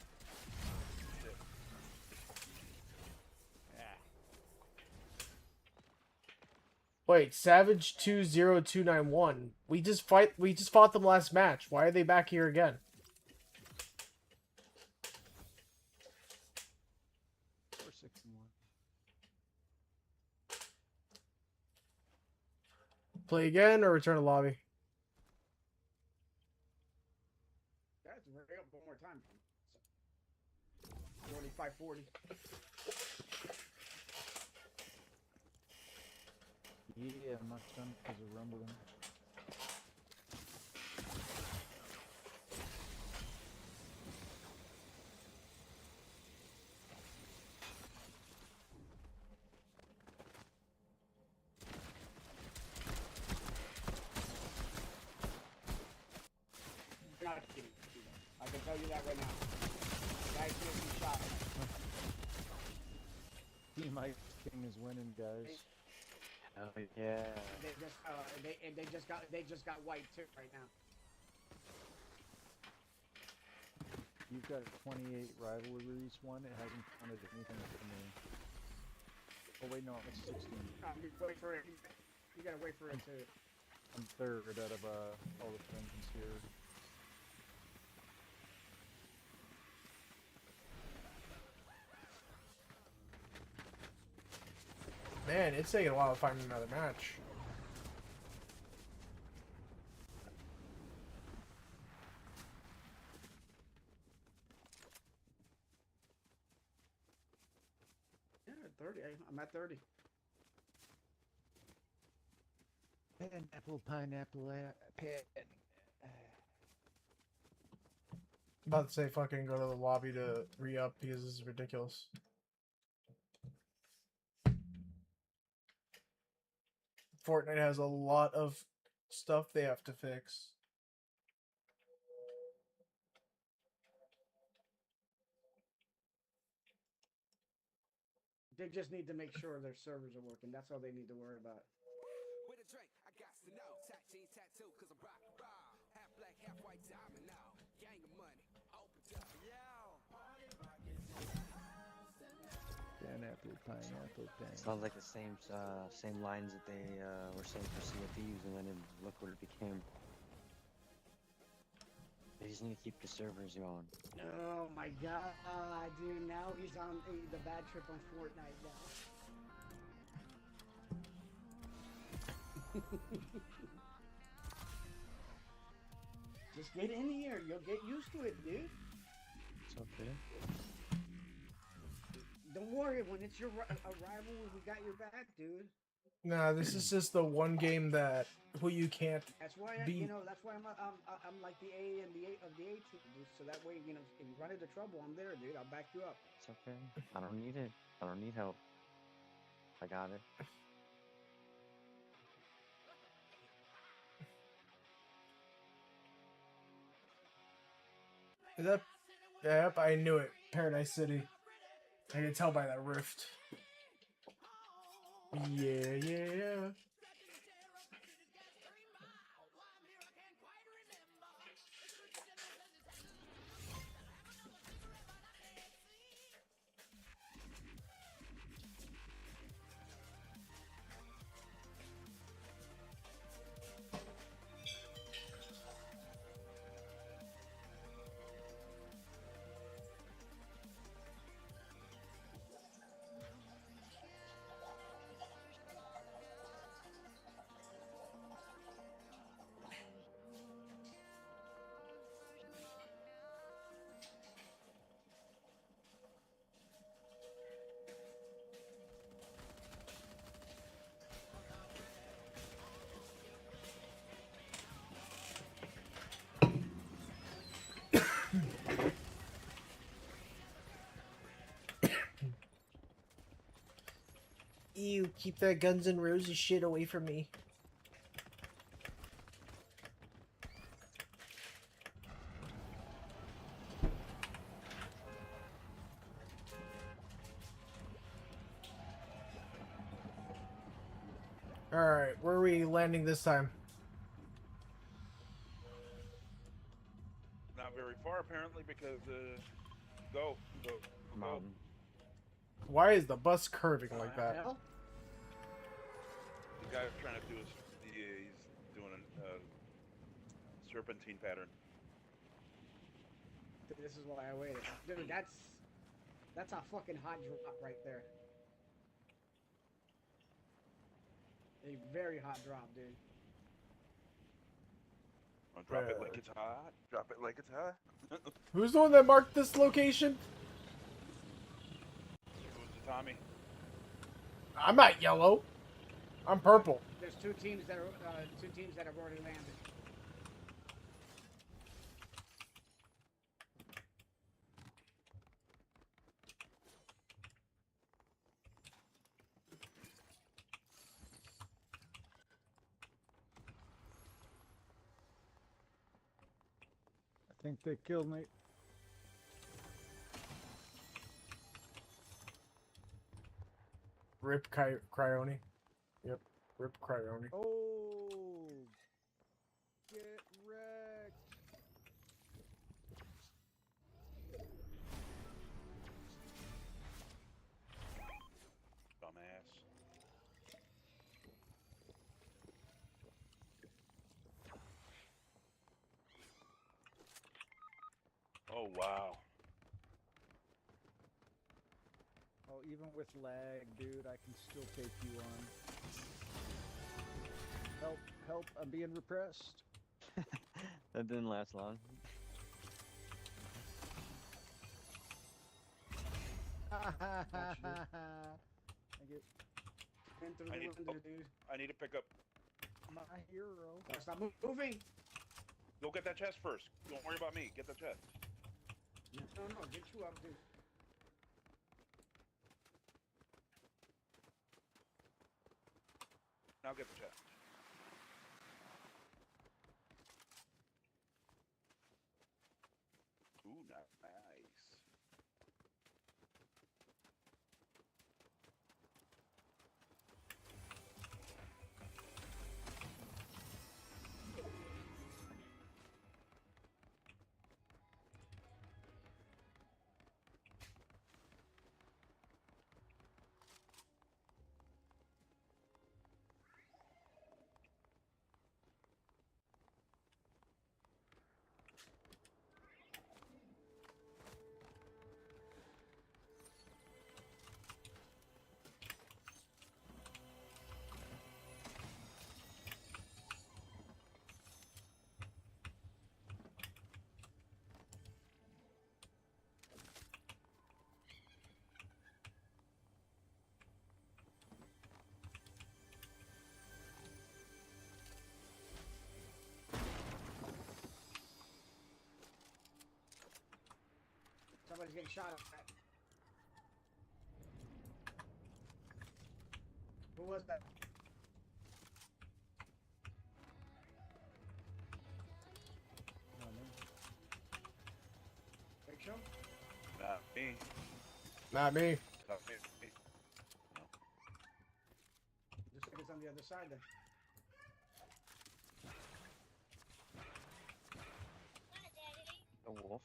Wait, Savage 20291. We just fought them last match. Why are they back here again? Or 6 and 1. Play again or return to lobby? That's right up one more time. It's only 540. Yeah, I'm not done because of rumbling. You're not cheating. I can tell you that right now. Guys gonna be shot. Team Ice King is winning, guys. Oh yeah. They just got wiped too right now. You've got 28 rivalries won. It hasn't counted anything for me. Oh wait, no, it's 16. You wait for it. You gotta wait for it to. I'm 3rd out of all the friends here. Man, it's taking a while to find another match. Yeah, 30. I'm at 30. Pineapple, pineapple, About to say fucking go to the lobby to re-up because this is ridiculous. Fortnite has a lot of stuff they have to fix. They just need to make sure their servers are working. That's all they need to worry about. With a drink, I got to know. Tactics Pineapple, pineapple, Sounds like the same lines that they were saying for Sea of Thieves, and then look what it became. They just need to keep the servers going. Oh my god, dude! Now he's on the bad trip on Fortnite now. Just get in here. You'll get used to it, dude. It's okay. Don't worry. When it's your arrival, we got your back, dude. Nah, this is just the one game that who you can't That's why beat. that's why I'm like the A and the A of the A team, dude. So that way, if you run into trouble, I'm there, dude. I'll back you up. It's okay. I don't need it. I don't need help. I got it. Is that? Yep, I knew it. Paradise City. I can tell by that rift. Yeah, yeah. Ew, keep that Guns N' Roses shit away from me. Alright, where are we landing this time? Not very far, apparently, because, go. Mountain. Why is the bus curving like that? Hell? The guy's trying to do he's doing a serpentine pattern. This is why I waited, dude. That's a fucking hot drop right there. A very hot drop, dude. I'll drop it like it's hot. Drop it like it's hot. Who's the one that marked this location? Who's the Tommy? I'm not yellow. I'm purple. There's two teams that have already landed. I think they killed me. Rip Cryoni. Yep, Rip Cryoni. Oh, get wrecked. Dumbass. Oh, wow. Oh, even with lag, dude, I can still take you on. Help, help, I'm being repressed. That didn't last long. I get Went through I the need- window, dude. I need to pick up. my hero. Stop moving. Go get that chest first. Don't worry about me. Get the chest. No, get you up, dude. Now get the chest. Ooh, nice. Somebody's getting shot at. Who was that? No, man. Big Show? Not me. Not me. Not me. No. Looks like it's on the other side then. A wolf.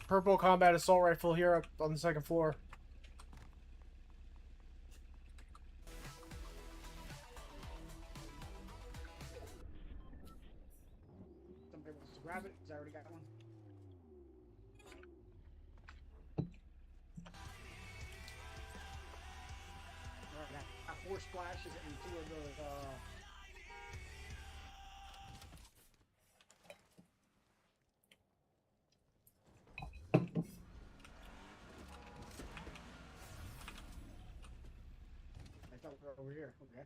Purple combat assault rifle here up on the second floor. Somebody wants to grab it, because I already got one. Alright, I got 4 splashes and 2 of those, I thought we were over here. Okay.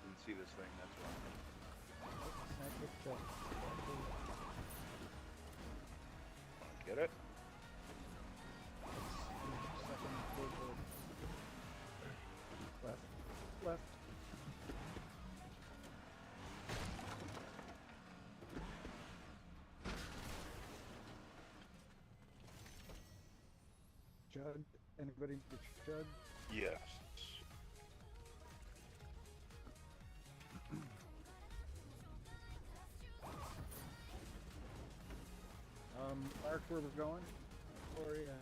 Didn't see this thing, that's why. I picked up. Get it? Second floor. Left. Left. Jug. Anybody need a jug? Yes. Mark where we're going? Or yeah.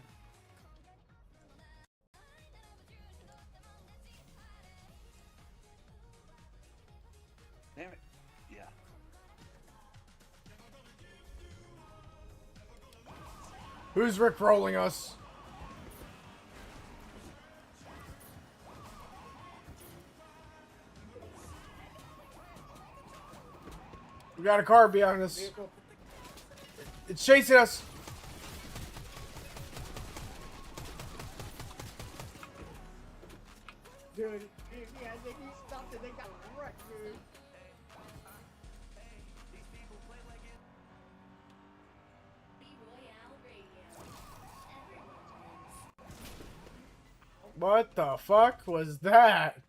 Damn it. Yeah. Who's rickrolling us? We got a car behind us. Vehicle. It's chasing us. Dude, yeah, they stopped it. They got wrecked, dude. What the fuck was that?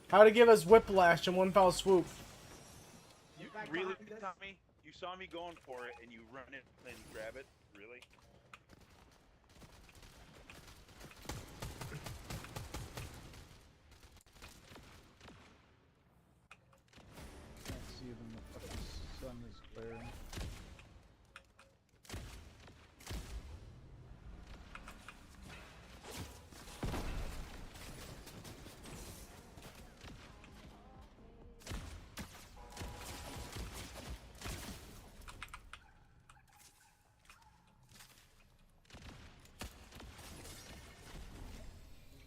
How to give us whiplash in one foul swoop. You Back really, behind us. Tommy? You saw me going for it and you run it and grab it? Really? Can't see them. The fucking sun is glaring.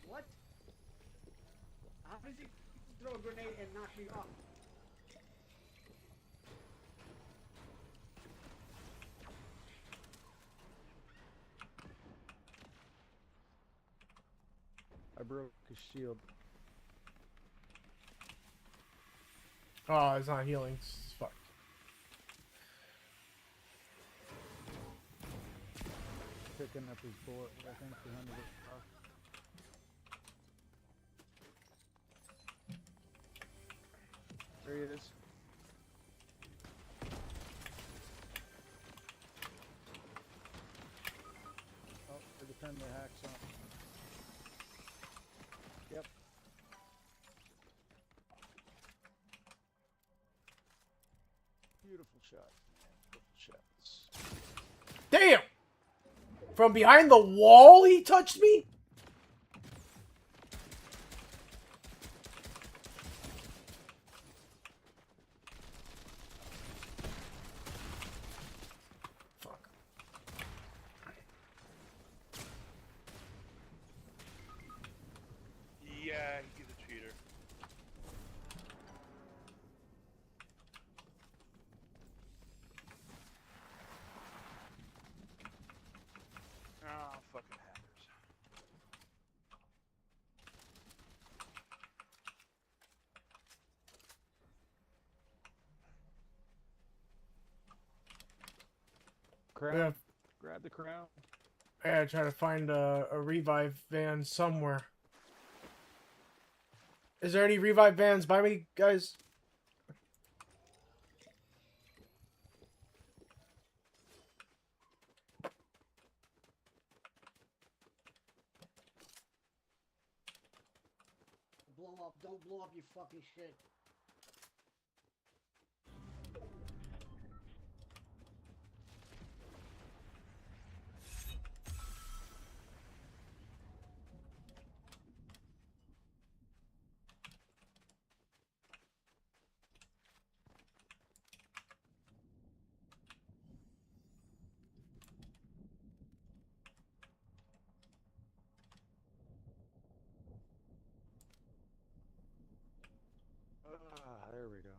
What? How does he throw a grenade and knock me off? I broke his shield. Oh, it's not healing. Fuck. Picking up his bullet, I think, behind the car. There he is. Oh, they're defending their hacks on. Yep. shots, man. Triple shots. Damn! From behind the wall, he touched me? Fuck. Yeah, he's a cheater. Oh, fucking hackers. Crown. Yeah. Grab the crown. I gotta try to find a revive van somewhere. Is there any revive vans by me, guys? Blow up. Don't blow up your fucking shit. Ah, there we go.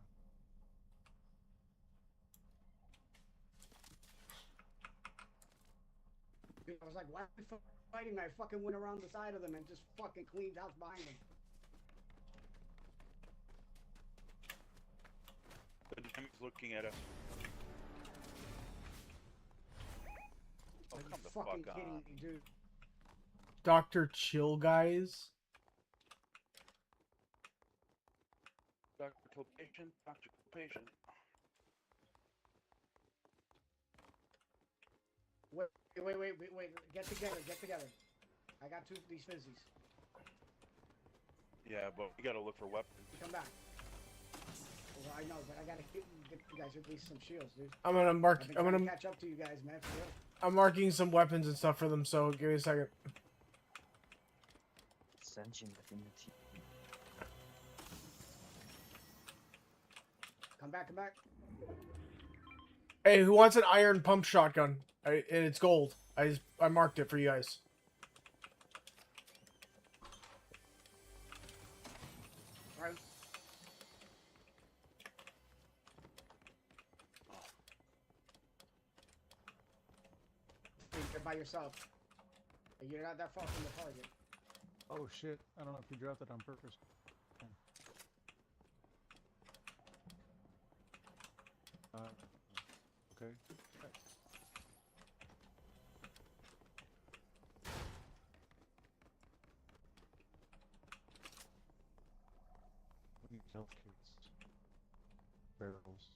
Dude, I was like, why are we fighting? I fucking went around the side of them and just fucking cleaned house behind them. The dam's looking at us. Oh, Are you come the fucking fuck kidding on. me, dude? Dr. Chill, guys. Doctor kill patient, doctor kill patient. Wait. Get together. I got two of these fizzies. Yeah, but we gotta look for weapons. Come back. Well, I know, but I gotta get you guys at least some shields, dude. I'm gonna mark. I've been I'm trying gonna. to catch up to you guys, man. For real. I'm marking some weapons and stuff for them. So give me a second. Sentient affinity. Come back. Hey, who wants an iron pump shotgun? And it's gold. I marked it for you guys. Right. You're by yourself. You're not that far from the target. Oh shit! I don't know if you dropped it on purpose. Okay. We need health kits. Barrels.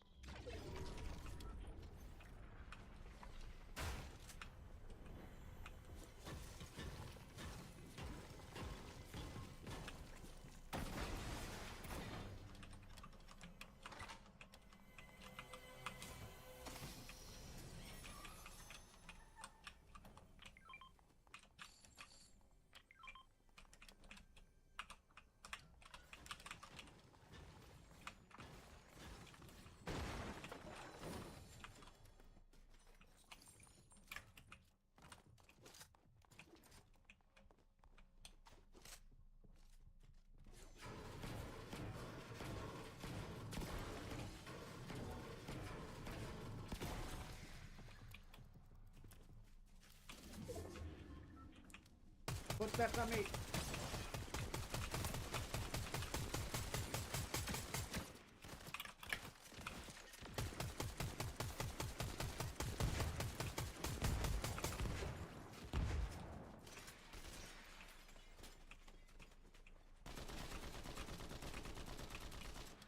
Footsteps on me.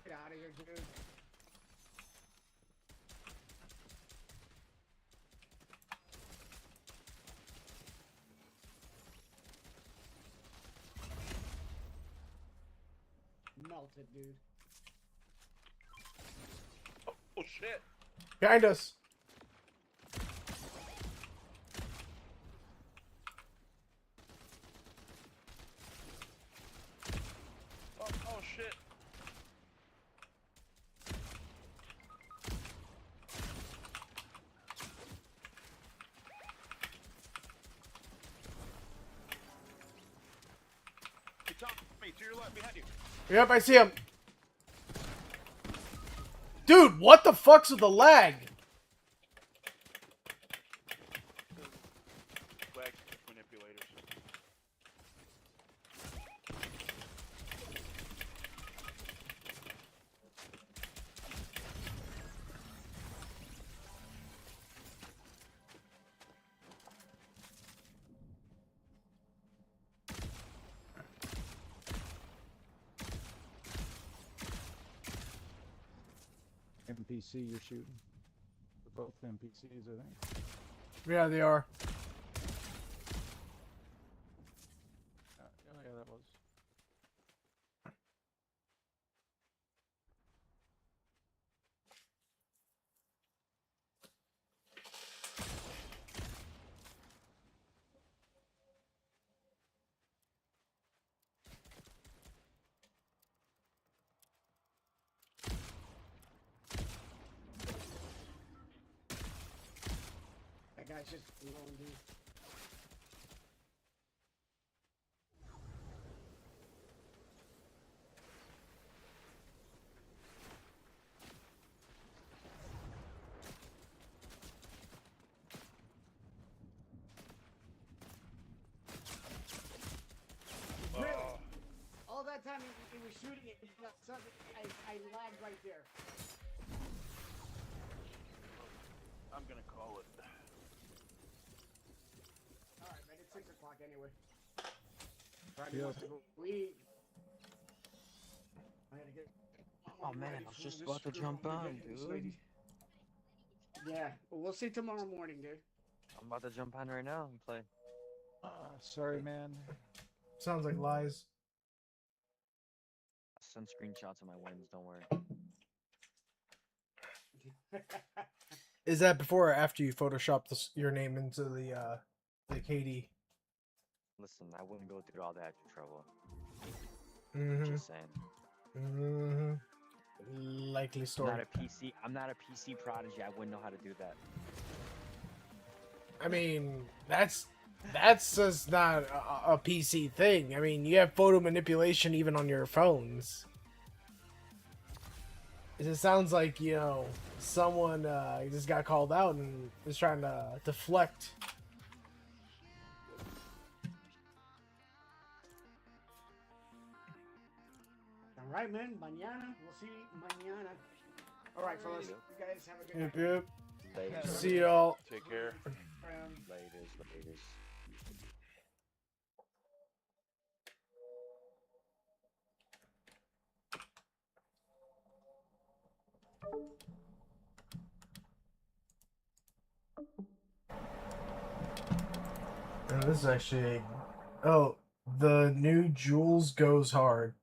Get out of here, dude. Melted, dude. Oh shit! Behind us. Oh shit. It's on me, to your left, behind you. Yep, I see him. Dude, what the fuck's with the lag? Lag manipulators. NPC you're shooting. They're both NPCs, I think. Yeah, they are. Yeah, that was. That guy's just alone, dude. Really? All that time he was shooting it, I lagged right there. I'm gonna call it. Alright, man, it's 6 o'clock anyway. Friday wants to go eat. I gotta get. Oh man, ready I was for just this about to girl jump to on, get this dude. lady. Yeah, well, we'll see tomorrow morning, dude. I'm about to jump on right now and play. Sorry, man. Sounds like lies. I'll send screenshots of my wins, don't worry. Is that before or after you Photoshop your name into the KD? Listen, I wouldn't go through all that trouble. Mm-hmm. Just saying. Mm-hmm. Likely I'm story. not a PC prodigy. I wouldn't know how to do that. I mean, that's just not a PC thing. I mean, you have photo manipulation even on your phones. It just sounds like, you know, someone just got called out and is trying to deflect. All right, man. Mañana. We'll see mañana. All right, fellas. You guys have a good Yep, night. yep. Laters. See y'all. Take care. Laters. And this is actually, oh, the new Jules goes hard.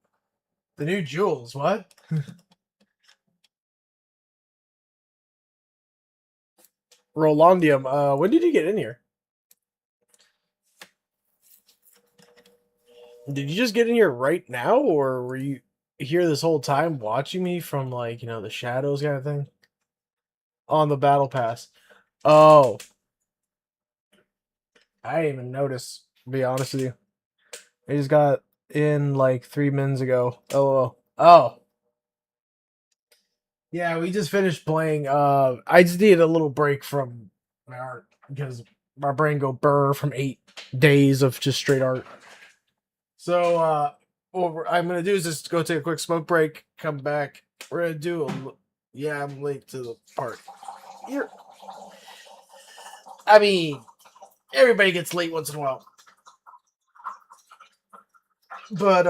The new Jules, what? Rolandium, when did you get in here? Did you just get in here right now, or were you here this whole time watching me from, like, you know, the shadows kind of thing? On the battle pass. Oh. I didn't even notice, to be honest with you. I just got in like 3 minutes ago. Oh. Yeah, we just finished playing. I just needed a little break from my art because my brain go burr from 8 days of just straight art. So, what I'm gonna do is just go take a quick smoke break, come back. We're gonna do yeah, I'm late to the part. I mean, everybody gets late once in a while. But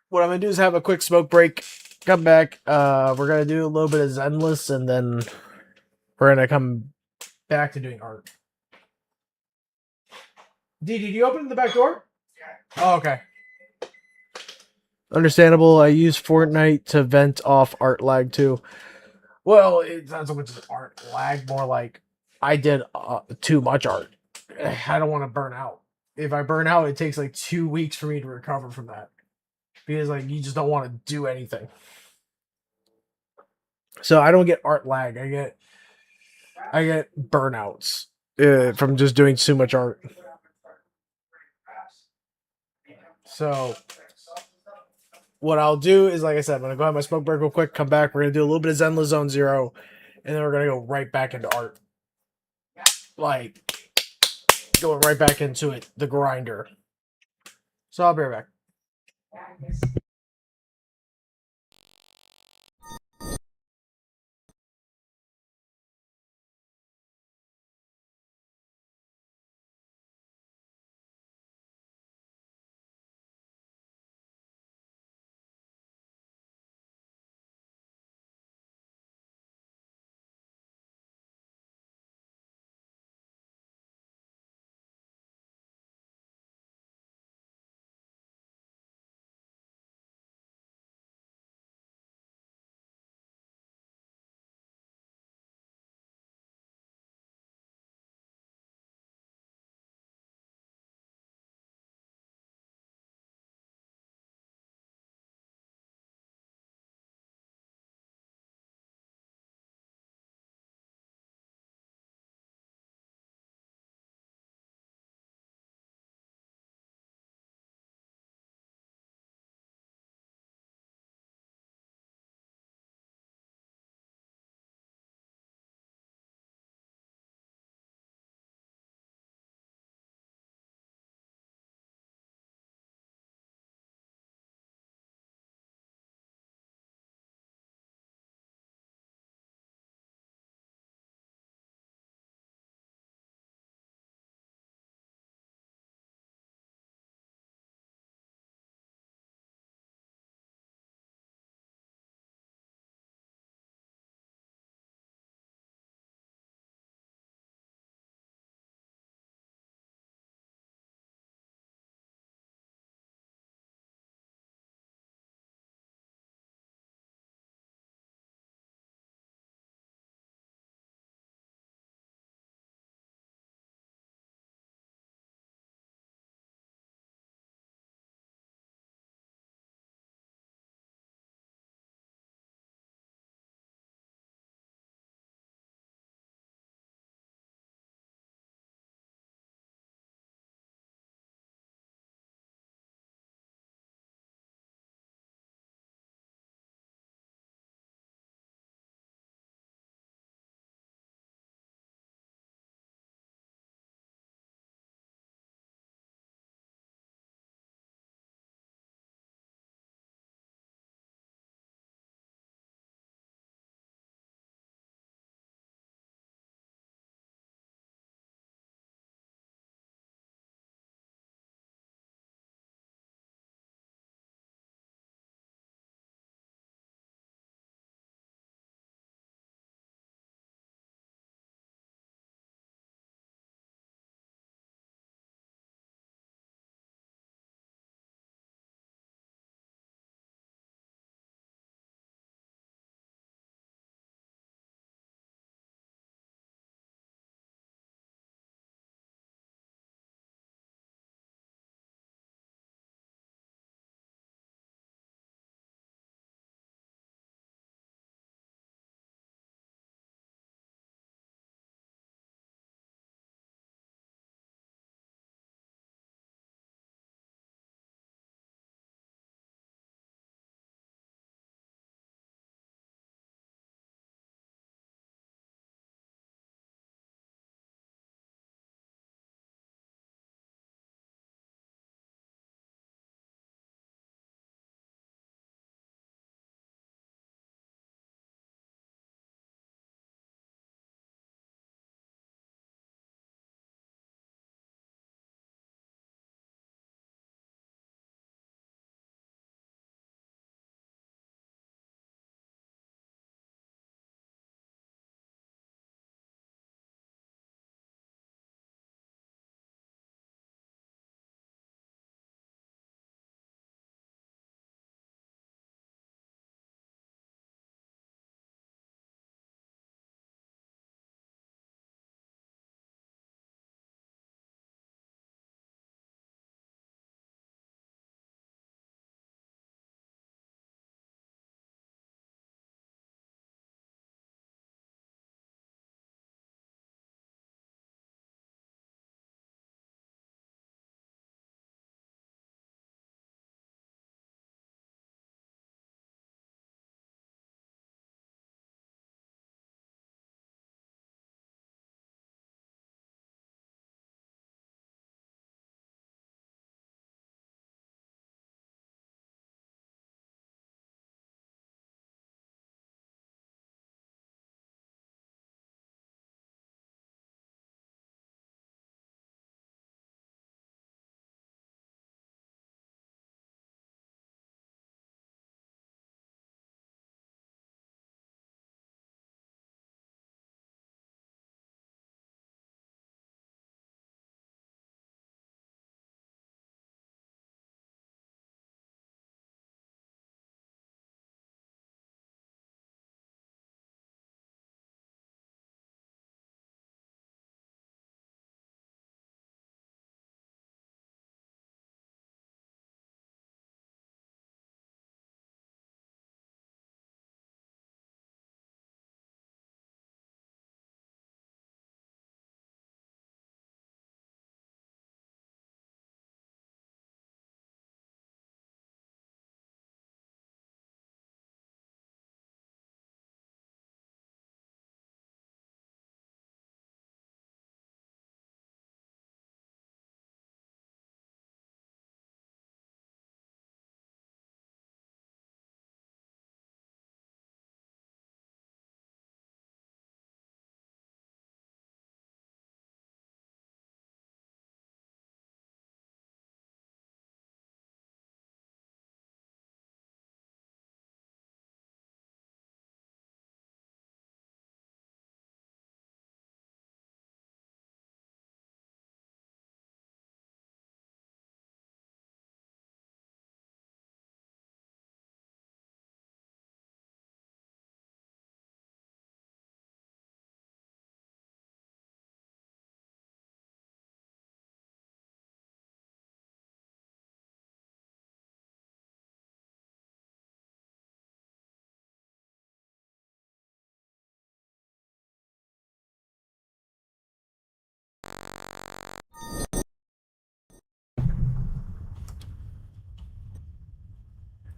what I'm gonna do is have a quick smoke break, come back. We're gonna do a little bit of Zenless, and then we're gonna come back to doing art. D, did you open the back door? Yeah. Oh, okay. Understandable. I use Fortnite to vent off art lag too. Well, it's not so much as art lag, more like I did too much art. I don't want to burn out. If I burn out, it takes like 2 weeks for me to recover from that because like you just don't want to do anything. So I don't get art lag. I get burnouts from just doing too much art. So what I'll do is, like I said, I'm gonna go have my smoke break real quick, come back. We're gonna do a little bit of Zenless Zone Zero, and then we're gonna go right back into art. Like going right back into it, the grinder. So I'll be right back.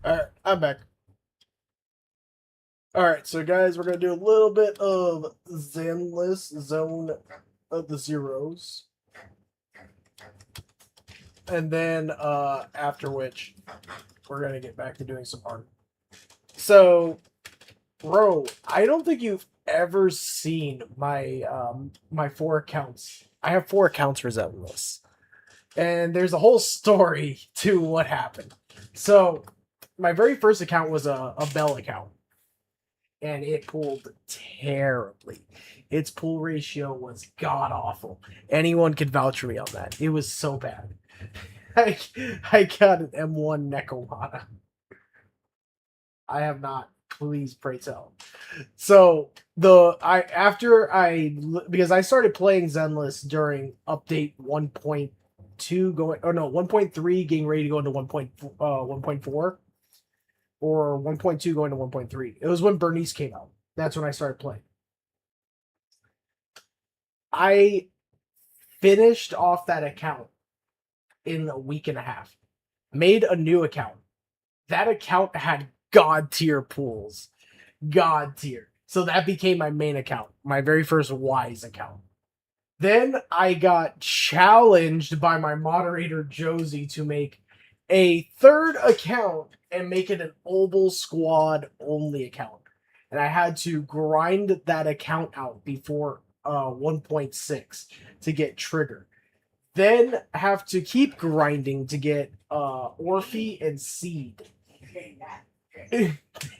Alright, I'm back. Alright, so guys, we're gonna do a little bit of Zenless Zone of the Zeros. And then after which we're gonna get back to doing some art. So, bro, I don't think you've ever seen my my 4 accounts. I have 4 accounts for Zenless. And there's a whole story to what happened. So, my very first account was a Bell account. And it pulled terribly. Its pull ratio was god awful. Anyone could vouch for me on that. It was so bad. I got an M1 Necomata. I have not. Please pray tell. So because I started playing Zenless during update 1.2 going 1.3 getting ready to go into 1.4 or 1.2 going to 1.3. It was when Bernice came out. That's when I started playing. I finished off that account in a week and a half. Made a new account. That account had god tier pools. God tier. So that became my main account. My very first Wise account. Then I got challenged by my moderator Josie to make a third account and make it an Obel Squad only account. And I had to grind that account out before 1.6 to get trigger. Then have to keep grinding to get Orphe and Seed.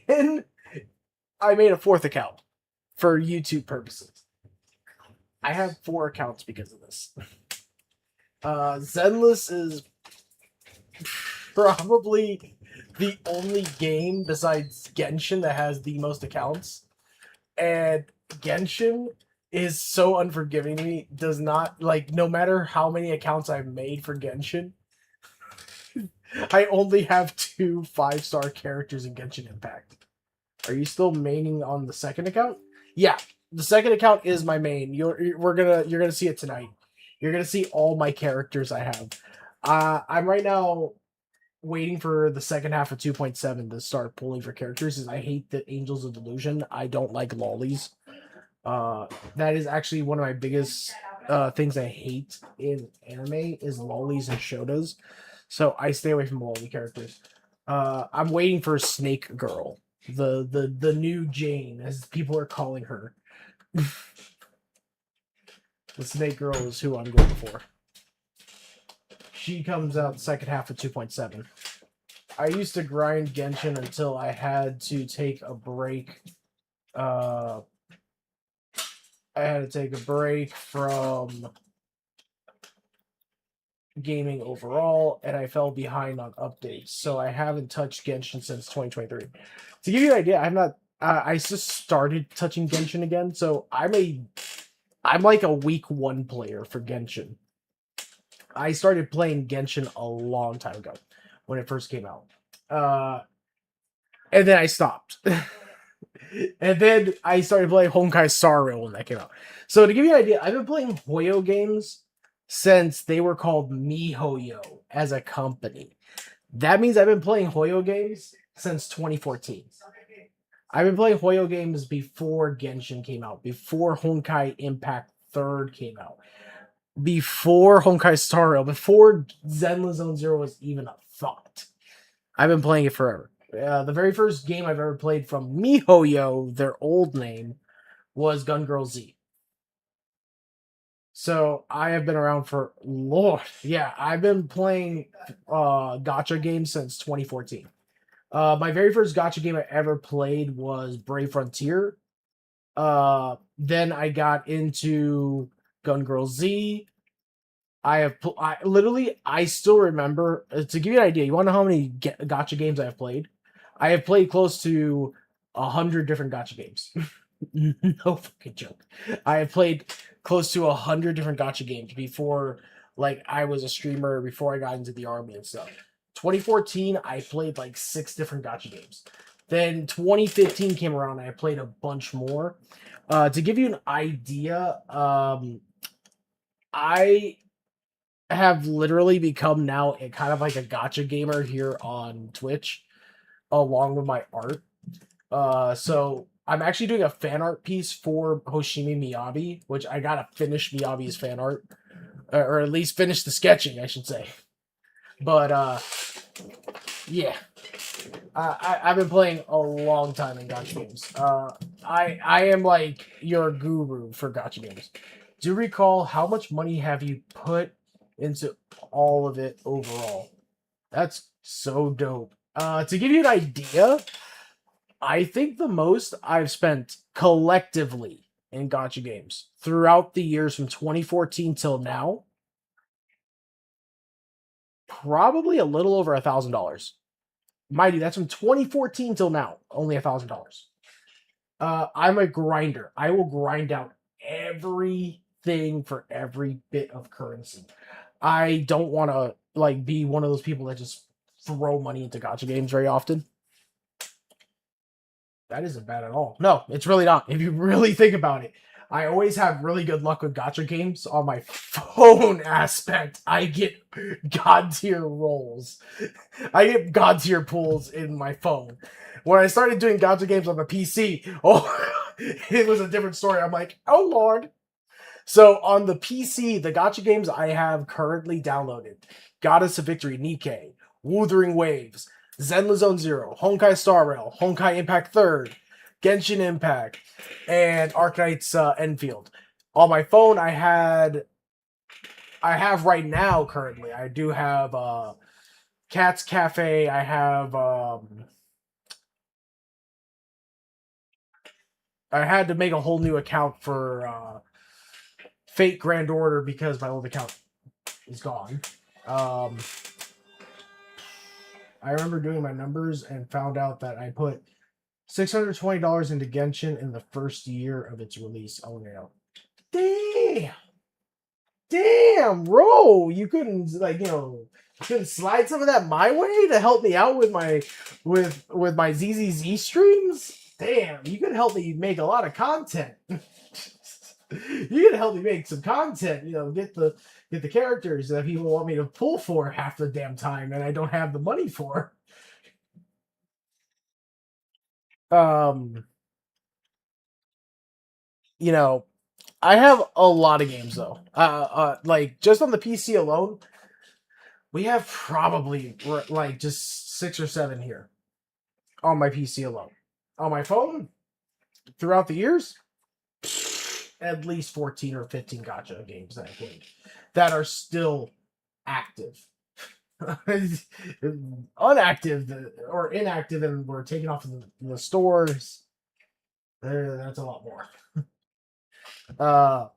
Then I made a 4th account for YouTube purposes. I have 4 accounts because of this. Zenless is probably the only game besides Genshin that has the most accounts. And Genshin is so unforgiving to me. Does not, like, no matter how many accounts I've made for Genshin, I only have 2 5-star characters in Genshin Impact. Are you still maining on the second account? Yeah, the second account is my main. You're gonna see it tonight. You're gonna see all my characters I have. I'm right now waiting for the second half of 2.7 to start pulling for characters. Because I hate the Angels of Delusion. I don't like lollies. That is actually one of my biggest things I hate in anime is lollies and shotas. So I stay away from lolly characters. I'm waiting for Snake Girl, the new Jane, as people are calling her. The Snake Girl is who I'm going for. She comes out the second half of 2.7. I used to grind Genshin until I had to take a break. I had to take a break from gaming overall, and I fell behind on updates. So I haven't touched Genshin since 2023. To give you an idea, I'm not. I just started touching Genshin again, so I'm like a week 1 player for Genshin. I started playing Genshin a long time ago when it first came out, and then I stopped. And then I started playing Honkai Star Rail when that came out. So to give you an idea, I've been playing Hoyo games since they were called MiHoYo as a company. That means I've been playing Hoyo games since 2014. I've been playing Hoyo games before Genshin came out, before Honkai Impact 3rd came out, before Honkai Star Rail, before Zenless Zone Zero was even a thought. I've been playing it forever. The very first game I've ever played from MiHoYo, their old name, was Gun Girl Z. So I have been around for Lord. Yeah, I've been playing gacha games since 2014. My very first gacha game I ever played was Brave Frontier. Then I got into Gun Girl Z. I still remember, to give you an idea, you want to know how many gacha games I have played? I have played close to 100 different gacha games. No fucking joke. I have played close to 100 different gacha games before, like, I was a streamer, before I got into the army and stuff. 2014, I played like 6 different gacha games. Then 2015 came around and I played a bunch more. To give you an idea, I have literally become now a kind of like a gacha gamer here on Twitch. along with my art. So I'm actually doing a fan art piece for Hoshimi Miyabi, which I gotta finish Miyabi's fan art, or at least finish the sketching, I should say. But yeah, I've been playing a long time in gacha games. I am like your guru for gacha games. Do you recall how much money have you put into all of it overall? That's so dope. To give you an idea, I think the most I've spent collectively in gacha games throughout the years from 2014 till now, probably a little over $1,000. Mind you, that's from 2014 till now, only $1,000. I'm a grinder. I will grind out everything for every bit of currency. I don't want to like be one of those people that just throw money into gacha games very often. That isn't bad at all. No, it's really not. If you really think about it, I always have really good luck with gacha games on my phone aspect. I get god tier rolls. I get god tier pulls in my phone. When I started doing gacha games on the PC, it was a different story. I'm like, oh lord. So on the PC, the gacha games I have currently downloaded: Goddess of Victory Nikkei, Wuthering Waves, Zenless Zone Zero, Honkai Star Rail, Honkai Impact 3rd, Genshin Impact, and Arknights Enfield. On my phone, I have right now currently. I do have Cat's Cafe. I have I had to make a whole new account for Fate Grand Order because my old account is gone. I remember doing my numbers and found out that I put $620 into Genshin in the first year of its release. Oh no. Damn, bro. You couldn't couldn't slide some of that my way to help me out with my with my ZZZ streams? Damn, you could help me make a lot of content. You could help me make some content, get the characters that people want me to pull for half the damn time and I don't have the money for. I have a lot of games though. Like just on the PC alone, we have probably like just 6 or 7 here on my PC alone. On my phone, throughout the years, at least 14 or 15 gacha games that I played that are still active. Unactive or inactive and were taken off in the stores. That's a lot more. Not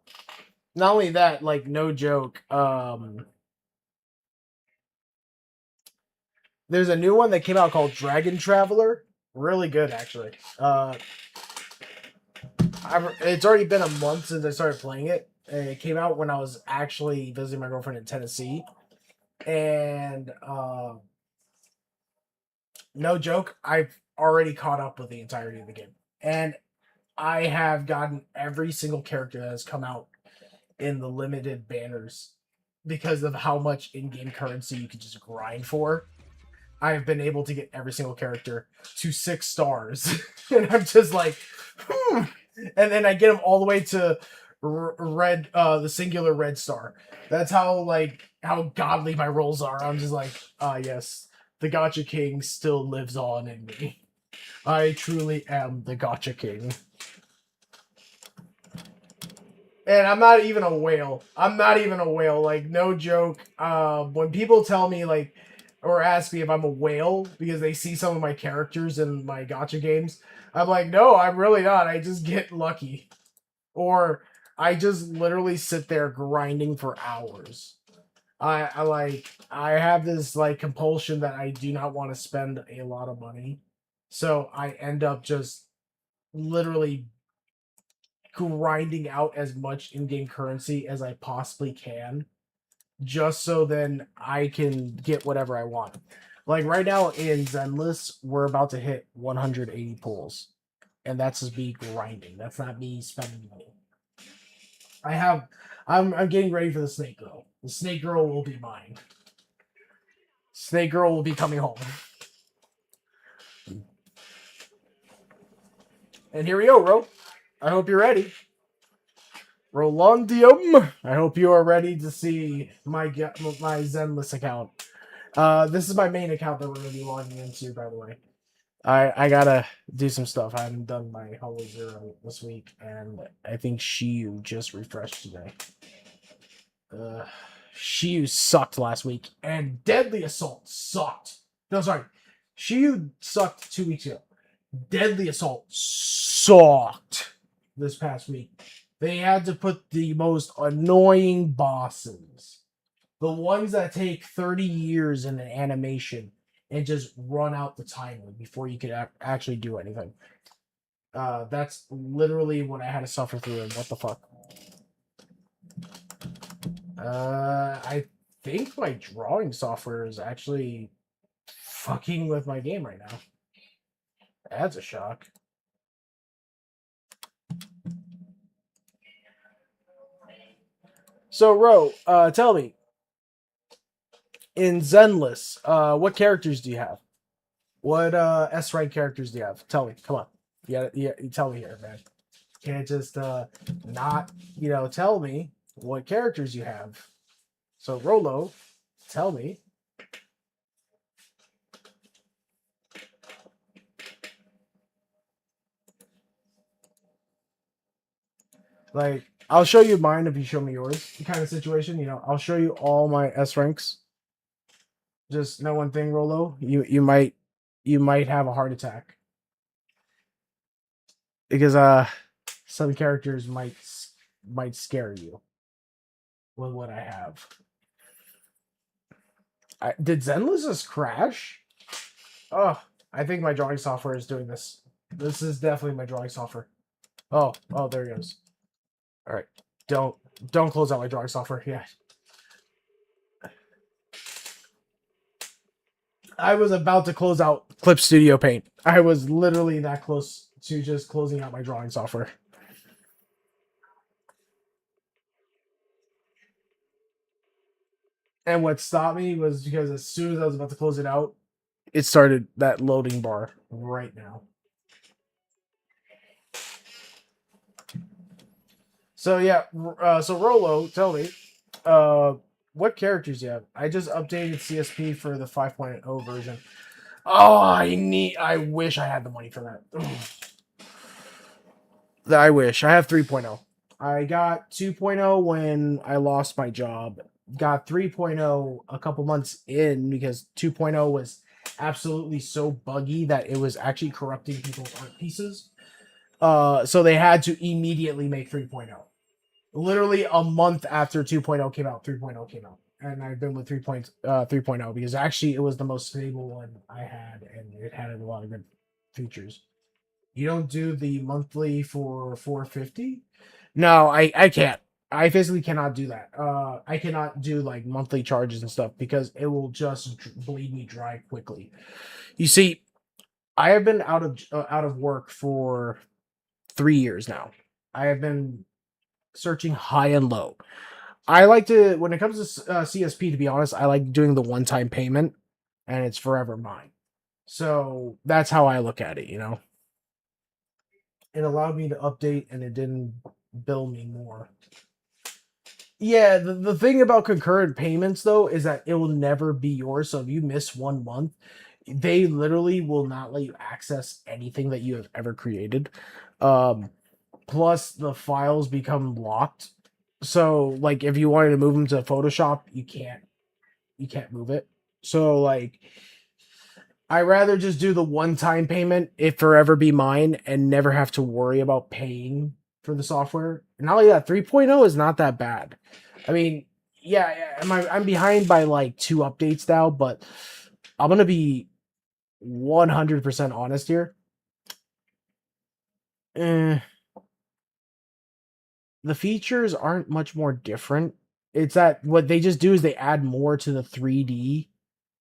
only that, like no joke, there's a new one that came out called Dragon Traveler. Really good, actually. It's already been a month since I started playing it. It came out when I was actually visiting my girlfriend in Tennessee. And no joke, I've already caught up with the entirety of the game. And I have gotten every single character that has come out in the limited banners because of how much in-game currency you can just grind for. I've been able to get every single character to 6 stars. And I'm just like, And then I get them all the way to red, the singular red star. That's how godly my rolls are. I'm just like, yes, the Gacha King still lives on in me. I truly am the Gacha King. And I'm not even a whale. Like, no joke. When people tell me, like, or ask me if I'm a whale because they see some of my characters in my gacha games, I'm like, no, I'm really not. I just get lucky. Or I just literally sit there grinding for hours. I have this like compulsion that I do not want to spend a lot of money. So I end up just literally grinding out as much in-game currency as I possibly can, just so then I can get whatever I want. Like right now in Zenless, we're about to hit 180 pulls, and that's just me grinding. That's not me spending money. I'm getting ready for the Snake Girl. The Snake Girl will be mine. Snake Girl will be coming home. And here we go, Ro. I hope you're ready. Rolandium. I hope you are ready to see my Zenless account. This is my main account that we're going to be logging into, by the way. I gotta do some stuff. I haven't done my Hallway Zero this week, and I think Shiyu just refreshed today. Shiyu sucked last week, and Deadly Assault sucked. No, sorry. Shiyu sucked 2 weeks ago. Deadly Assault sucked this past week. They had to put the most annoying bosses, the ones that take 30 years in an animation, and just run out the timer before you could actually do anything. That's literally what I had to suffer through, and what the fuck. I think my drawing software is actually fucking with my game right now. That's a shock. So, Ro, tell me, in Zenless, what characters do you have? What S rank characters do you have? Tell me, come on. Yeah, you tell me here, man. Can't just not, tell me what characters you have. So, Rolo, tell me. Like, I'll show you mine if you show me yours. The kind of situation, I'll show you all my S ranks. Just know one thing, Rolo. You might have a heart attack. Because some characters might scare you with what I have. Did Zenless just crash? Oh, I think my drawing software is doing this. This is definitely my drawing software. Oh, there it goes. All right, don't close out my drawing software yet. I was about to close out Clip Studio Paint. I was literally that close to just closing out my drawing software. And what stopped me was because as soon as I was about to close it out, it started that loading bar right now. So yeah, so Rolo, tell me, what characters you have? I just updated CSP for the 5.0 version. Oh, I wish I had the money for that. I wish. I have 3.0. I got 2.0 when I lost my job. Got 3.0 a couple months in because 2.0 was absolutely so buggy that it was actually corrupting people's art pieces. So they had to immediately make 3.0. Literally a month after 2.0 came out, 3.0 came out. And I've been with 3.0 because actually it was the most stable one I had, and it had a lot of good features. You don't do the monthly for $450? No, I can't. I physically cannot do that. I cannot do like monthly charges and stuff because it will just bleed me dry quickly. You see, I have been out of work for 3 years now. I have been searching high and low. I like to, when it comes to CSP, to be honest, I like doing the one-time payment, and it's forever mine. So that's how I look at it, It allowed me to update, and it didn't bill me more. Yeah, the thing about concurrent payments, though, is that it will never be yours. So if you miss 1 month, they literally will not let you access anything that you have ever created. Plus, the files become locked. So, like, if you wanted to move them to Photoshop, you can't move it. So, like, I rather just do the one-time payment, it forever be mine, and never have to worry about paying for the software. And not only that, 3.0 is not that bad. I mean, yeah, I'm behind by like 2 updates now, but I'm gonna be 100% honest here. The features aren't much more different. It's that what they just do is they add more to the 3D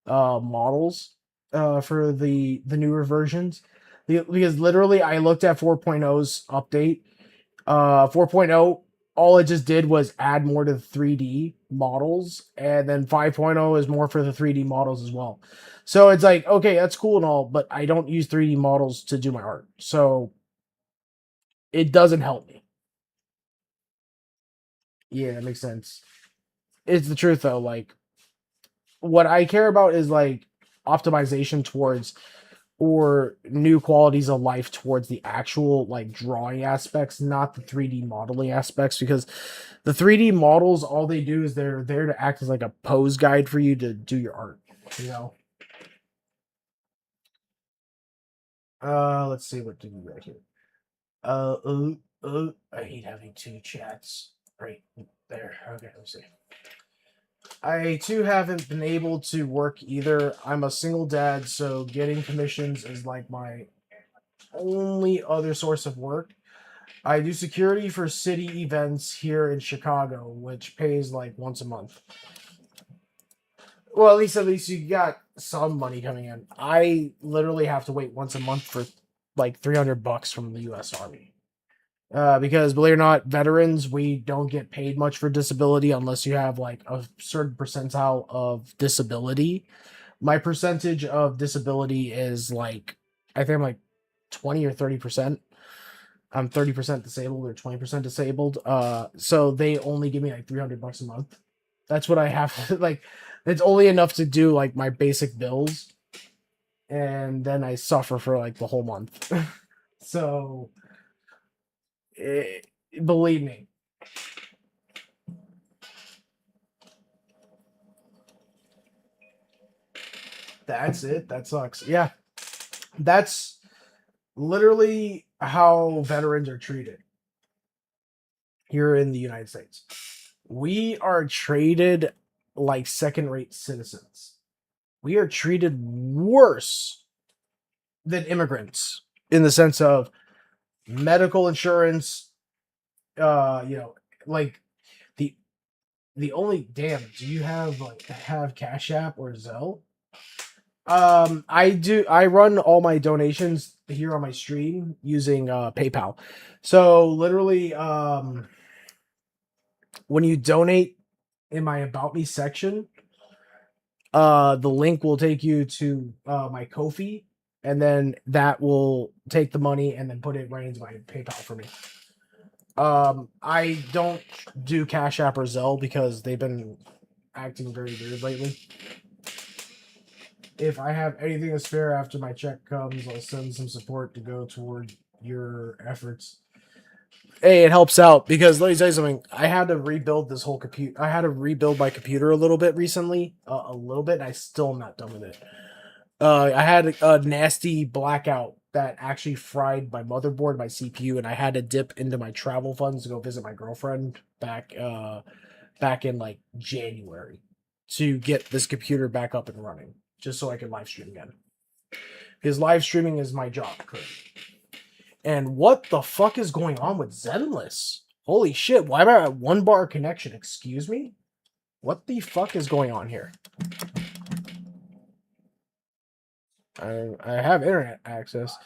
models for the newer versions. Because literally I looked at 4.0's update. 4.0, all it just did was add more to the 3D models, and then 5.0 is more for the 3D models as well. So it's like, okay, that's cool and all, but I don't use 3D models to do my art. So it doesn't help me. Yeah, that makes sense. It's the truth though. Like what I care about is like optimization towards or new qualities of life towards the actual like drawing aspects, not the 3D modeling aspects, because the 3D models, all they do is they're there to act as like a pose guide for you to do your art, you know. Let's see what do we got here. I hate having two chats right there. Okay, let's see. I too haven't been able to work either. I'm a single dad, so getting commissions is like my only other source of work. I do security for city events here in Chicago, which pays like once a month. Well, at least you got some money coming in. I literally have to wait once a month for like $300 from the U.S. Army. Because believe it or not, veterans, we don't get paid much for disability unless you have like a certain percentile of disability. My percentage of disability is like, I think I'm like 20 or 30%. I'm 30% disabled or 20% disabled. So they only give me like $300 a month. That's what I have to, like, it's only enough to do like my basic bills. And then I suffer for like the whole month. So, believe me. That's it. That sucks. Yeah. That's literally how veterans are treated here in the United States. We are treated like second-rate citizens. We are treated worse than immigrants in the sense of medical insurance. You know, like the only damn. Do you have Cash App or Zelle? I do. I run all my donations here on my stream using PayPal. So literally, when you donate in my About Me section, the link will take you to my Ko-fi, and then that will take the money and then put it right into my PayPal for me. I don't do Cash App or Zelle because they've been acting very weird lately. If I have anything to spare after my check comes, I'll send some support to go toward your efforts. Hey, it helps out because let me tell you something. I had to rebuild this whole computer. I had to rebuild my computer a little bit recently, a little bit. And I still am not done with it. I had a nasty blackout that actually fried my motherboard, my CPU, and I had to dip into my travel funds to go visit my girlfriend back in like January to get this computer back up and running, just so I can live stream again. Because live streaming is my job currently. And what the fuck is going on with Zenless? Holy shit, why am I at 1 bar connection? Excuse me? What the fuck is going on here? I have internet access.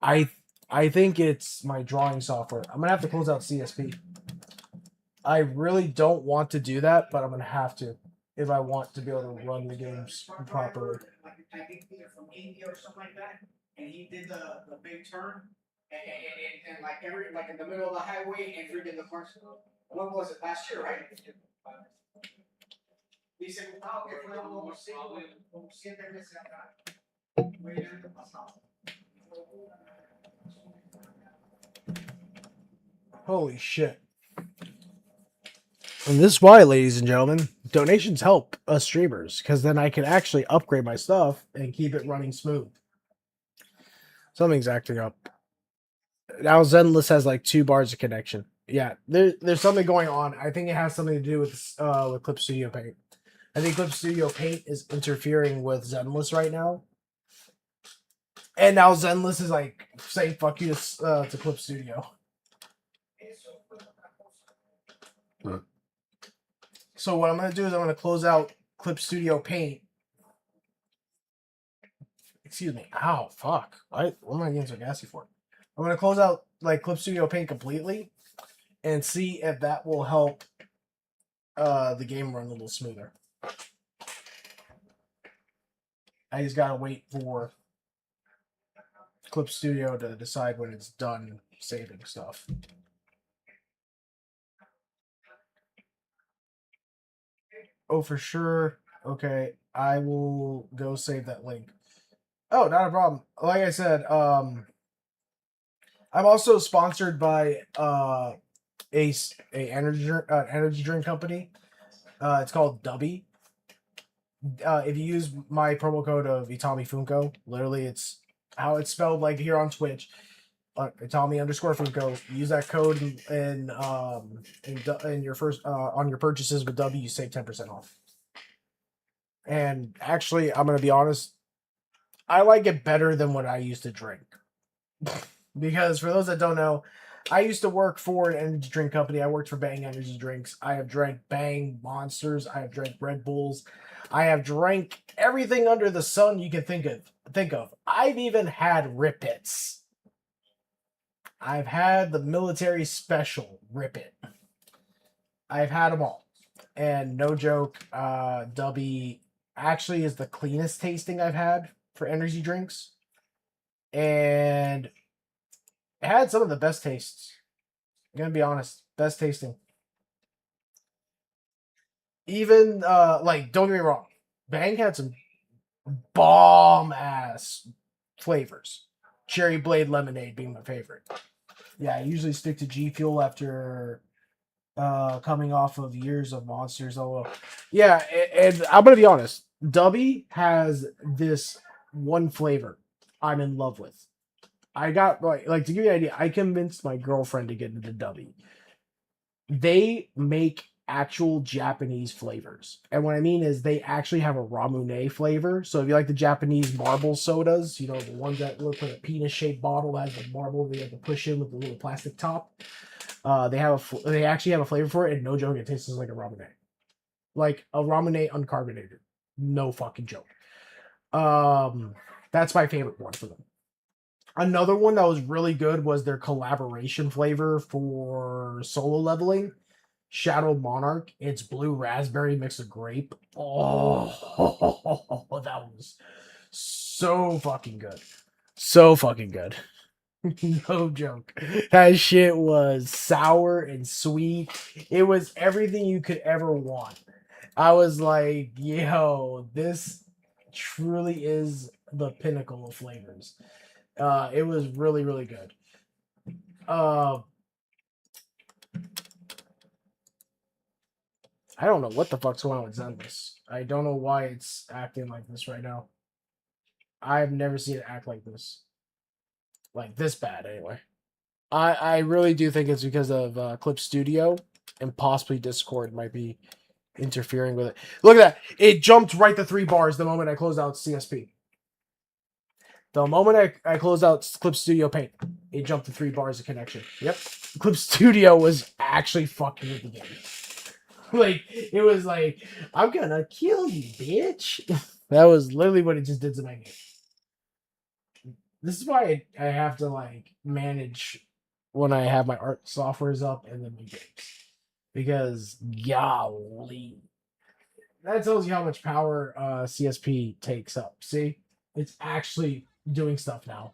I think it's my drawing software. I'm gonna have to close out CSP. I really don't want to do that, but I'm gonna have to if I want to be able to run the games properly. Like I think either from India or something like that, and he did the big turn, and like in the middle of the highway and freaking the cars. When was it? Last year, right? He said, "No, que fue algo así, como 7 meses atrás." Holy shit. And this is why, ladies and gentlemen, donations help us streamers, because then I can actually upgrade my stuff and keep it running smooth. Something's acting up. Now Zenless has like 2 bars of connection. Yeah, there's something going on. I think it has something to do with Clip Studio Paint. I think Clip Studio Paint is interfering with Zenless right now. And now Zenless is like saying fuck you to Clip Studio. So what I'm going to do is I'm going to close out Clip Studio Paint. Excuse me. Ow, fuck. What am I getting so gassy for? I'm going to close out like Clip Studio Paint completely and see if that will help the game run a little smoother. I just got to wait for Clip Studio to decide when it's done saving stuff. Oh, for sure. Okay, I will go save that link. Oh, not a problem. Like I said, I'm also sponsored by a energy drink company. It's called Dubby. If you use my promo code of Itami Funko, literally it's how it's spelled like here on Twitch. Itami_Funko. Use that code in your first on your purchases with W, you save 10% off. And actually, I'm gonna be honest, I like it better than what I used to drink. Because for those that don't know, I used to work for an energy drink company. I worked for Bang Energy Drinks. I have drank Bang Monsters. I have drank Red Bulls. I have drank everything under the sun you can think of. I've even had Rip Its. I've had the military special Rip It. I've had them all. And no joke, Dubby actually is the cleanest tasting I've had for energy drinks. And it had some of the best tastes. I'm gonna be honest, best tasting. Even like, don't get me wrong, Bang had some bomb ass flavors. Cherry Blade Lemonade being my favorite. Yeah, I usually stick to G Fuel after coming off of years of Monsters. Although, yeah, and I'm gonna be honest, Dubby has this one flavor I'm in love with. I got like to give you an idea, I convinced my girlfriend to get into Dubby. They make actual Japanese flavors. And what I mean is they actually have a Ramune flavor. So if you like the Japanese marble sodas, you know, the ones that look like a penis-shaped bottle that has the marble that you have to push in with the little plastic top. They actually have a flavor for it, and no joke, it tastes like a Ramune. Like a Ramune uncarbonated. No fucking joke. That's my favorite one for them. Another one that was really good was their collaboration flavor for solo leveling. Shadow Monarch. It's blue raspberry mixed with grape. Oh, that was so fucking good. So fucking good. No joke. That shit was sour and sweet. It was everything you could ever want. I was like, yo, this truly is the pinnacle of flavors. It was really, really good. I don't know what the fuck's going on with Zenless. I don't know why it's acting like this right now. I've never seen it act like this. Like this bad, anyway. I really do think it's because of Clip Studio and possibly Discord might be interfering with it. Look at that. It jumped right to 3 bars the moment I closed out CSP. The moment I closed out Clip Studio Paint, it jumped to 3 bars of connection. Yep. Clip Studio was actually fucking with the game. Like, it was like, I'm gonna kill you, bitch. That was literally what it just did to my game. This is why I have to, like, manage when I have my art softwares up and then my games. Because, golly. That tells you how much power CSP takes up. See? It's actually doing stuff now.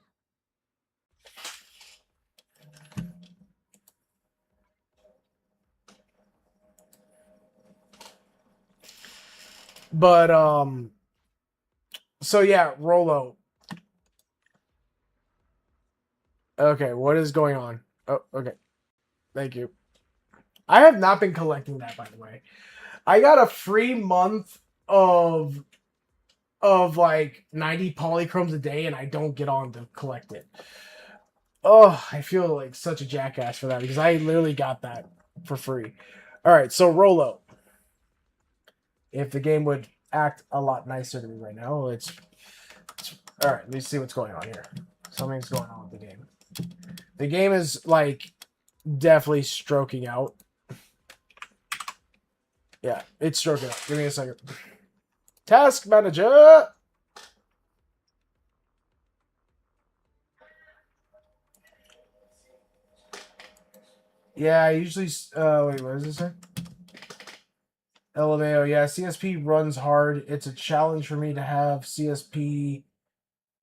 But so yeah, Rolo. Okay, what is going on? Oh, okay. Thank you. I have not been collecting that, by the way. I got a free month of like 90 polychromes a day, and I don't get on to collect it. Oh, I feel like such a jackass for that because I literally got that for free. All right, so Rolo. If the game would act a lot nicer to me right now, it's all right. Let me see what's going on here. Something's going on with the game. The game is like definitely stroking out. Yeah, it's stroking out. Give me a second. Task manager. Yeah, I usually. Wait, what does it say? LMAO, yeah, CSP runs hard. It's a challenge for me to have CSP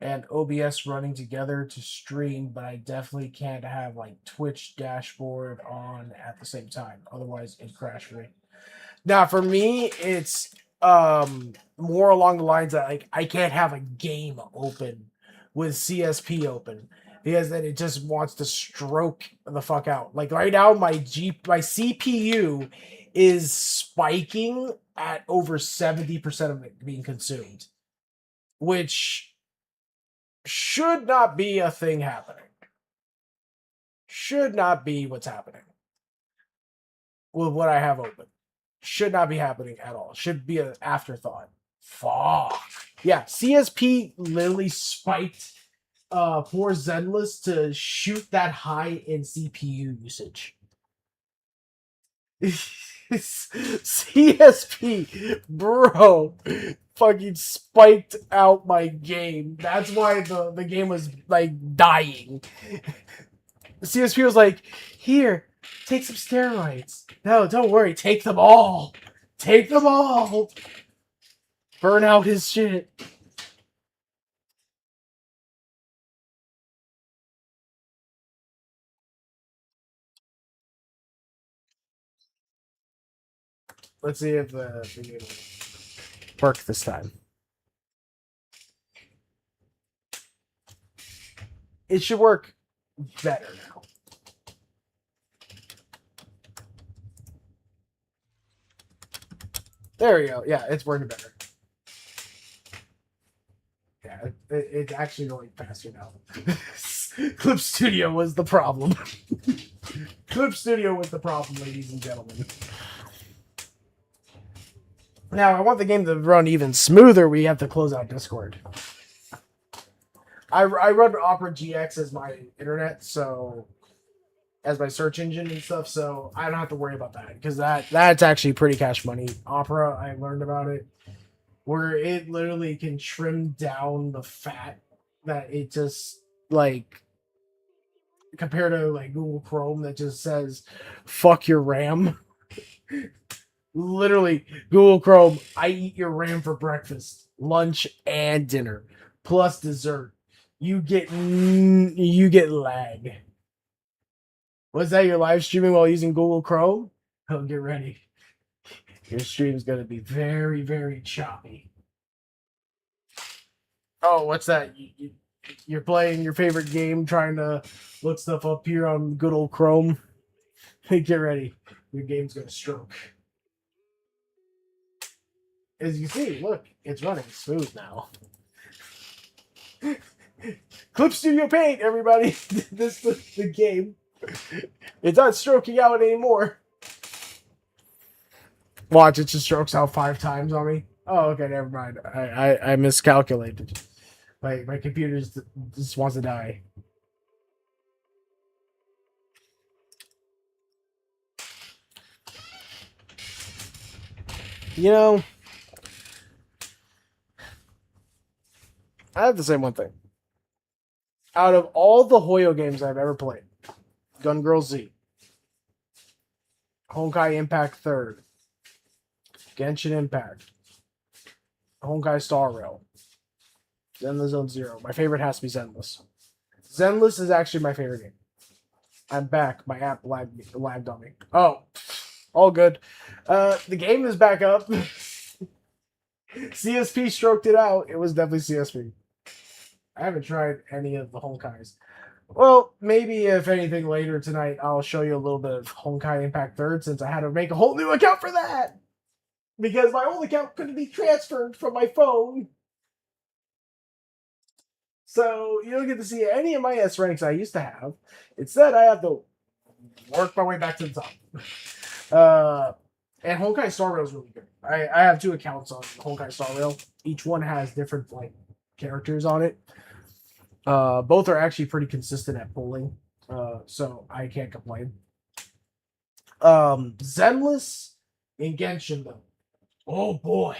and OBS running together to stream, but I definitely can't have like Twitch dashboard on at the same time. Otherwise, it'd crash for me. Now, for me, it's more along the lines that like I can't have a game open with CSP open because then it just wants to stroke the fuck out. Like right now, my CPU is spiking at over 70% of it being consumed, which should not be a thing happening. Should not be what's happening with what I have open. Should not be happening at all. Should be an afterthought. Fuck. Yeah, CSP literally spiked poor Zenless to shoot that high in CPU usage. CSP, bro, fucking spiked out my game. That's why the game was like dying. CSP was like, here, take some steroids. No, don't worry, take them all. Take them all. Burn out his shit. Let's see if the game will work this time. It should work better now. There we go. Yeah, it's working better. Yeah, it's actually going faster now. Clip Studio was the problem. Clip Studio was the problem, ladies and gentlemen. Now, I want the game to run even smoother. We have to close out Discord. I run Opera GX as my internet, so as my search engine and stuff, so I don't have to worry about that because that's actually pretty cash money. Opera, I learned about it, where it literally can trim down the fat that it just like compared to like Google Chrome that just says fuck your RAM. Literally, Google Chrome, I eat your RAM for breakfast, lunch, and dinner, plus dessert. You get lag. Was that your live streaming while using Google Chrome? Oh, get ready. Your stream's gonna be very, very choppy. Oh, what's that? You're playing your favorite game, trying to look stuff up here on good old Chrome. Hey, get ready. Your game's gonna stroke. As you see, look, it's running smooth now. Clip Studio Paint, everybody. This is the game. It's not stroking out anymore. Watch, it just strokes out 5 times on me. Oh, okay, never mind. I miscalculated. My computer just wants to die. You know, I have to say one thing. Out of all the Hoyo games I've ever played, Gun Girl Z, Honkai Impact 3rd, Genshin Impact, Honkai Star Rail, Zenless Zone Zero. My favorite has to be Zenless. Zenless is actually my favorite game. I'm back. My app lagged on me. Oh, all good. The game is back up. CSP stroked it out. It was definitely CSP. I haven't tried any of the Honkais. Well, maybe if anything later tonight, I'll show you a little bit of Honkai Impact 3rd since I had to make a whole new account for that. Because my old account couldn't be transferred from my phone. So you don't get to see any of my S ranks I used to have. Instead, I have to work my way back to the top. And Honkai Star Rail is really good. I have 2 accounts on Honkai Star Rail. Each one has different like characters on it. Both are actually pretty consistent at pulling, so I can't complain. Zenless and Genshin though. Oh boy,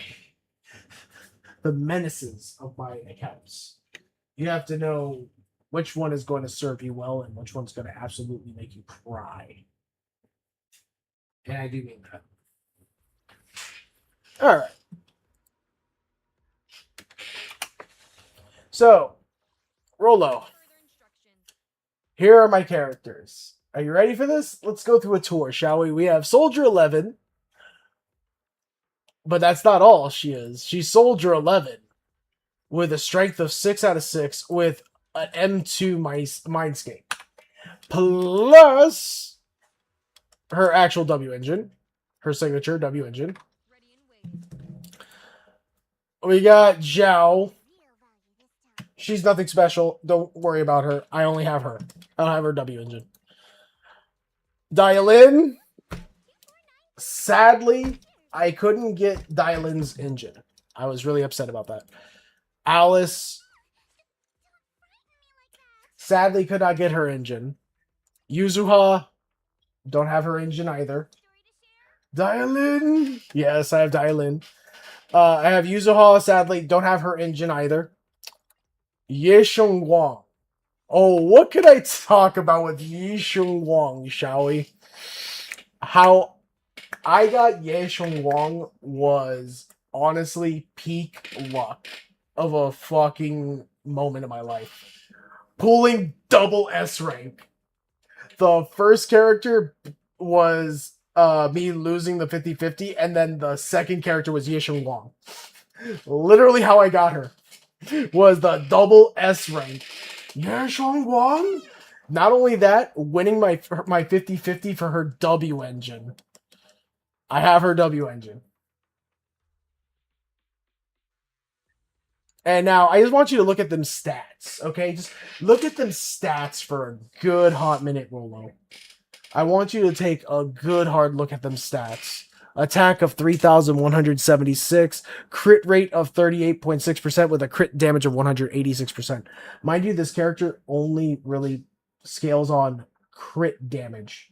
the menaces of my accounts. You have to know which one is going to serve you well and which one's going to absolutely make you cry. And I do mean that. All right. So, Rolo. Here are my characters. Are you ready for this? Let's go through a tour, shall we? We have Soldier 11. But that's not all she is. She's Soldier 11 with a strength of 6 out of 6 with an M2 Mindscape. Plus her actual W engine. Her signature W engine. We got Zhao. She's nothing special. Don't worry about her. I only have her. I don't have her W engine. Dialin. Sadly, I couldn't get Dialin's engine. I was really upset about that. Alice. Sadly, could not get her engine. Yuzuha. Don't have her engine either. Dialin. Yes, I have Dialin. I have Yuzuha. Sadly, don't have her engine either. Yesheng Wang. Oh, what could I talk about with Yesheng Wang, shall we? How I got Yesheng Wang was honestly peak luck of a fucking moment in my life. Pulling double S rank. The first character was me losing the 50-50, and then the second character was Yesheng Wang. Literally how I got her was the double S rank. Yesheng Wang? Not only that, winning my 50-50 for her W engine. I have her W engine. And now, I just want you to look at them stats, okay? Just look at them stats for a good hot minute, Rolo. I want you to take a good hard look at them stats. Attack of 3,176, crit rate of 38.6% with a crit damage of 186%. Mind you, this character only really scales on crit damage.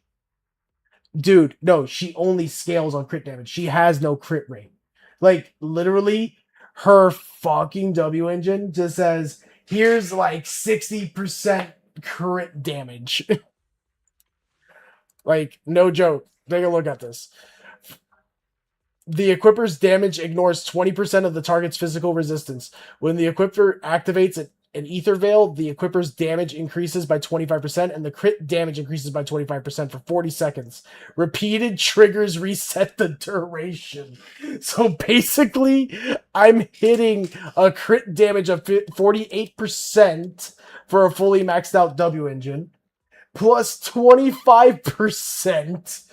Dude, no, she only scales on crit damage. She has no crit rate. Like, literally, her fucking W engine just says, here's like 60% crit damage. Like, no joke. Take a look at this. The equipper's damage ignores 20% of the target's physical resistance. When the equipper activates an ether veil, the equipper's damage increases by 25% and the crit damage increases by 25% for 40 seconds. Repeated triggers reset the duration. So basically, I'm hitting a crit damage of 48% for a fully maxed out W engine, plus 25%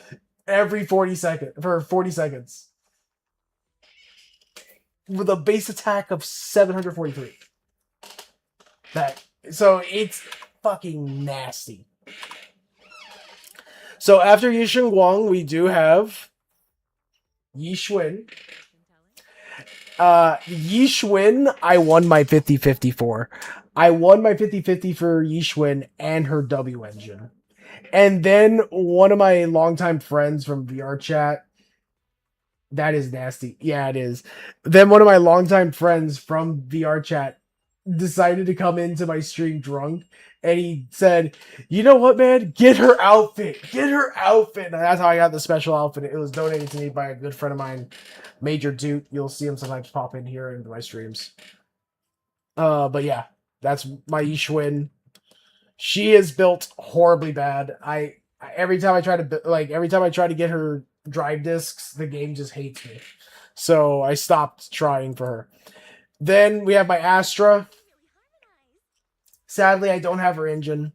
every 40 seconds. With a base attack of 743. So it's fucking nasty. So after Yisheng Wang, we do have Yi Xuan. Yi Xuan, I won my 50-50 for. I won my 50-50 for Yi Xuan and her W engine. And then one of my longtime friends from VR chat, that is nasty. Yeah, it is. Then one of my longtime friends from VR chat decided to come into my stream drunk, and he said, you know what, man? Get her outfit. Get her outfit. And that's how I got the special outfit. It was donated to me by a good friend of mine, Major Duke. You'll see him sometimes pop in here into my streams. But yeah, that's my Yishwin. She is built horribly bad. Every time I try to get her drive discs, the game just hates me. So I stopped trying for her. Then we have my Astra. Sadly, I don't have her engine.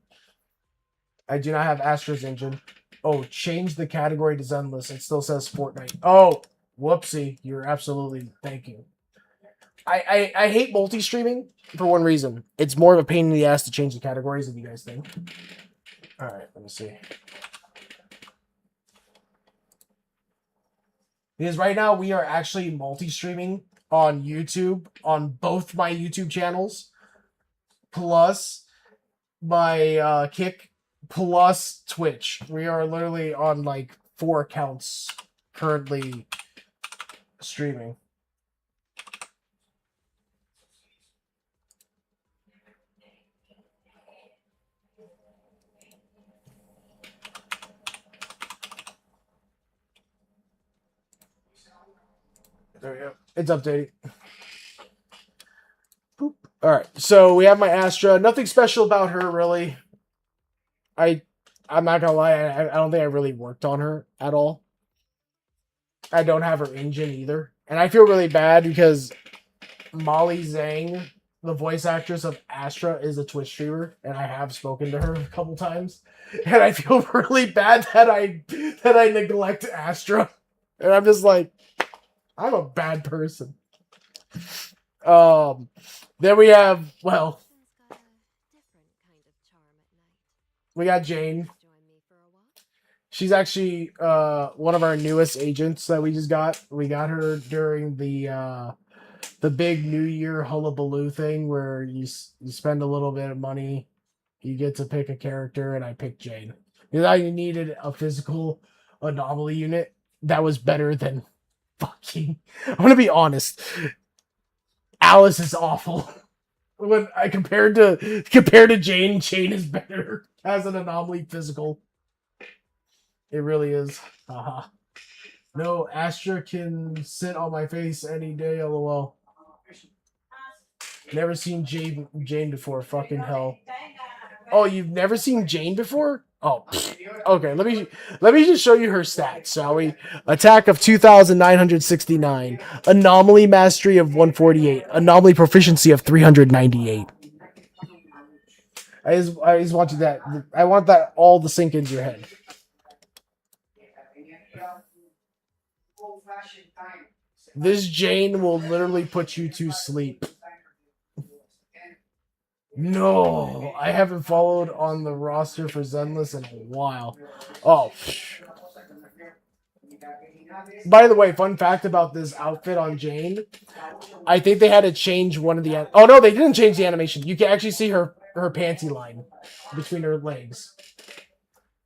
I do not have Astra's engine. Oh, change the category to Zenless. It still says Fortnite. Oh, whoopsie. You're absolutely... Thank you. I hate multi-streaming for one reason. It's more of a pain in the ass to change the categories than you guys think. Alright, let me see. Because right now we are actually multi-streaming on YouTube, on both my YouTube channels, plus my Kick, plus Twitch. We are literally on like 4 accounts currently streaming. There we go. It's updating. Boop, All right, so we have my Astra. Nothing special about her, really. I'm not gonna lie. I don't think I really worked on her at all. I don't have her engine either, and I feel really bad because Molly Zhang, the voice actress of Astra, is a Twitch streamer, and I have spoken to her a couple times, and I feel really bad that I neglect Astra, and I'm just like, I'm a bad person. Then we have, well, we got Jane. She's actually one of our newest agents that we just got. We got her during the big New Year hullabaloo thing where you spend a little bit of money, you get to pick a character, and I picked Jane because I needed a physical anomaly unit that was better than fucking. I'm gonna be honest. Alice is awful. When I compared to Jane, Jane is better as an anomaly physical. It really is. Haha. No, Astra can sit on my face any day, lol. Never seen Jane before, fucking hell. Oh, you've never seen Jane before? Oh, okay. Let me just show you her stats, shall we? Attack of 2,969, anomaly mastery of 148, anomaly proficiency of 398. I just want you that. I want that all to sink into your head. This Jane will literally put you to sleep. No, I haven't followed on the roster for Zenless in a while. Oh. By the way, fun fact about this outfit on Jane. I think they had to change one of the... Oh, no, they didn't change the animation. You can actually see her panty line between her legs.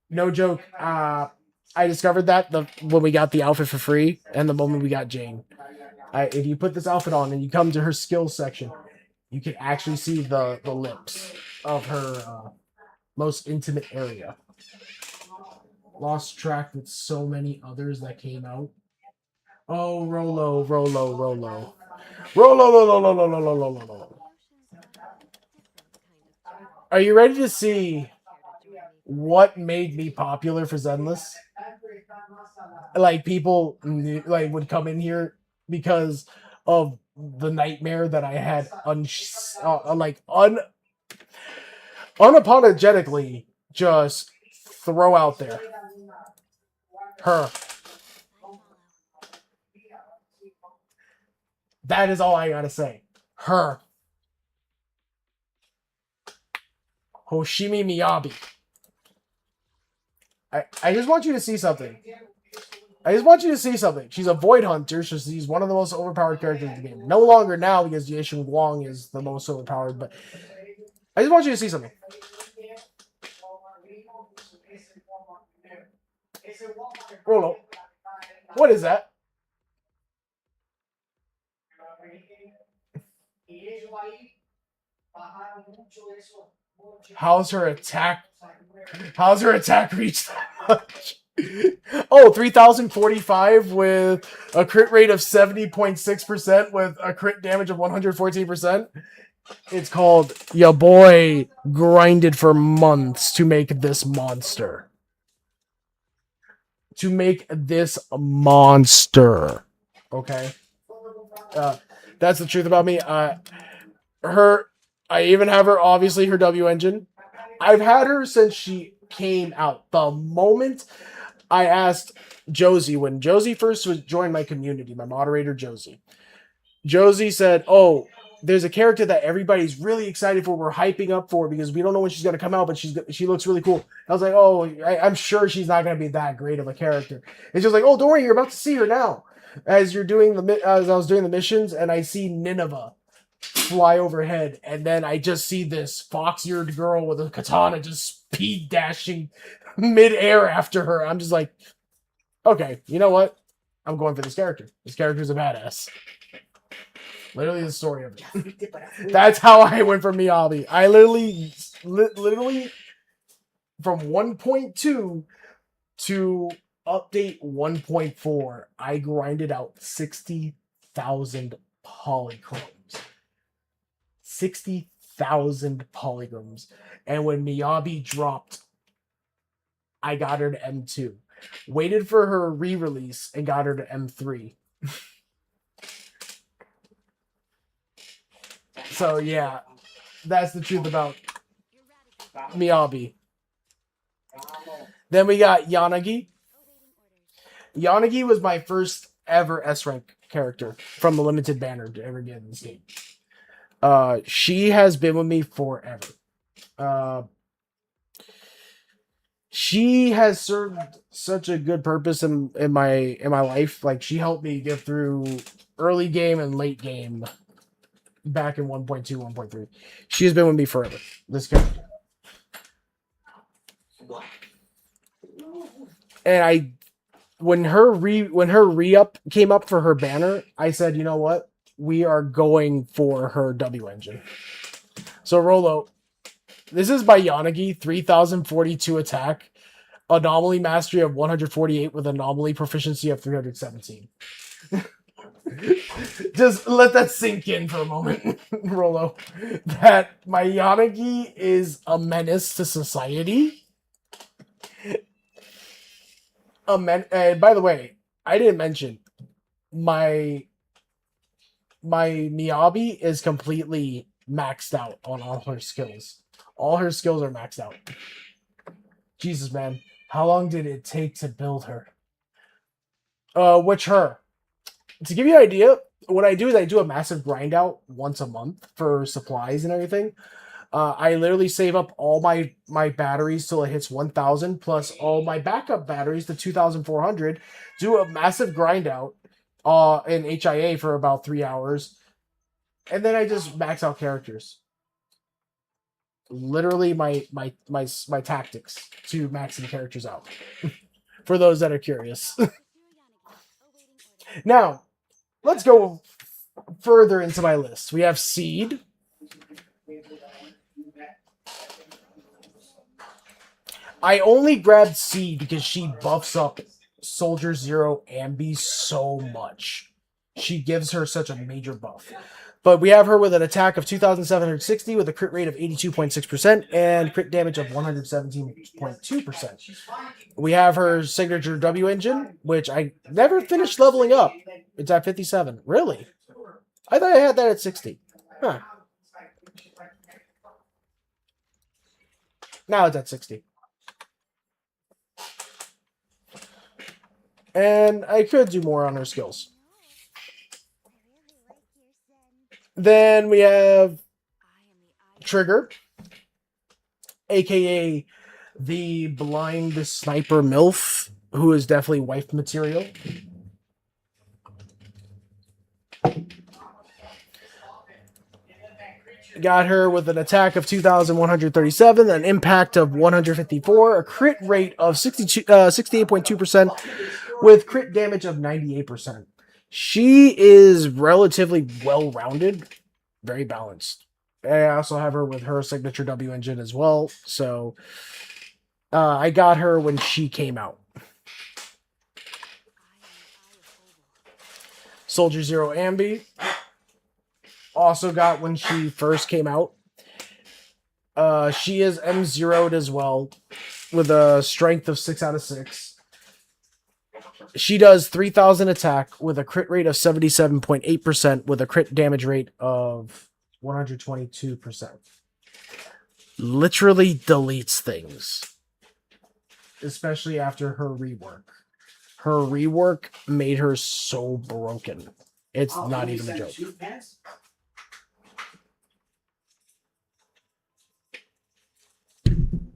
No joke. I discovered that when we got the outfit for free and the moment we got Jane. If you put this outfit on and you come to her skills section, you can actually see the lips of her most intimate area. Lost track with so many others that came out. Oh, Rolo. Rolo. Are you ready to see what made me popular for Zenless? Like, people would come in here because of the nightmare that I had unapologetically just throw out there. Her. That is all I gotta say. Her. Hoshimi Miyabi. I just want you to see something. She's a Void Hunter, so she's one of the most overpowered characters in the game. No longer now because Yeshun Wong is the most overpowered, but I just want you to see something. Rolo, what is that? How's her attack reach that much? Oh, 3,045 with a crit rate of 70.6% with a crit damage of 114%. It's called Ya Boy grinded for months to make this monster. Okay? That's the truth about me. I even have her, obviously, her W engine. I've had her since she came out. The moment I asked Josie, when Josie first joined my community, my moderator Josie said, "Oh, there's a character that everybody's really excited for. We're hyping up for because we don't know when she's gonna come out, but she looks really cool." I was like, "Oh, I'm sure she's not gonna be that great of a character." And she was like, "Oh, don't worry, you're about to see her now." As I was doing the missions, and I see Nineveh fly overhead, and then I just see this fox-eared girl with a katana just speed dashing mid-air after her. I'm just like, okay, you know what? I'm going for this character. This character's a badass. Literally the story of it. That's how I went from Miyabi. I literally from 1.2 to update 1.4, I grinded out 60,000 polychromes. 60,000 polygrams. And when Miyabi dropped, I got her to M2. Waited for her re-release and got her to M3. So yeah, that's the truth about Miyabi. Then we got Yanagi. Yanagi was my first ever S rank character from the limited banner to ever get in this game. She has been with me forever. She has served such a good purpose in my life. Like, she helped me get through early game and late game back in 1.2, 1.3. She has been with me forever. This character. And when her re-up came up for her banner, I said, you know what? We are going for her W engine. So Rolo, this is by Yanagi, 3042 attack, anomaly mastery of 148 with anomaly proficiency of 317. Just let that sink in for a moment, Rolo. That my Yanagi is a menace to society. And by the way, I didn't mention my Miyabi is completely maxed out on all her skills. All her skills are maxed out. Jesus, man. How long did it take to build her? Which her? To give you an idea, what I do is I do a massive grind out once a month for supplies and everything. I literally save up all my batteries till it hits 1,000 plus all my backup batteries to 2,400. Do a massive grind out in HIA for about 3 hours, and then I just max out characters. Literally my tactics to maxing characters out. For those that are curious. Now, let's go further into my list. We have Seed. I only grabbed Seed because she buffs up Soldier Zero Ambi so much. She gives her such a major buff. But we have her with an attack of 2,760 with a crit rate of 82.6% and crit damage of 117.2%. We have her signature W engine, which I never finished leveling up. It's at 57. Really? I thought I had that at 60. Huh. Now it's at 60. And I could do more on her skills. Then we have Trigger, aka the blind sniper MILF, who is definitely wife material. Got her with an attack of 2,137, an impact of 154, a crit rate of 68.2%, with crit damage of 98%. She is relatively well-rounded, very balanced. I also have her with her signature W engine as well, so I got her when she came out. Soldier Zero Ambi, also got when she first came out. She is M0'd as well, with a strength of 6 out of 6. She does 3,000 attack with a crit rate of 77.8% with a crit damage rate of 122%. Literally deletes things. Especially after her rework. Her rework made her so broken. It's not even a joke.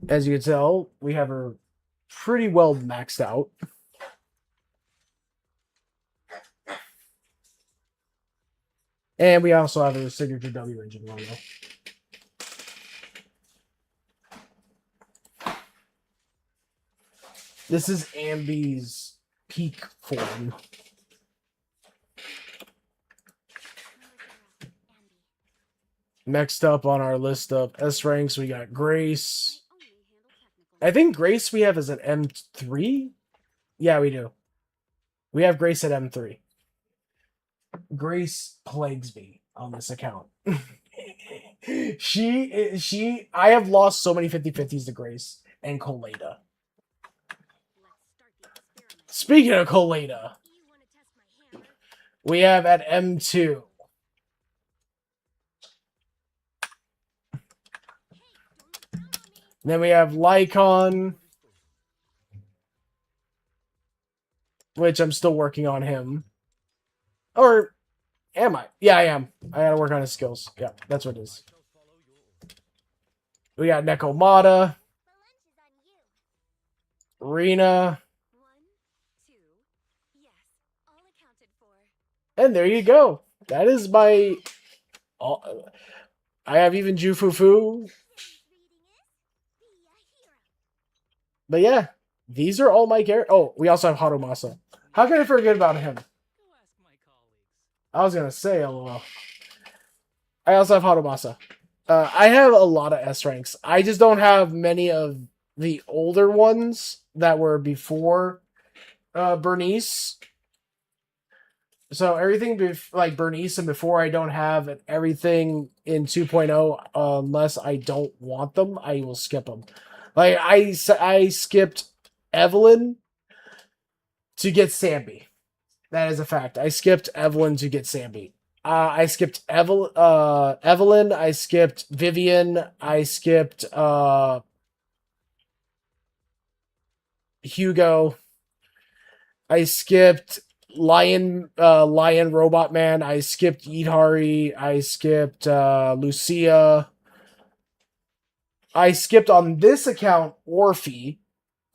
As you can tell, we have her pretty well maxed out. And we also have a signature W engine logo. This is Ambi's peak form. Next up on our list of S ranks, we got Grace. I think Grace we have is at M3. Yeah, we do. We have Grace at M3. Grace plagues me on this account. I have lost so many 50-50s to Grace and Colada. Speaking of Colada, we have at M2. Then we have Lycon, which I'm still working on him. Or am I? Yeah, I am. I gotta work on his skills. Yeah, that's what it is. We got Nekomata, Rena, and there you go. That is my... I have even Jufufu. But yeah, these are all my characters. Oh, we also have Harumasa. How can I forget about him? I was gonna say, lol. I also have Harumasa. I have a lot of S ranks. I just don't have many of the older ones that were before Bernice. So everything like Bernice and before I don't have, and everything in 2.0, unless I don't want them, I will skip them. Like I skipped Evelyn to get Sambi. That is a fact. I skipped Evelyn to get Sambi. I skipped Evelyn. I skipped Vivian. I skipped Hugo. I skipped Lion Robot Man. I skipped Idhari. I skipped Lucia. I skipped on this account Orphe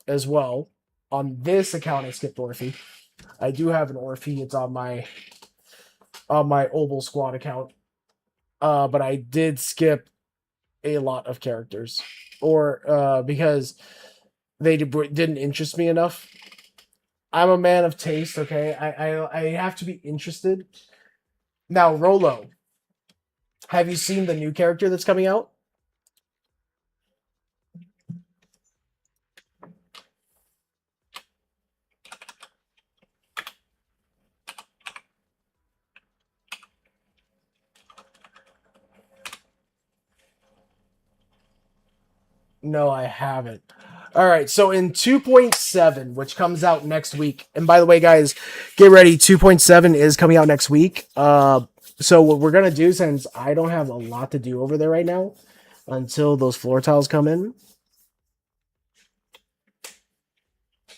as well. On this account, I skipped Orphe. I do have an Orphe. It's on my Obel Squad account. But I did skip a lot of characters, or because they didn't interest me enough. I'm a man of taste. Okay, I have to be interested. Now, Rolo, have you seen the new character that's coming out? No, I haven't. All right, so in 2.7, which comes out next week, and by the way, guys, get ready. 2.7 is coming out next week. So what we're gonna do, since I don't have a lot to do over there right now, until those floor tiles come in,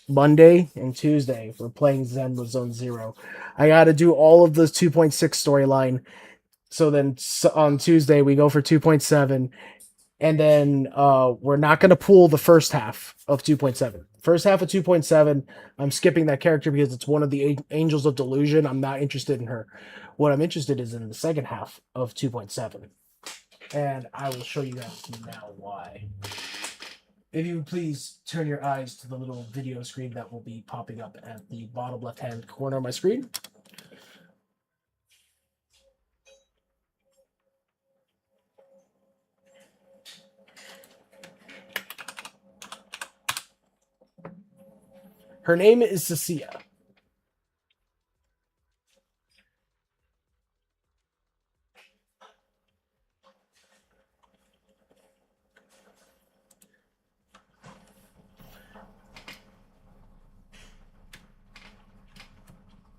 Monday and Tuesday, we're playing Zen with Zone Zero. I got to do all of the 2.6 storyline. So then on Tuesday, we go for 2.7. And then we're not going to pull the first half of 2.7. First half of 2.7, I'm skipping that character because it's one of the Angels of Delusion. I'm not interested in her. What I'm interested is in the second half of 2.7. And I will show you guys now why. If you would please turn your eyes to the little video screen that will be popping up at the bottom left-hand corner of my screen. Her name is Cecilia.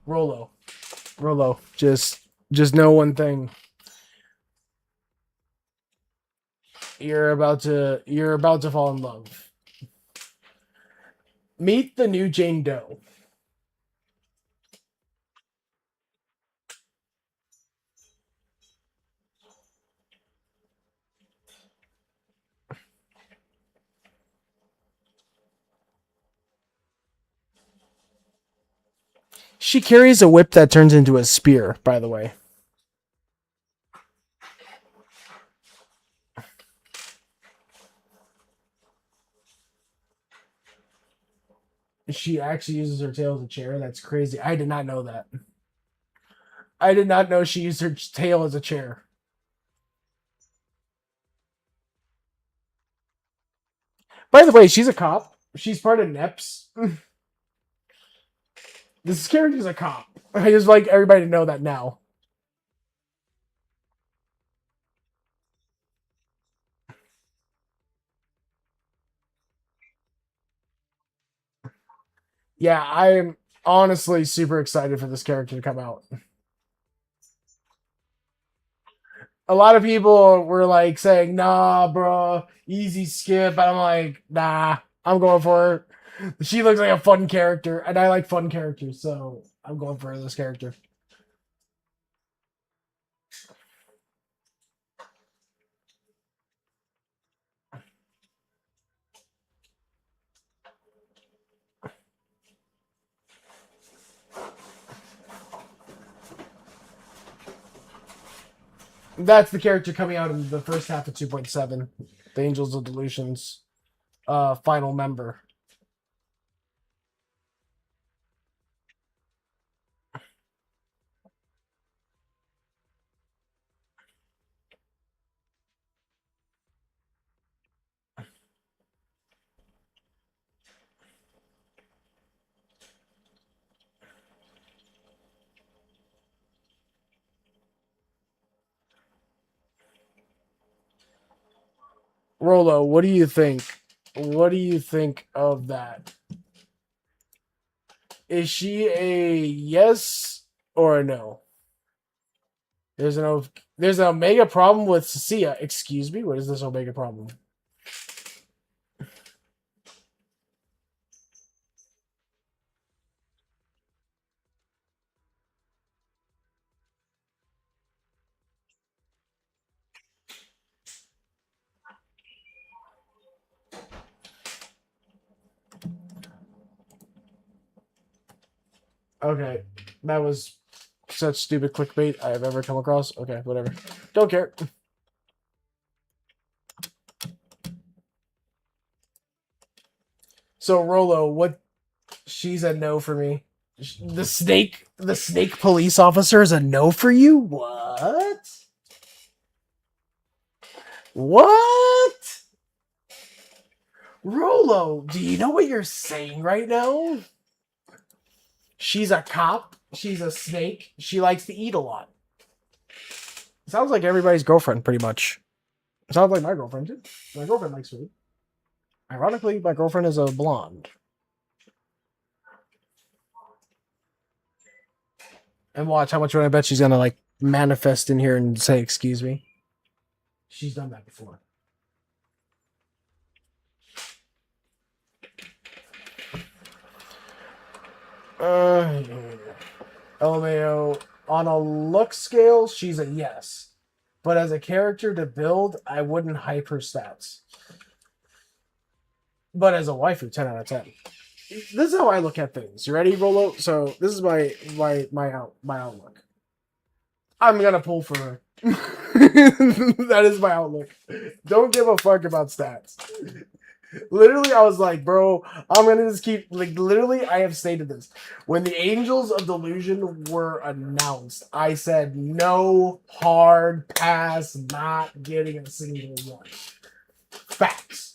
Rolo, just know one thing. You're about to fall in love. Meet the new Jane Doe. She carries a whip that turns into a spear, by the way. She actually uses her tail as a chair. That's crazy. I did not know that. I did not know she used her tail as a chair. By the way, she's a cop. She's part of NEPS. This character's a cop. I just like everybody to know that now. Yeah, I'm honestly super excited for this character to come out. A lot of people were like saying, "Nah, bro, easy skip," and I'm like, "Nah, I'm going for her." She looks like a fun character, and I like fun characters, so I'm going for this character. That's the character coming out in the first half of 2.7, the Angels of Delusions, final member. Rolo, what do you think? What do you think of that? Is she a yes or a no? There's there's an Omega problem with Cecilia. Excuse me, what is this Omega problem? Okay, that was such stupid clickbait I have ever come across. Okay, whatever. Don't care. So Rolo, what? She's a no for me. The snake police officer is a no for you. What? What? Rolo, do you know what you're saying right now? She's a cop. She's a snake. She likes to eat a lot. Sounds like everybody's girlfriend, pretty much. Sounds like my girlfriend, too. My girlfriend likes food. Ironically, my girlfriend is a blonde. And watch how much I bet she's gonna, like, manifest in here and say, excuse me. She's done that before. LMAO, on a look scale, she's a yes. But as a character to build, I wouldn't hype her stats. But as a waifu, 10 out of 10. This is how I look at things. You ready, Rolo? So this is my outlook. I'm gonna pull for her. That is my outlook. Don't give a fuck about stats. Literally, I was like, bro, I'm gonna just keep, like, literally, I have stated this. When the Angels of Delusion were announced, I said, no hard pass, not getting a single one. Facts.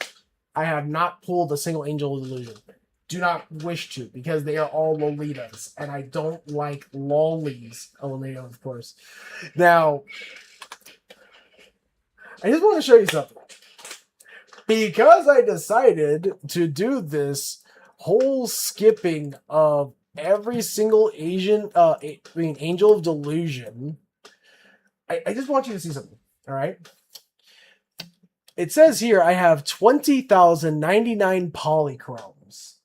I have not pulled a single Angel of Delusion. Do not wish to, because they are all Lolitas, and I don't like lollies. Lolita, of course. Now, I just want to show you something. Because I decided to do this whole skipping of every single Angel of Delusion, I just want you to see something, all right? It says here I have 20,099 polychromes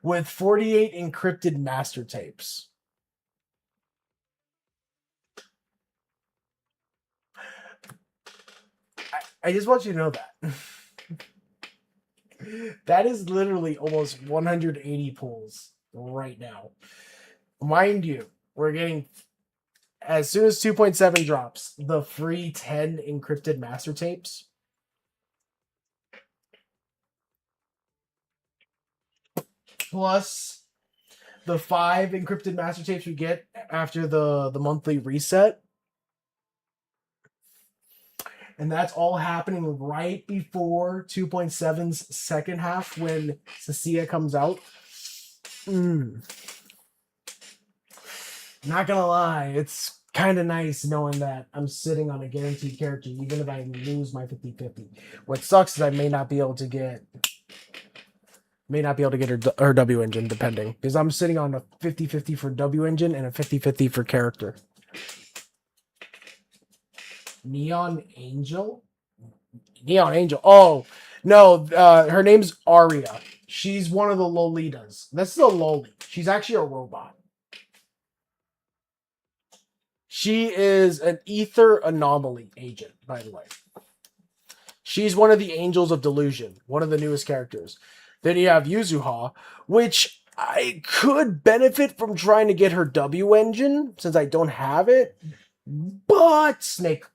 with 48 encrypted master tapes. I just want you to know that. That is literally almost 180 pulls right now. Mind you, we're getting, as soon as 2.7 drops, the free 10 encrypted master tapes. Plus the 5 encrypted master tapes we get after the monthly reset. And that's all happening right before 2.7's second half when Cecilia comes out. Not gonna lie, it's kind of nice knowing that I'm sitting on a guaranteed character, even if I lose my 50-50. What sucks is I may not be able to get May not be able to get her W engine, depending. Because I'm sitting on a 50-50 for W engine and a 50-50 for character. Neon Angel? Neon Angel. Oh, no. Her name's Aria. She's one of the Lolitas. That's the Loli. She's actually a robot. She is an ether anomaly agent, by the way. She's one of the Angels of Delusion, one of the newest characters. Then you have Yuzuha, which I could benefit from trying to get her W engine since I don't have it. But Snake.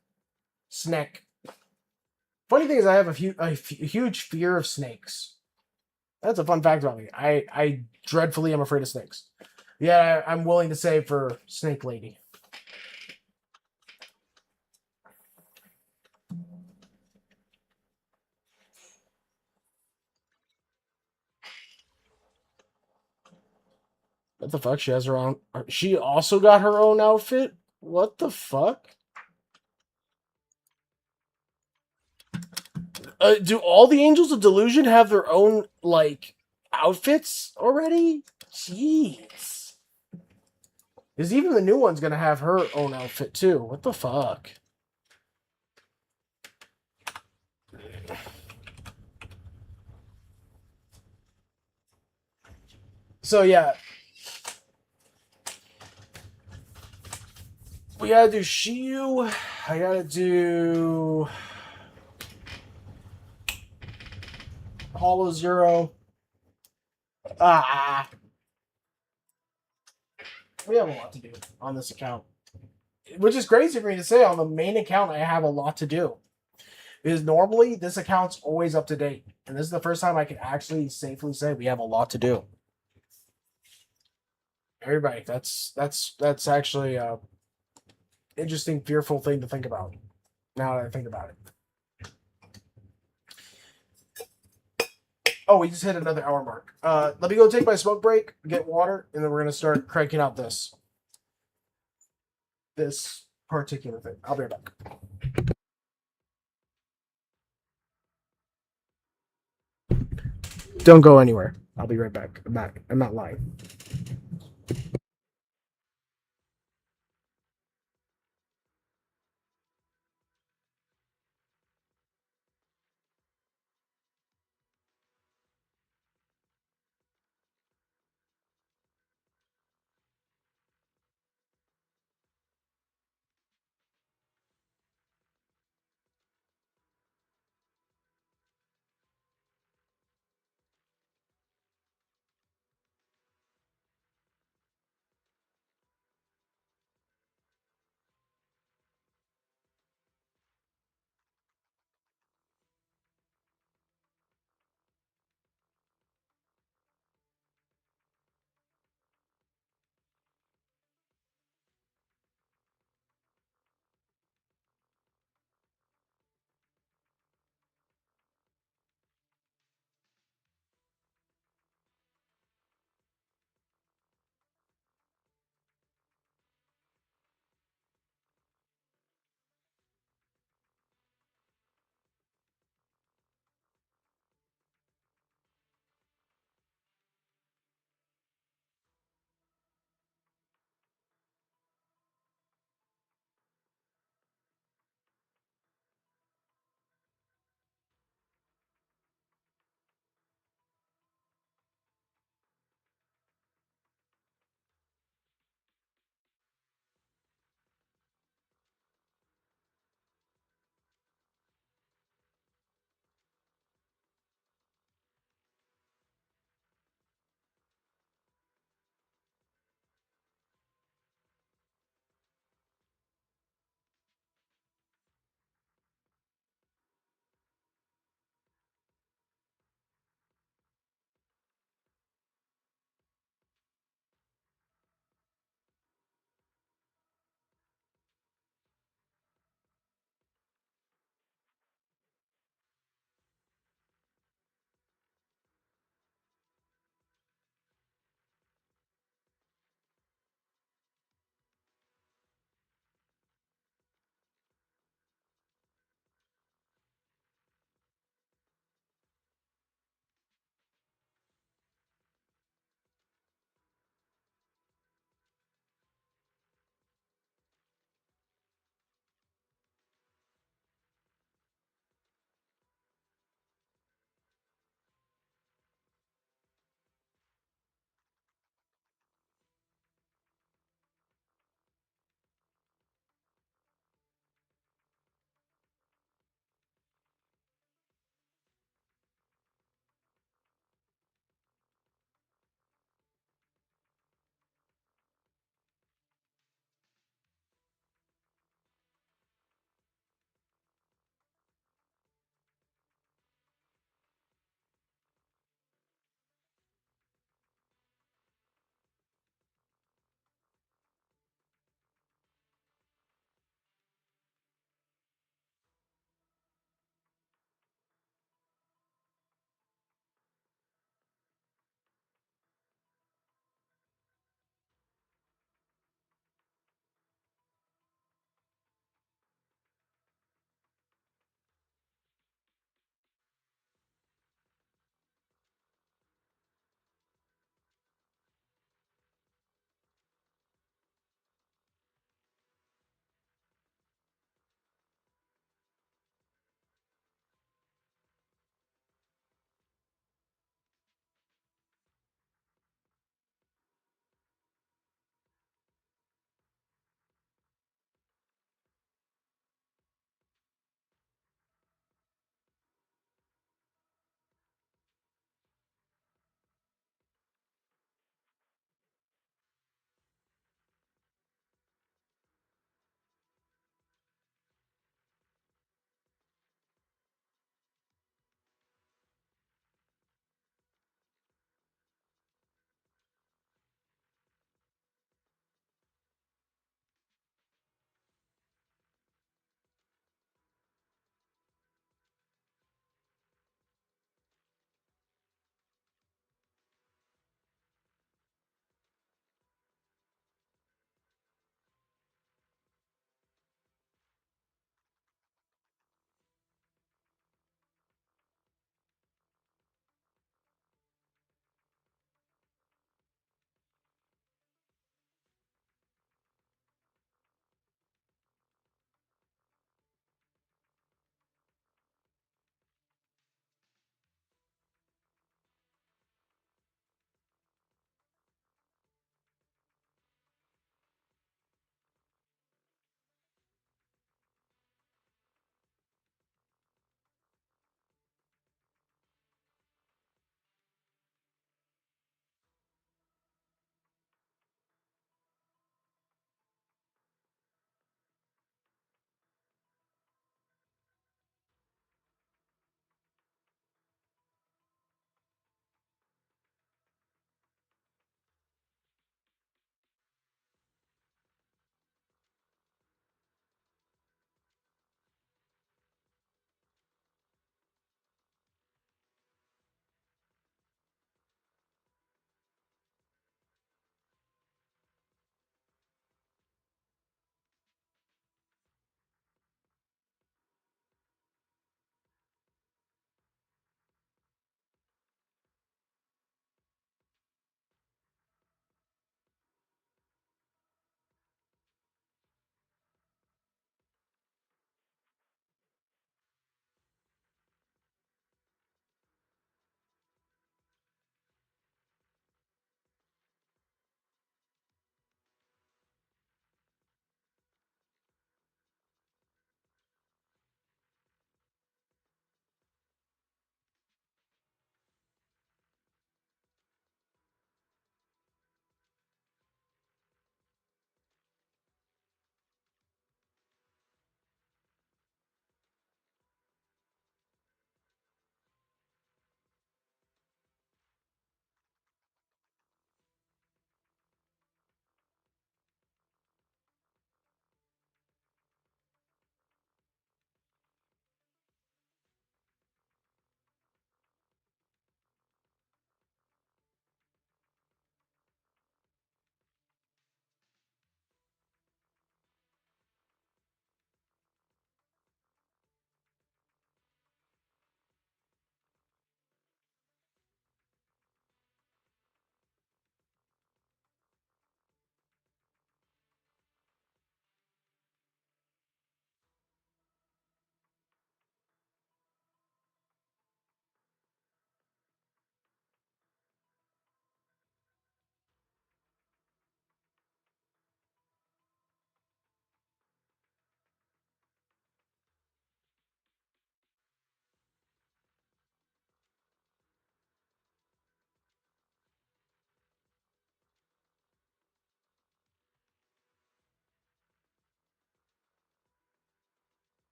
Funny thing is, I have a huge fear of snakes. That's a fun fact about me. I dreadfully am afraid of snakes. Yeah, I'm willing to say for Snake Lady. What the fuck? She has her own. She also got her own outfit? What the fuck? Do all the Angels of Delusion have their own, like, outfits already? Jeez. Is even the new one's gonna have her own outfit too? What the fuck? So yeah, we gotta do Shiyu. I gotta do Hollow Zero. We have a lot to do on this account, which is crazy for me to say. On the main account, I have a lot to do. Because normally this account's always up to date, and this is the first time I can actually safely say we have a lot to do. Everybody, that's actually a interesting, fearful thing to think about. Now that I think about it. Oh, we just hit another hour mark. Let me go take my smoke break, get water, and then we're gonna start cranking out this particular thing. I'll be right back. Don't go anywhere. I'll be right back. I'm back. I'm not lying.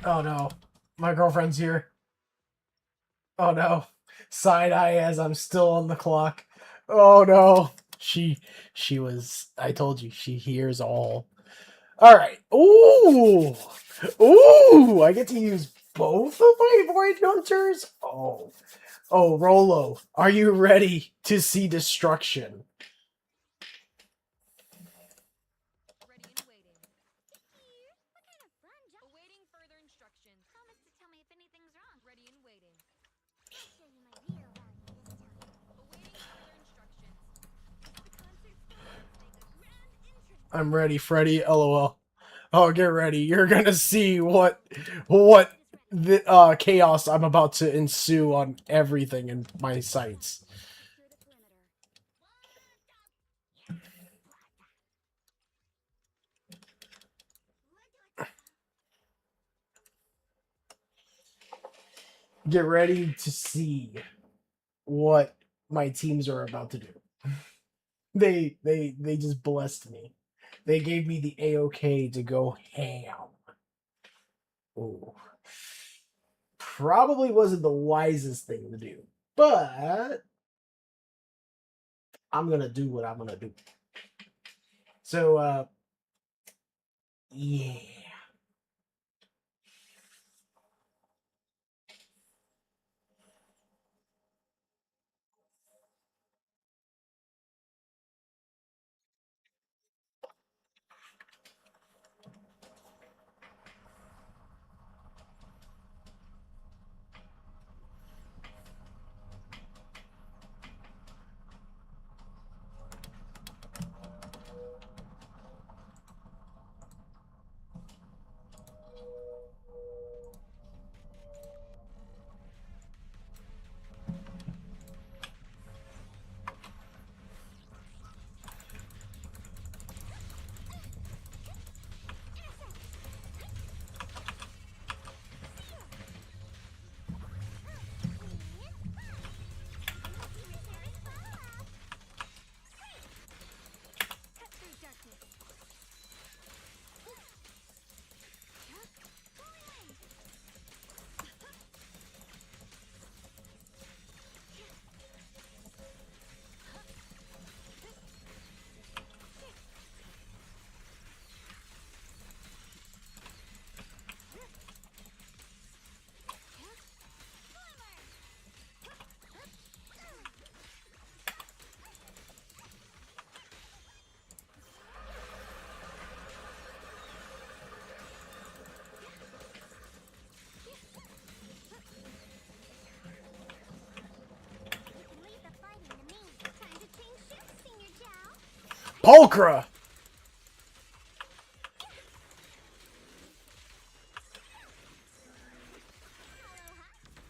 Oh no. My girlfriend's here. Oh no. Side eye as I'm still on the clock. Oh no. She was, I told you, she hears all. Alright. Ooh. Ooh. I get to use both of my Void Hunters? Oh. Oh, Rolo. Are you ready to see destruction? Ready and waiting. Here? What kind of fun job? Awaiting further instructions. Promise to tell me if anything's wrong. Ready and waiting. I'll show you my real value this time. Awaiting further instructions. The concert's starting. Make a grand entrance. I'm ready, Freddy. LOL. Oh, get ready. You're gonna see what the chaos I'm about to ensue on everything in my sights. Secure the perimeter. Get ready to see what my teams are about to do. They just blessed me. They gave me the A-OK to go ham. Ooh. Probably wasn't the wisest thing to do, but I'm gonna do what I'm gonna do. So, yeah. Cut through darkness. Leave the fighting to me. Time to change ships, Senior Chow. Pulchra!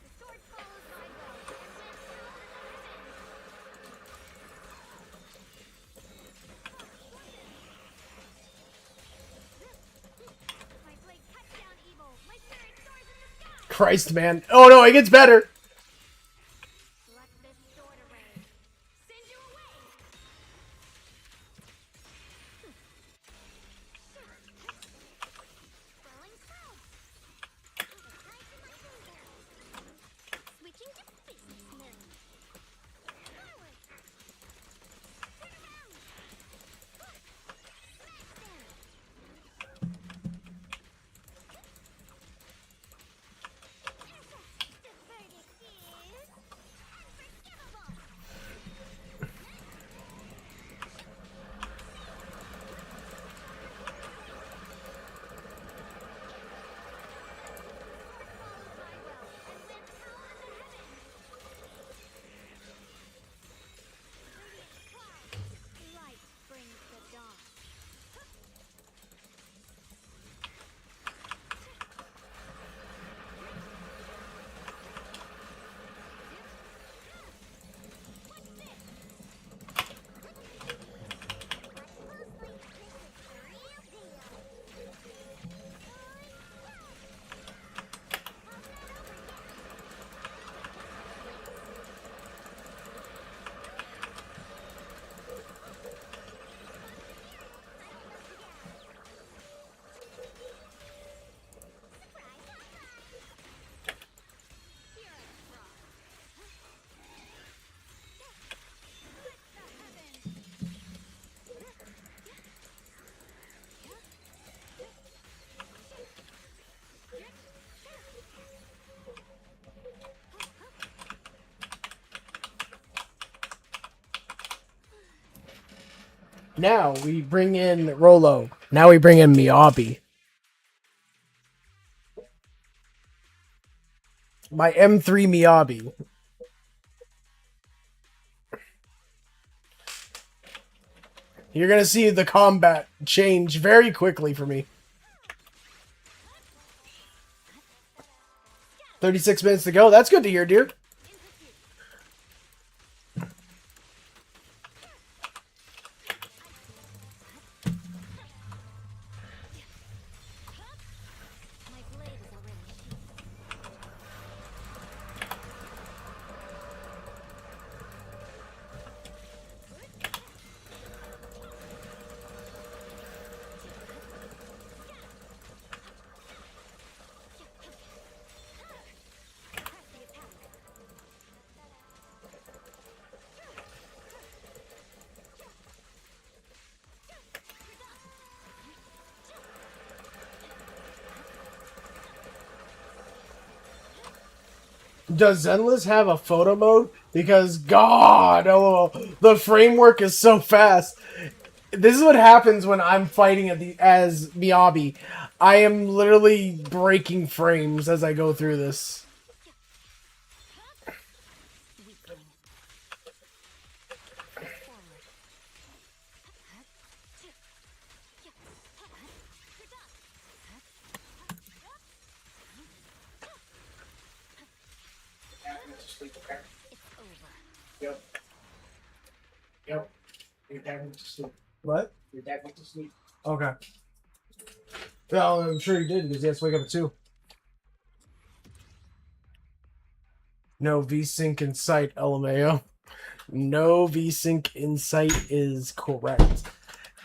The sword follows my bow. My blade cuts down evil. My spirit soars in the sky. Christ, man. Oh no, it gets better! Pluck this sword array. Send you away. Swirling clouds. Put a knife in my finger. Switching to business mode. Forward. Turn around. Smash them. Intercept. The verdict. Now we bring in Rolo. Now we bring in Miyabi. My M3 Miyabi. You're gonna see the combat change very quickly for me. 36 minutes to go. That's good to hear, dear. My blade is already sheathed. Press the attack. Does Zenless have a photo mode? Because God, oh, the framework is so fast. This is what happens when I'm fighting as Miyabi. I am literally breaking frames as I go through this. Weakling. Forward. It's over. Yep. Yep. Your dad went to sleep. What? Your dad went to sleep. Okay. Well, I'm sure he did because he has to wake up at 2. No VSync in sight, LMAO. No VSync in sight is correct.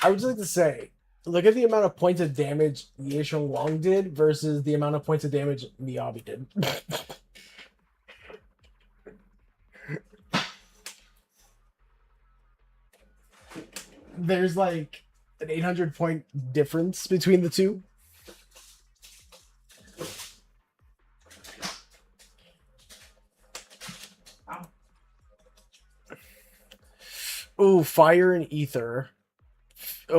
I would just like to say, look at the amount of points of damage Yeshong Wang did versus the amount of points of damage Miyabi did. There's like an 800 point difference between the two. Oh, fire and ether. They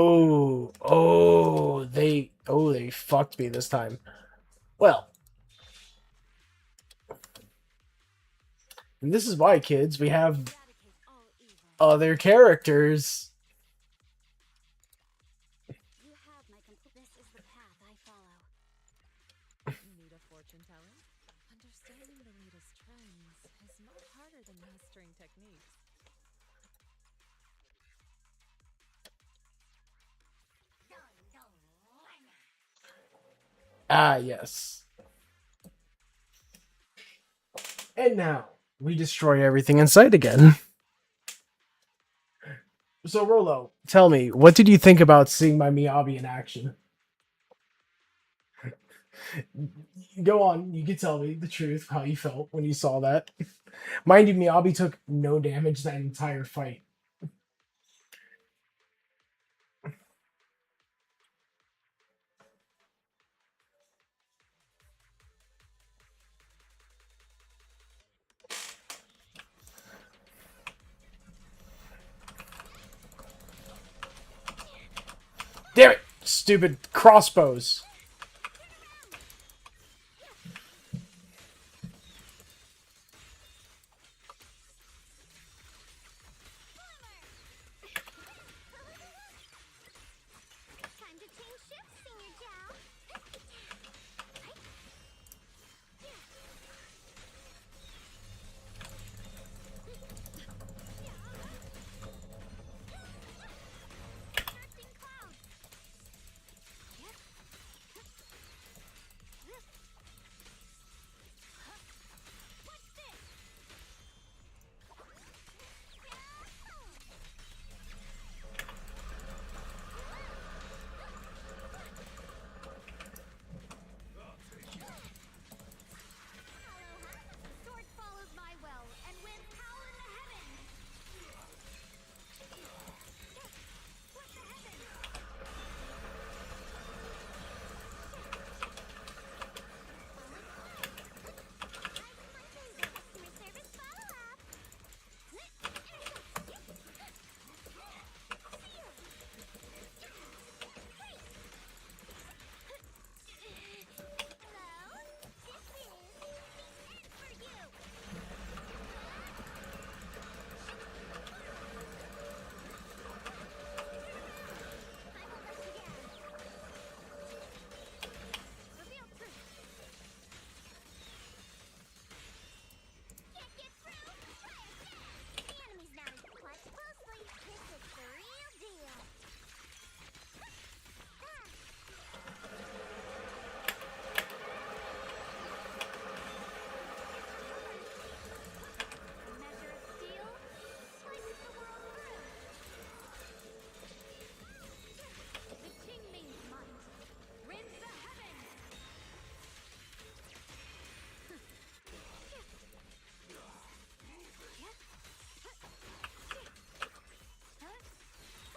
fucked me this time. Well, and this is why, kids, we have Eradicate all evil. other characters. You have my complete. This is the path I follow. Need a fortune teller? Understanding the latest trends is not harder than mastering techniques. Ah, yes. And now we destroy everything in sight again. So, Rolo, tell me, what did you think about seeing my Miyabi in action? Go on, you can tell me the truth, how you felt when you saw that. Mind you, Miyabi took no damage that entire fight. Damn it! Stupid crossbows. Time to change shifts, Senior Jow. Bursting cloud.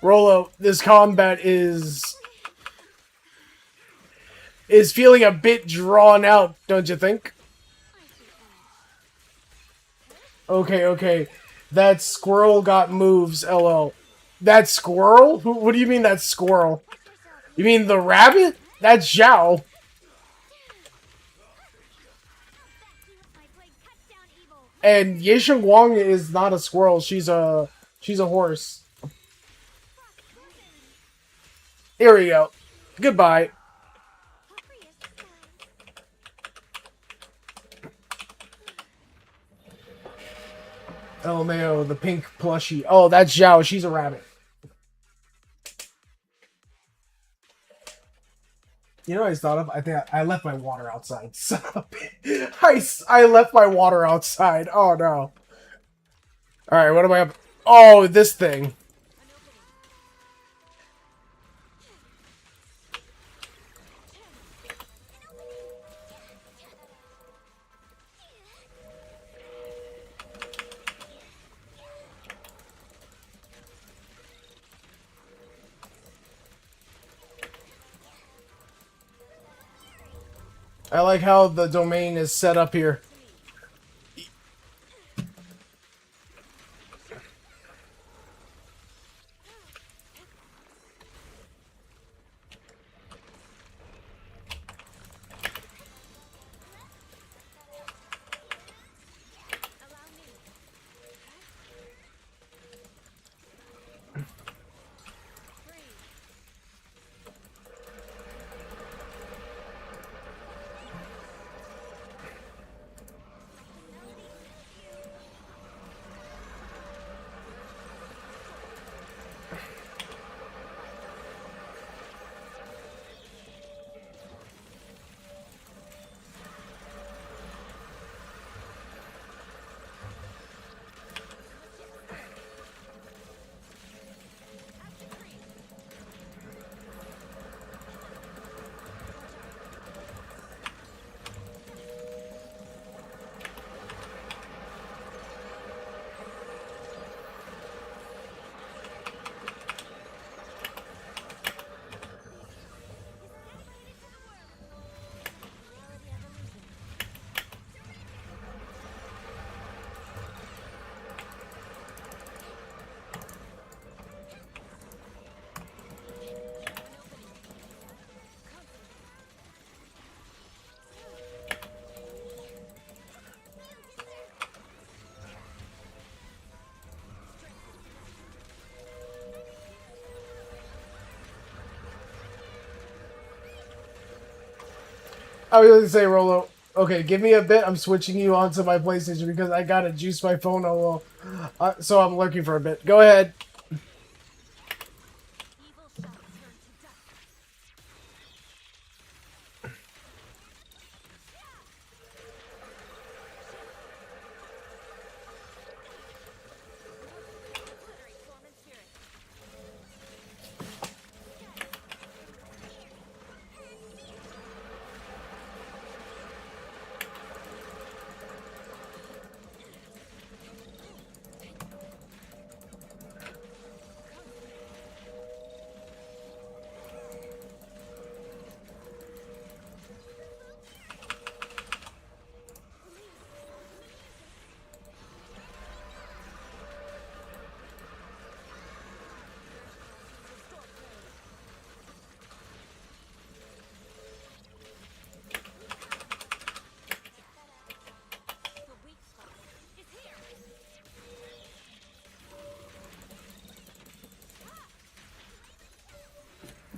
Rolo, this combat is feeling a bit drawn out, don't you think? Okay, okay. That squirrel got moves, LL. That squirrel? What do you mean that squirrel? You mean the rabbit? That's Zhao. And Yesheng Wang is not a squirrel. She's a horse. Here we go. Goodbye. LMAO, the pink plushie. Oh, that's Zhao. She's a rabbit. You know what I thought of? I think I left my water outside. Son of a bitch. I left my water outside. Oh, no. Alright, what am I up? Oh, this thing. I like how the domain is set up here. I was gonna say, Rolo. Okay, give me a bit. I'm switching you onto my PlayStation because I gotta juice my phone a little. So I'm lurking for a bit. Go ahead.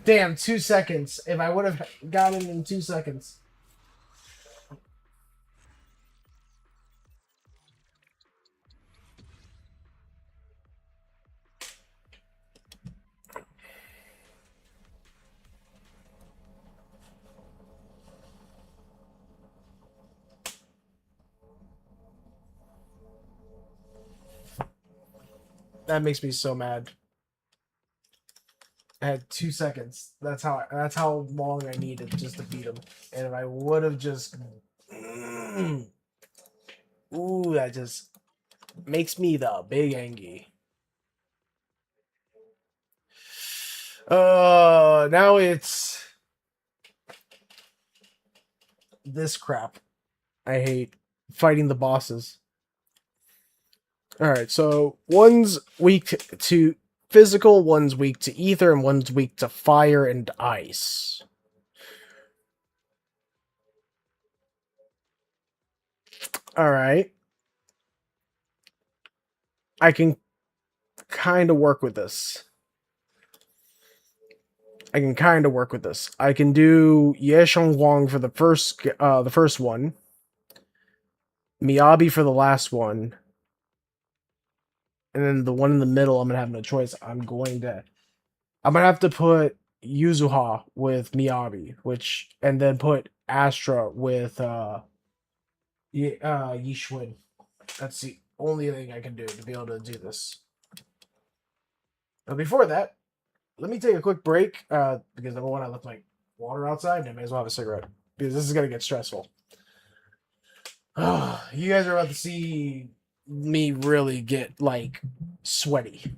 Damn, 2 seconds. If I would have gotten in 2 seconds. That makes me so mad. I had 2 seconds. That's how long I needed just to beat him. And if I would have just ooh, that just makes me the big angry. Now it's this crap. I hate fighting the bosses. Alright, so one's weak to physical, one's weak to ether, and one's weak to fire and ice. Alright. I can kind of work with this. I can do Ye Wong for the first one. Miyabi for the last one. And then the one in the middle, I'm gonna have no choice. I'm gonna have to put Yuzuha with Miyabi, and then put Astra with Yishun. That's the only thing I can do to be able to do this. But before that, let me take a quick break, because number one, I left my water outside, and I may as well have a cigarette, because this is gonna get stressful. You guys are about to see me really get, like, sweaty.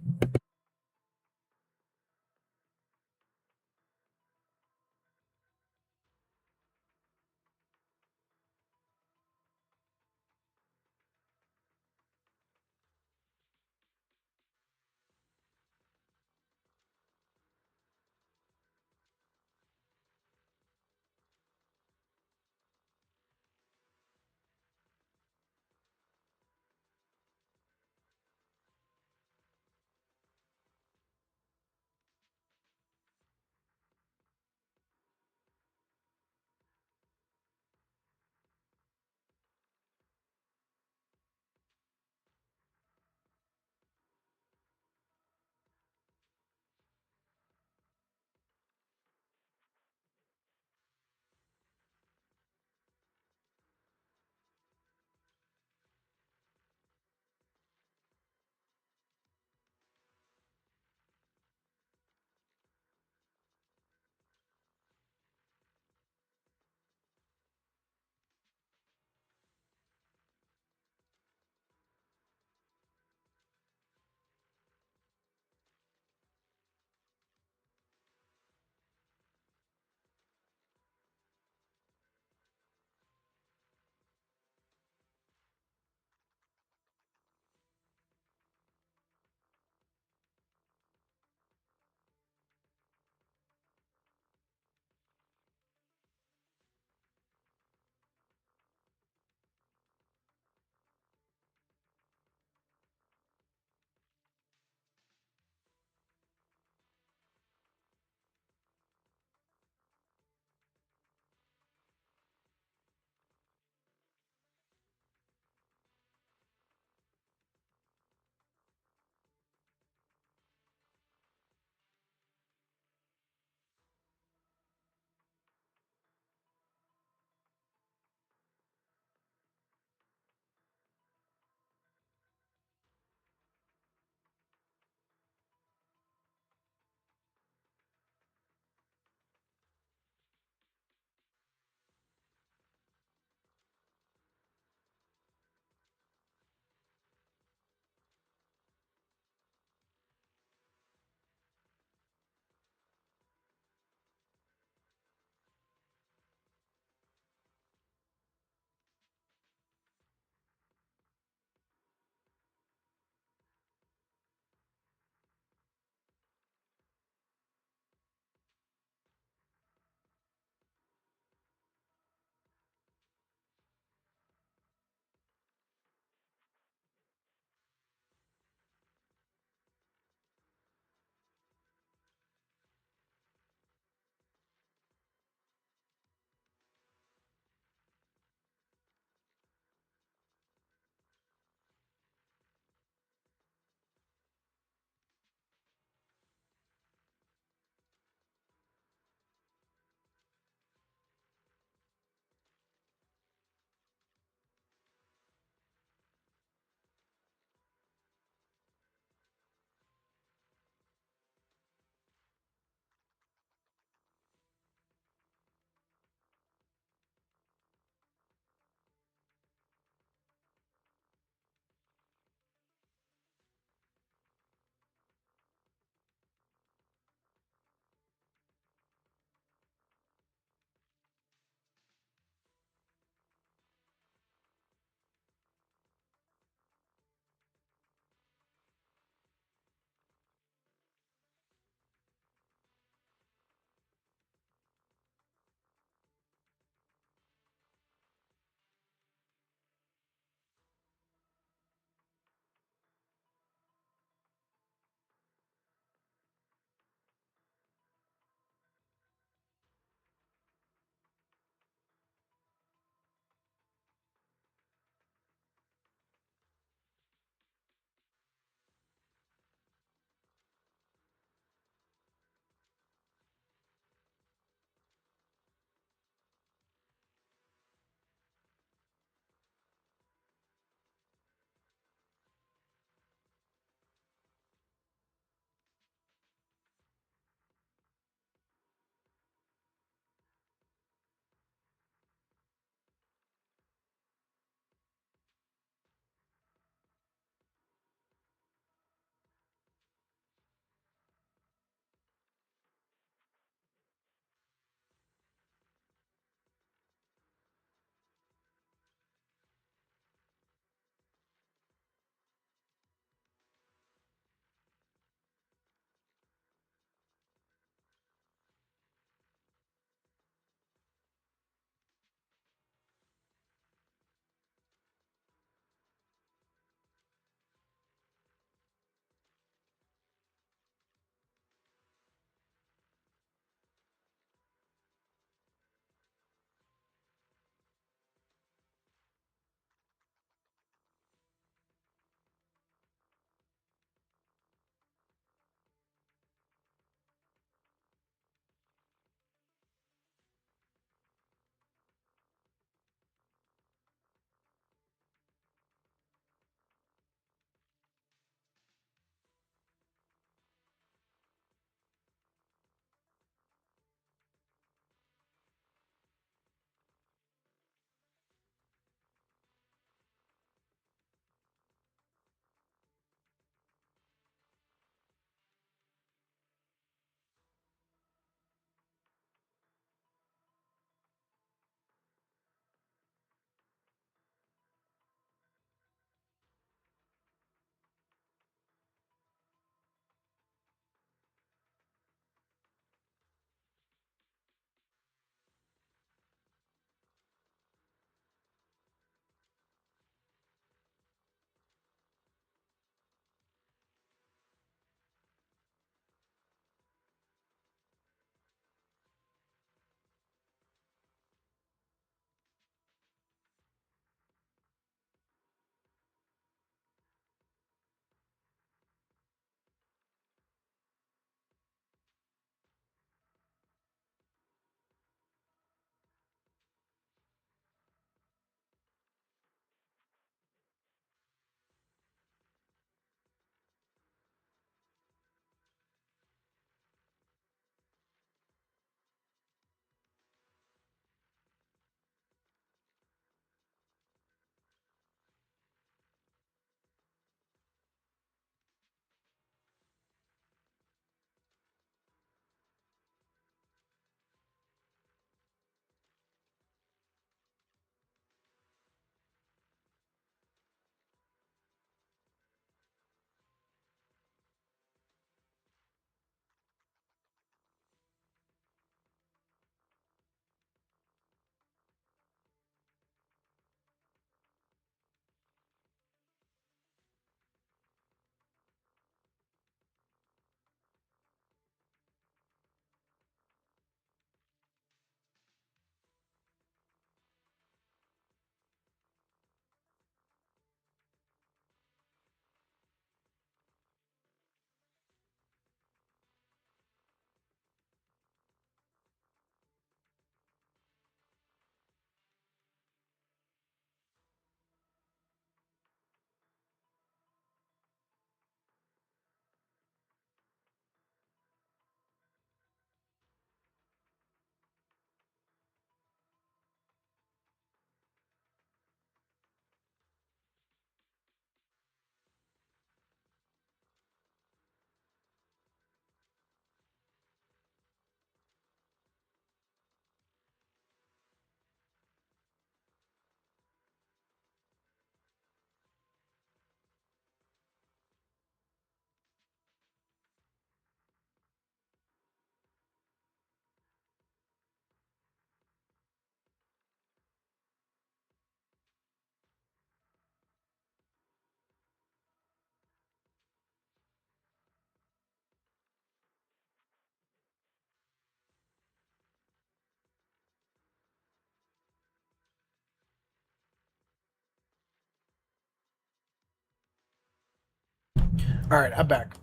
All right, I'm back.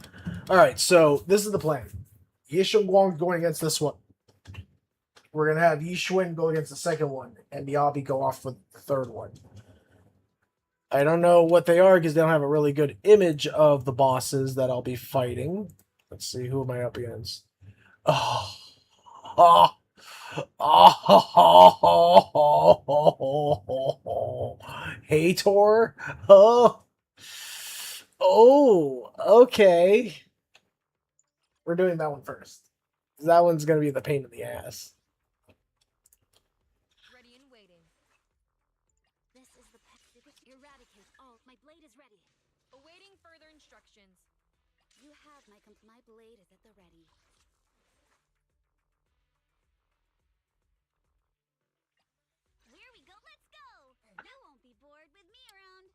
All right, so this is the plan. Yishun Guang going against this one. We're gonna have Yishun go against the second one, and Miyabi go off with the third one. I don't know what they are because they don't have a really good image of the bosses that I'll be fighting. Let's see, who am I up against? Oh, oh, oh, Hator. Oh, okay. We're doing that one first. That one's gonna be the pain in the ass. Ready and waiting. This is the eradicate all. My blade is ready. Awaiting further instructions. You have my blade is at the ready. Here we go. Let's go. You won't be bored with me around.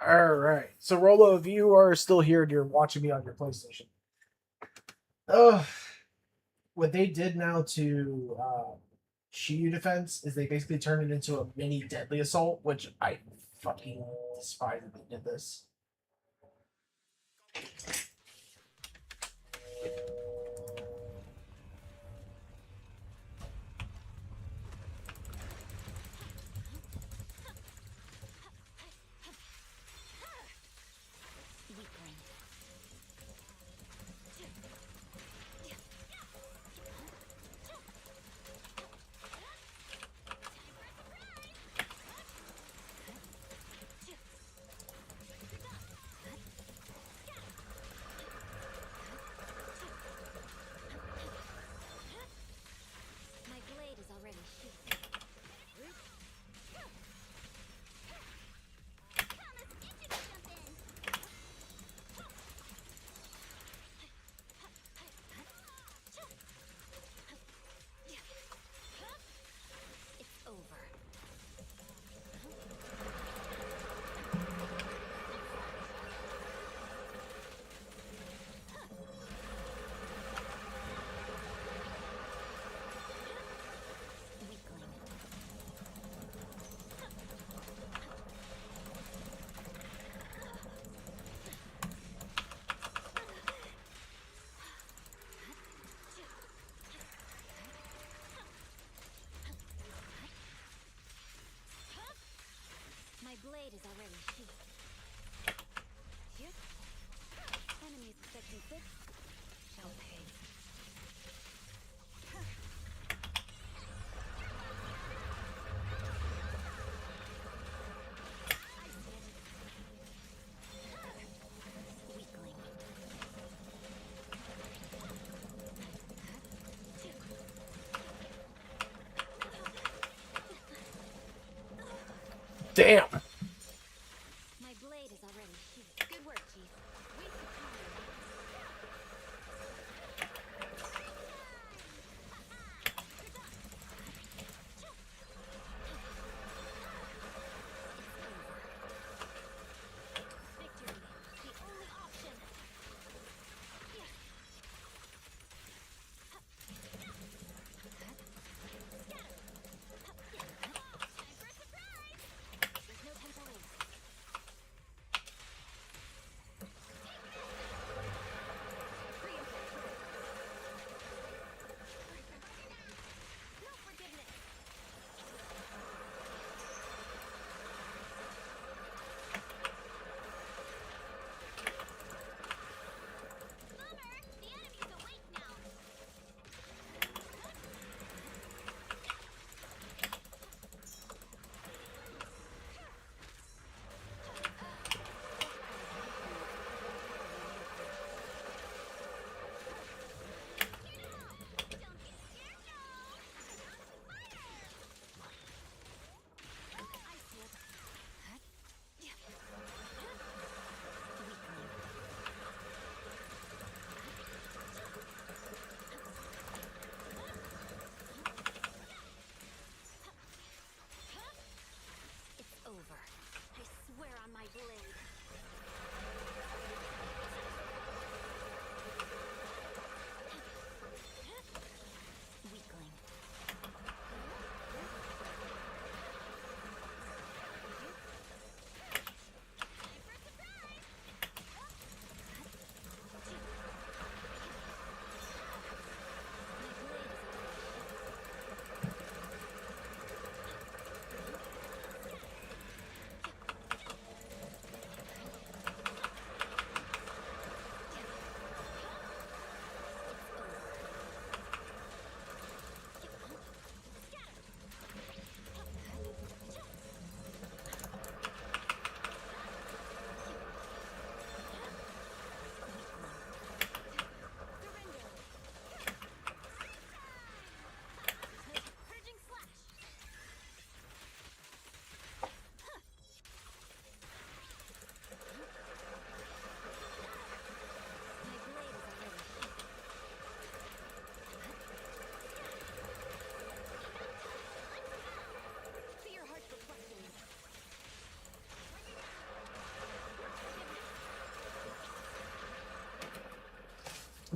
All right. So Rolo, if you are still here and you're watching me on your PlayStation, what they did now to Shiyu defense is they basically turned it into a mini deadly assault, which I fucking despise that they did this. Weakling. My blade is already sheathed. Thomas, get you to jump in. It's over. Weakling. My blade is already sheathed. Here. Enemies expecting this shall pay. Weakling. Damn. My blade is already sheathed. Good work, Chief. Wasted time. Victory, the only option. Time for a surprise. There's no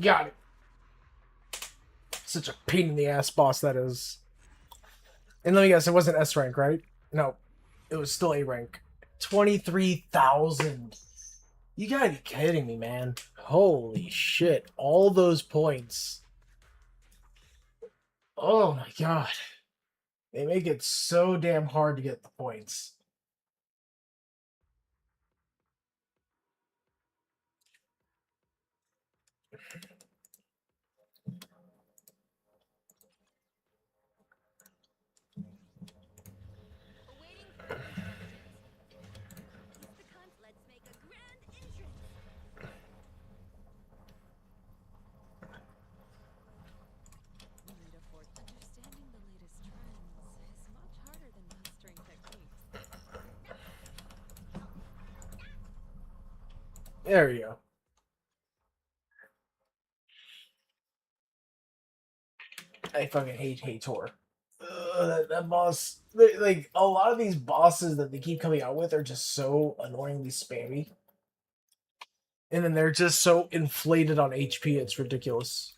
Got it. Such a pain in the ass boss that is. And let me guess, it wasn't S rank, right? No, it was still A rank. 23,000. You gotta be kidding me, man. Holy shit. All those points. Oh my god. They make it so damn hard to get the points. Awaiting further instructions. Peace the cunt, let's make a grand entrance. Need a fort. Understanding the latest trends is much harder than mastering techniques. There you go. I fucking hate Hator. That boss, like a lot of these bosses that they keep coming out with are just so annoyingly spammy, and then they're just so inflated on HP. It's ridiculous.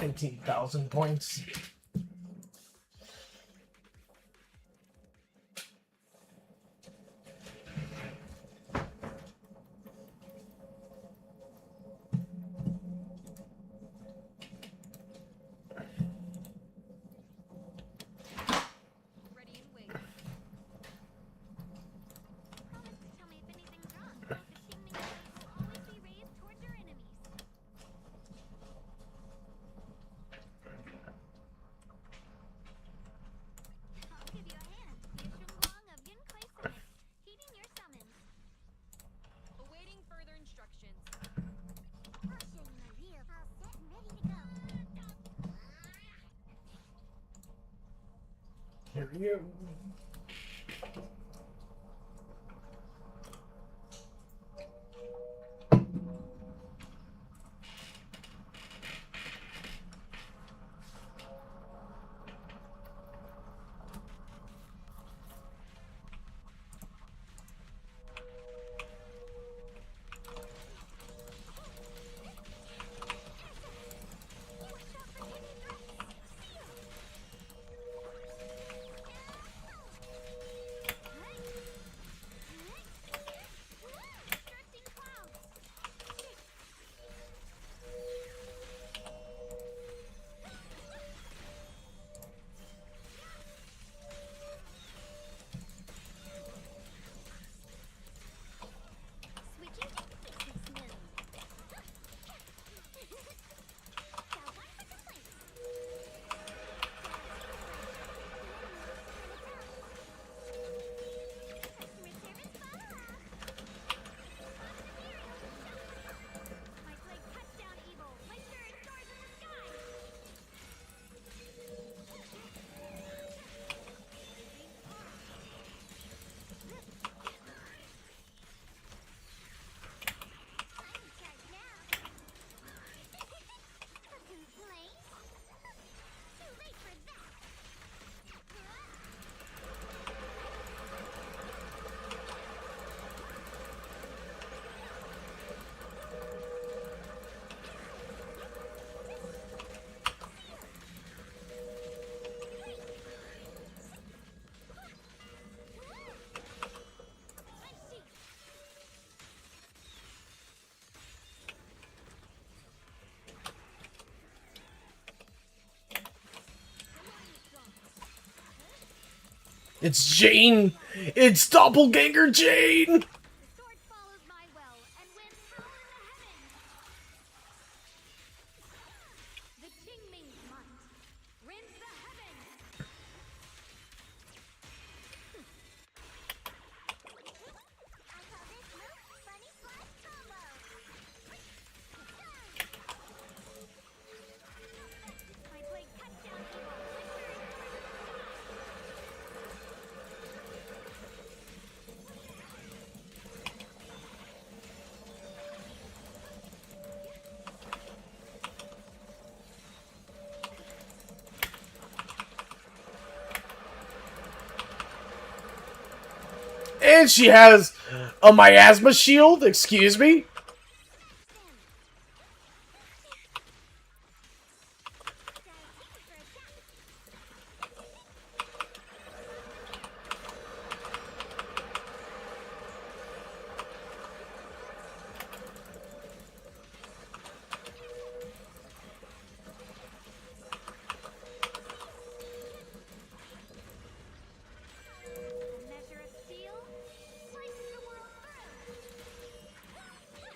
19,000 points. Ready and wait. Promise to tell me if anything's wrong. The Qingming blade will always be raised towards your enemies. I'll give you a hand. The Shunguang of Yunkai Summit. Heeding your summons. Awaiting further instructions. Pushing the rear. All set and ready to go. Here we go. Drifting clouds. Switching tactics, Miss Moon. Got one for complaints. Customer service follow-up. My blade cuts down evil. My spirit soars in the sky. I'm in charge now. A complaint? Too late for that. I see. It's Jane! It's Doppelganger Jane! The sword follows my well and wins power in the heavens. The Qingming's might rends the heavens. I call this move Bunny Slash Combo. My blade cuts down evil. My spirit soars in the sky. And she has a miasma shield, excuse me? A measure of steel slices the world through.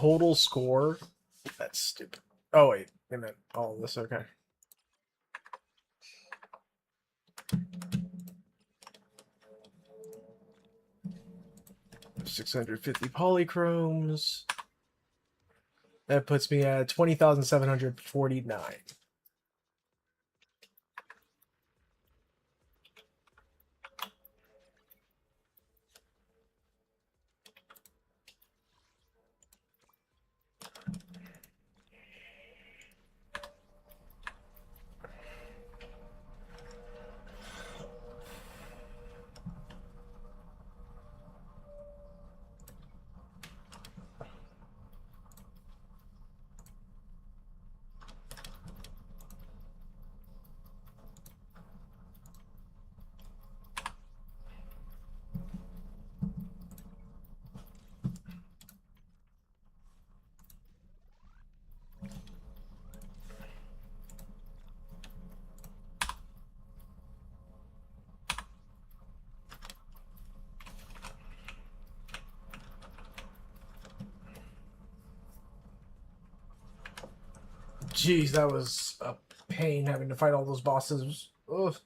total score. That's stupid. Oh wait, I meant all of this. Okay. $650 polychromes. That puts me at 20,749. Jeez, that was a pain having to fight all those bosses. Ugh.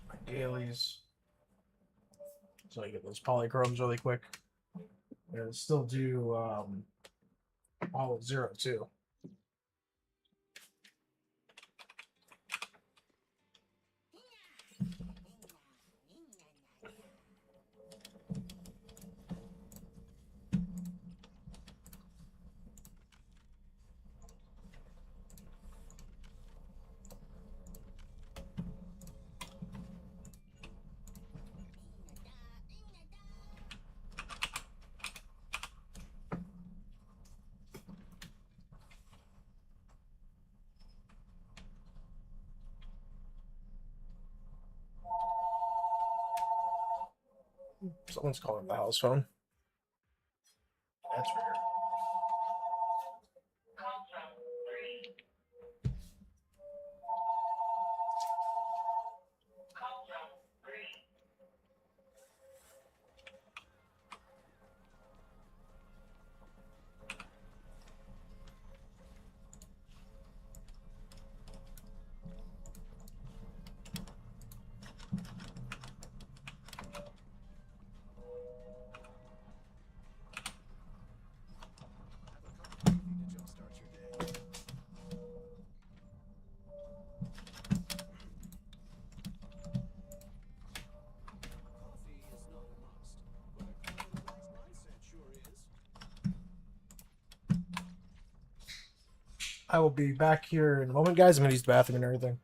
My dailies. So I get those polychromes really quick. And still do all of 0 too. Someone's calling the house phone. That's weird. I will be back here in a moment, guys. I'm gonna use the bathroom and everything.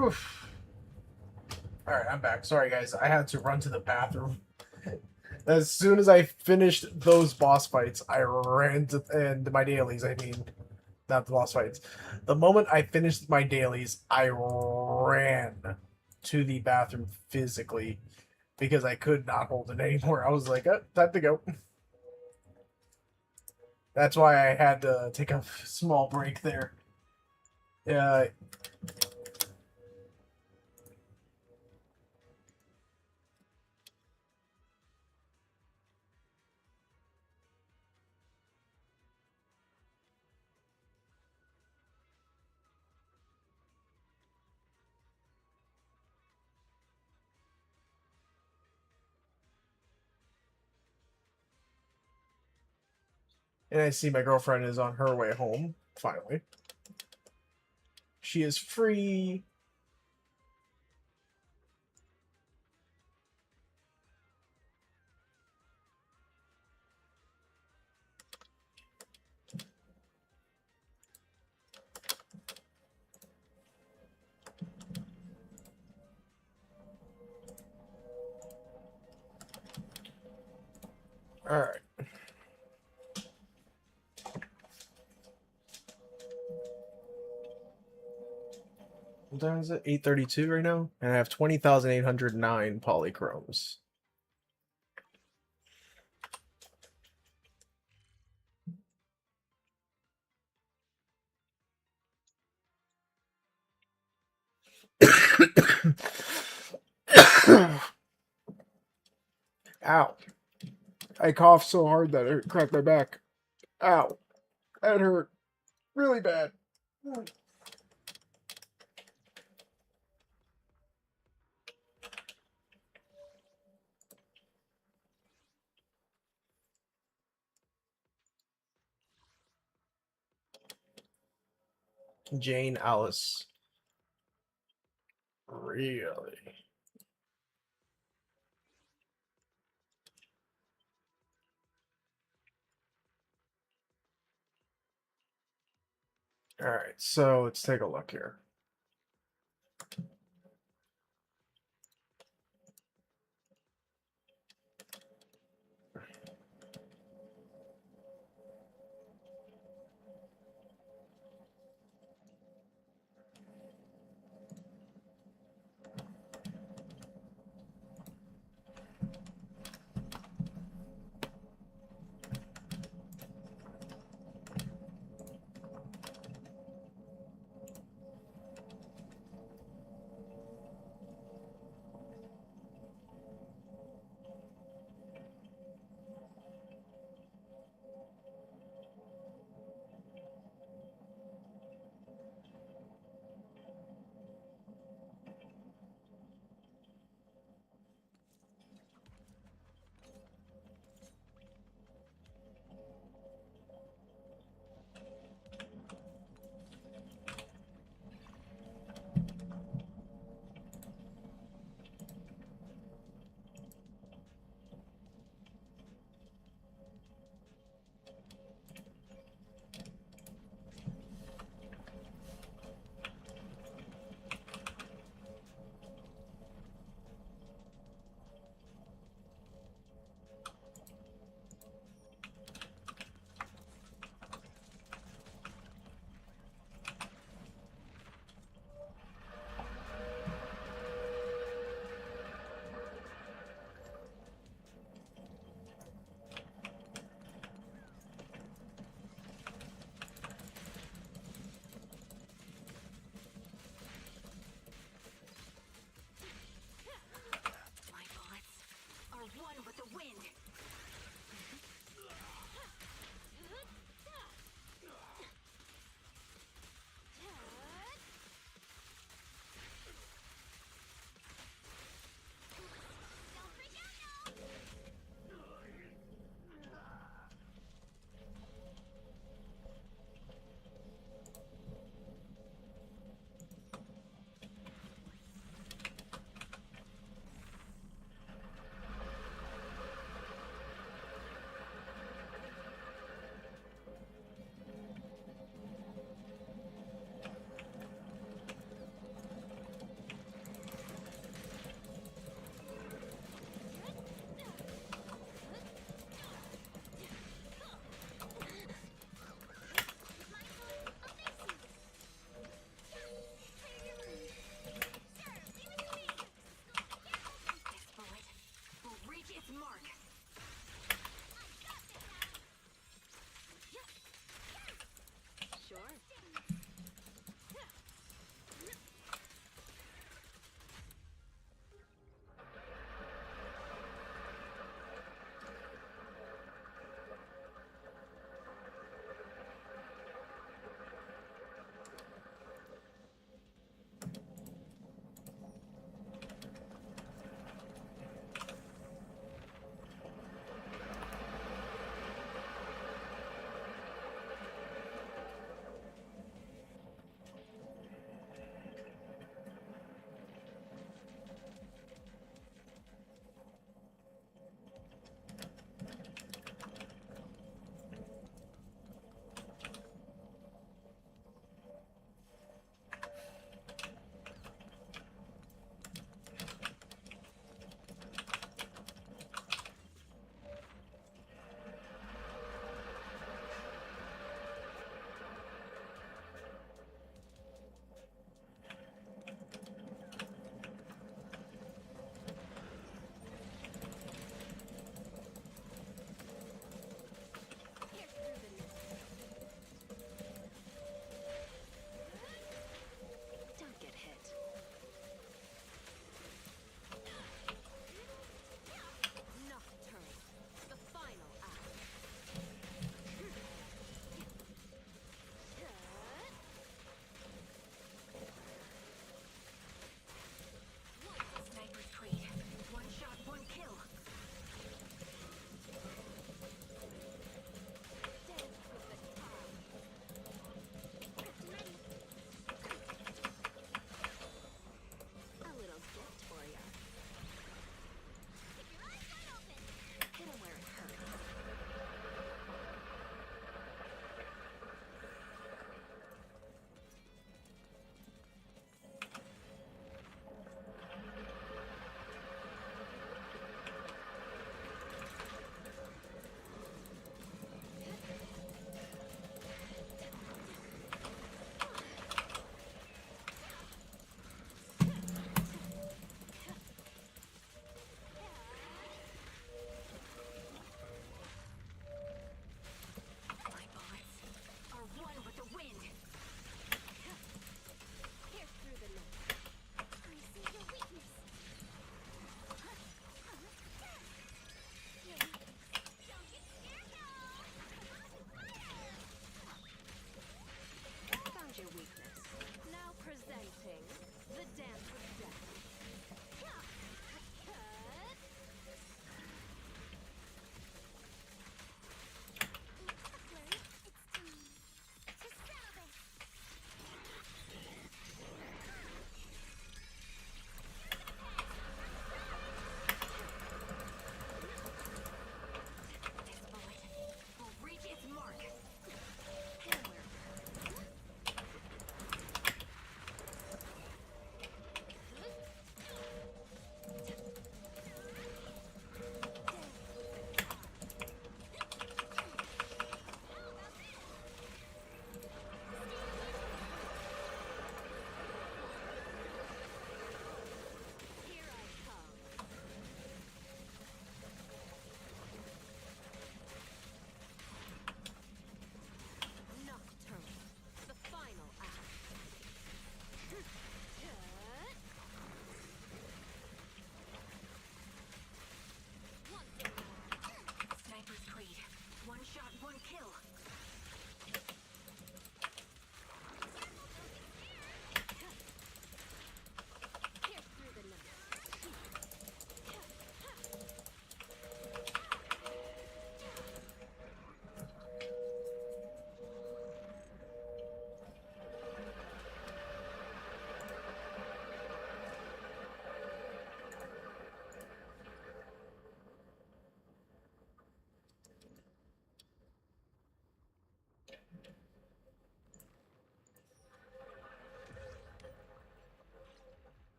Oof. All right, I'm back. Sorry, guys. I had to run to the bathroom. As soon as I finished those boss fights, I ran to and my dailies. I mean, not the boss fights. The moment I finished my dailies, I ran to the bathroom physically because I could not hold it anymore. I was like, oh, time to go. That's why I had to take a small break there. Yeah. And I see my girlfriend is on her way home, finally. She is free. Alright. What time is it? 8:32 right now? And I have 20,809 polychromes. Ow. I coughed so hard that it cracked my back. Ow. That hurt really bad. Jane Alice. Really? Alright, so let's take a look here.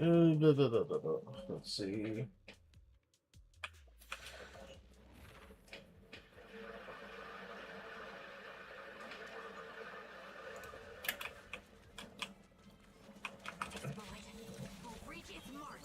Let's see. Will reach its mark.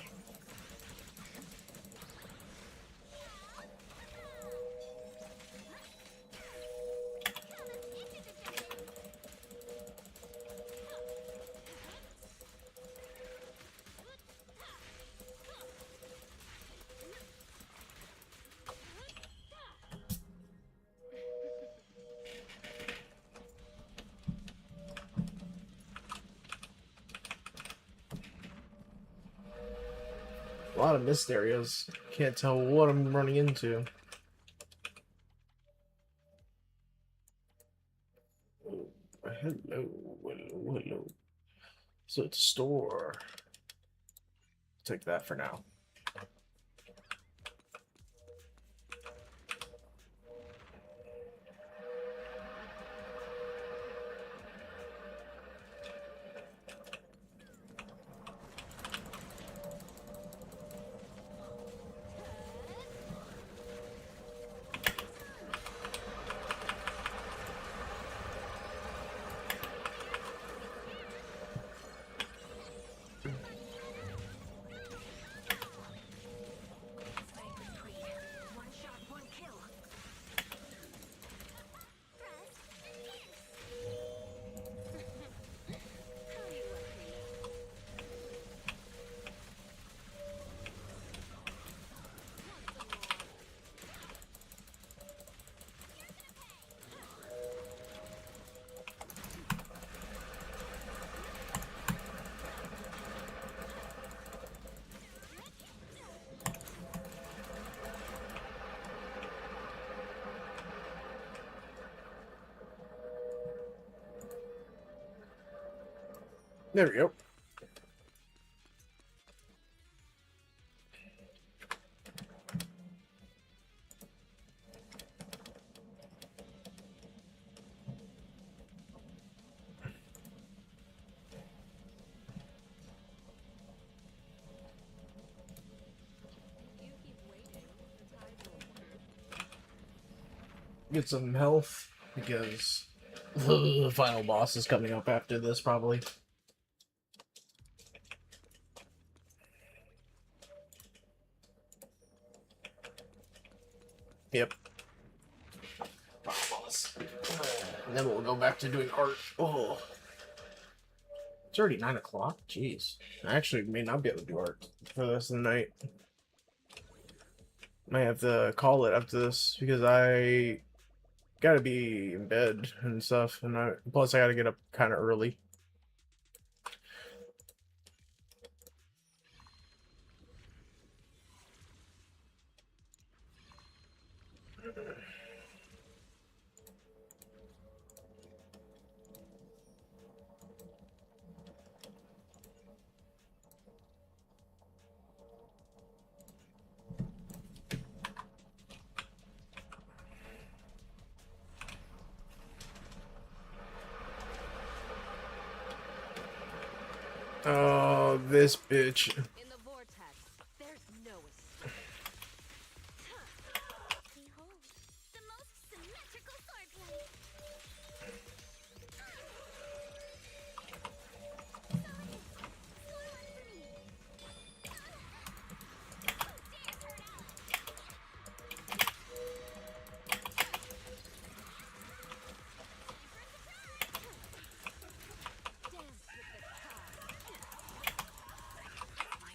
A lot of missed areas. Can't tell what I'm running into. Hello, hello, hello. So it's a store. Take that for now. One shot, one kill. How do you like me? There we go. You keep waiting. The tide will Get some health because the final boss is coming up after this, probably. Yep. Final boss. And then we'll go back to doing art. Oh. It's already 9 o'clock? Jeez. I actually may not be able to do art for the rest of the night. Might have to call it after this because I gotta be in bed and stuff, and plus I gotta get up kind of early. Oh, this bitch. in the vortex. There's no escape. Behold, the most symmetrical swordplay. Dance with the tide. My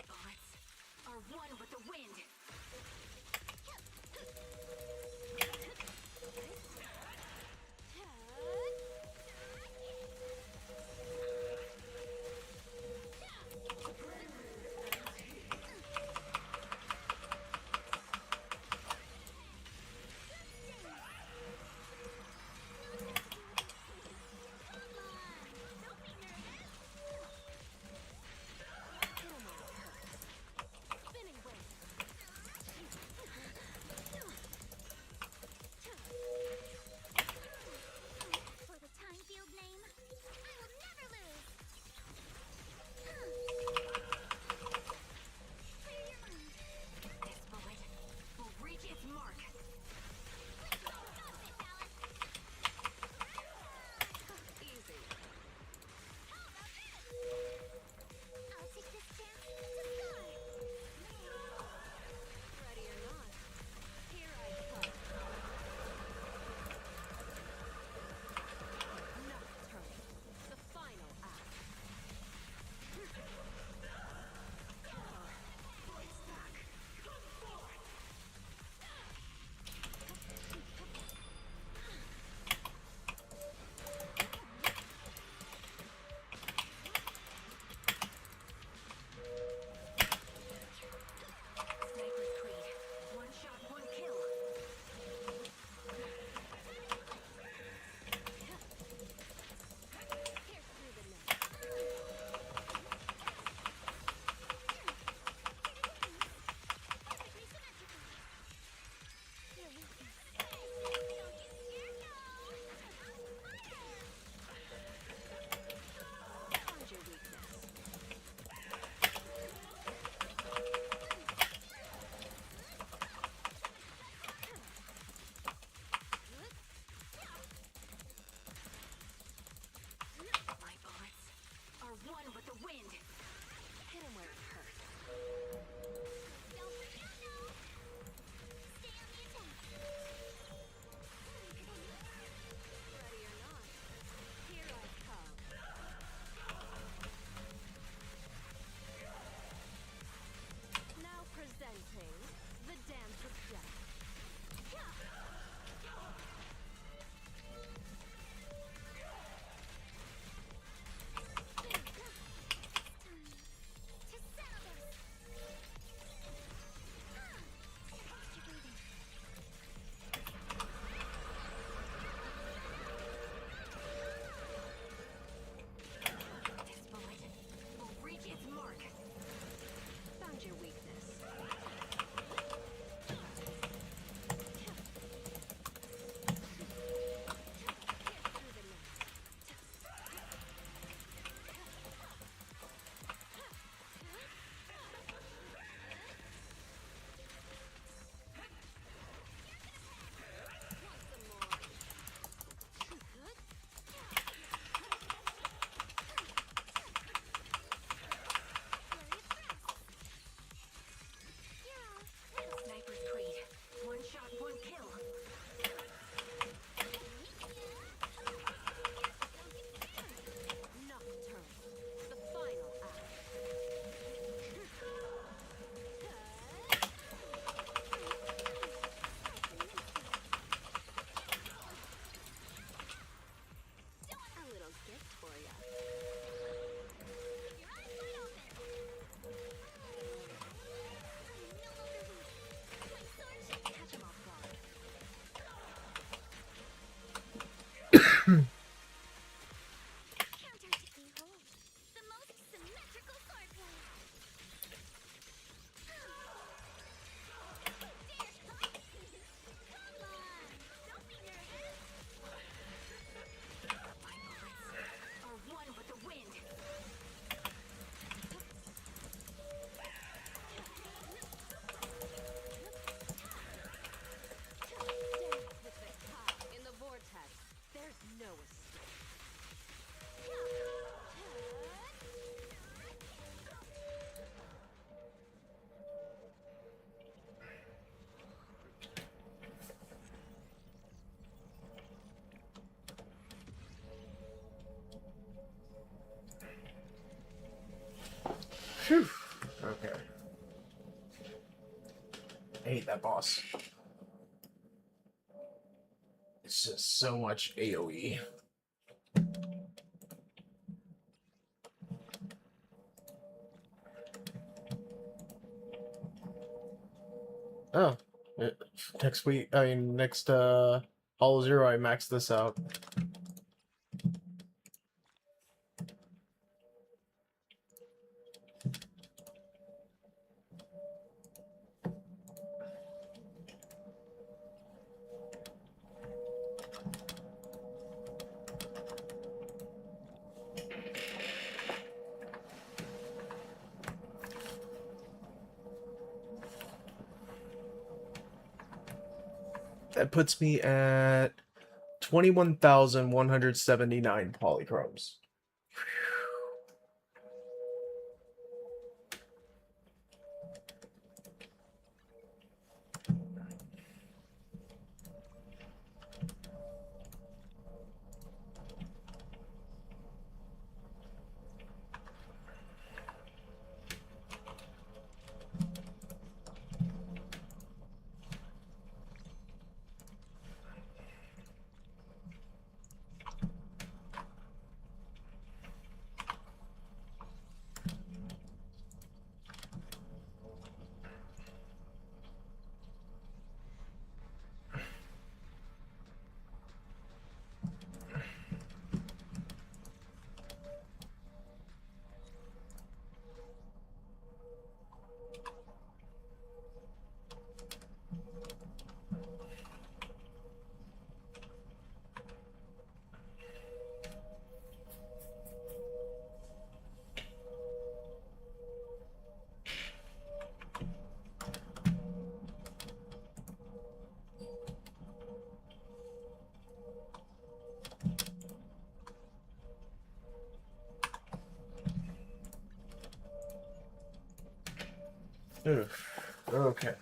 Counter to behold the most symmetrical swordplay. Dare, huh? Come on, don't be nervous. My bullets are one with the wind. With the cock in the vortex, there's no escape. Phew. Okay. I hate that boss. It's just so much AoE. Oh. Next week, I mean, next Hollow Zero, I maxed this out. That puts me at 21,179 polychromes. Oof. Okay.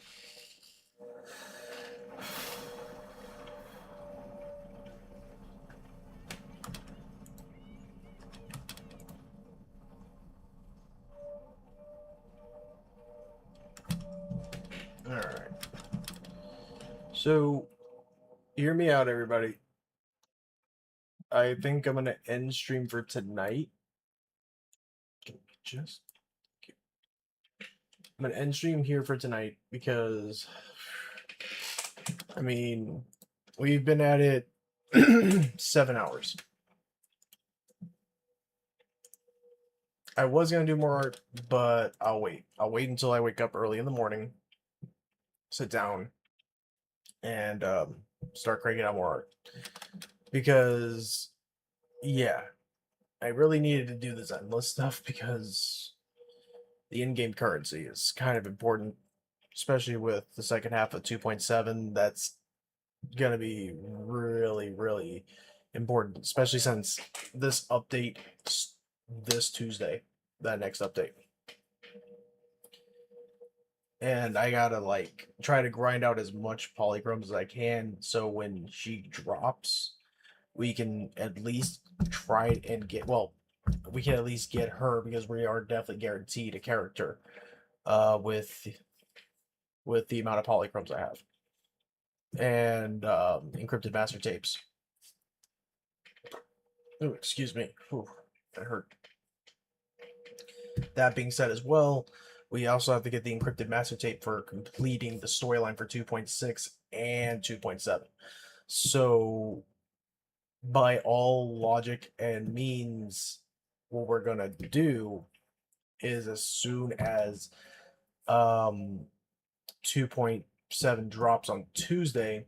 Alright. So, hear me out, everybody. I think I'm gonna end stream for tonight. Just I'm gonna end stream here for tonight because I mean we've been at it 7 hours. I was gonna do more art, but I'll wait. I'll wait until I wake up early in the morning, sit down, and start cranking out more art. Because yeah, I really needed to do this endless stuff because the in-game currency is kind of important, especially with the second half of 2.7. That's gonna be really, really important, especially since this update this Tuesday, that next update. And I gotta like try to grind out as much polychromes as I can so when she drops, we can at least try and get, well, we can at least get her because we are definitely guaranteed a character with the amount of polychromes I have. And encrypted master tapes. Oh, excuse me. Whew, that hurt. That being said as well, we also have to get the encrypted master tape for completing the storyline for 2.6 and 2.7. So by all logic and means, what we're gonna do is as soon as 2.7 drops on Tuesday,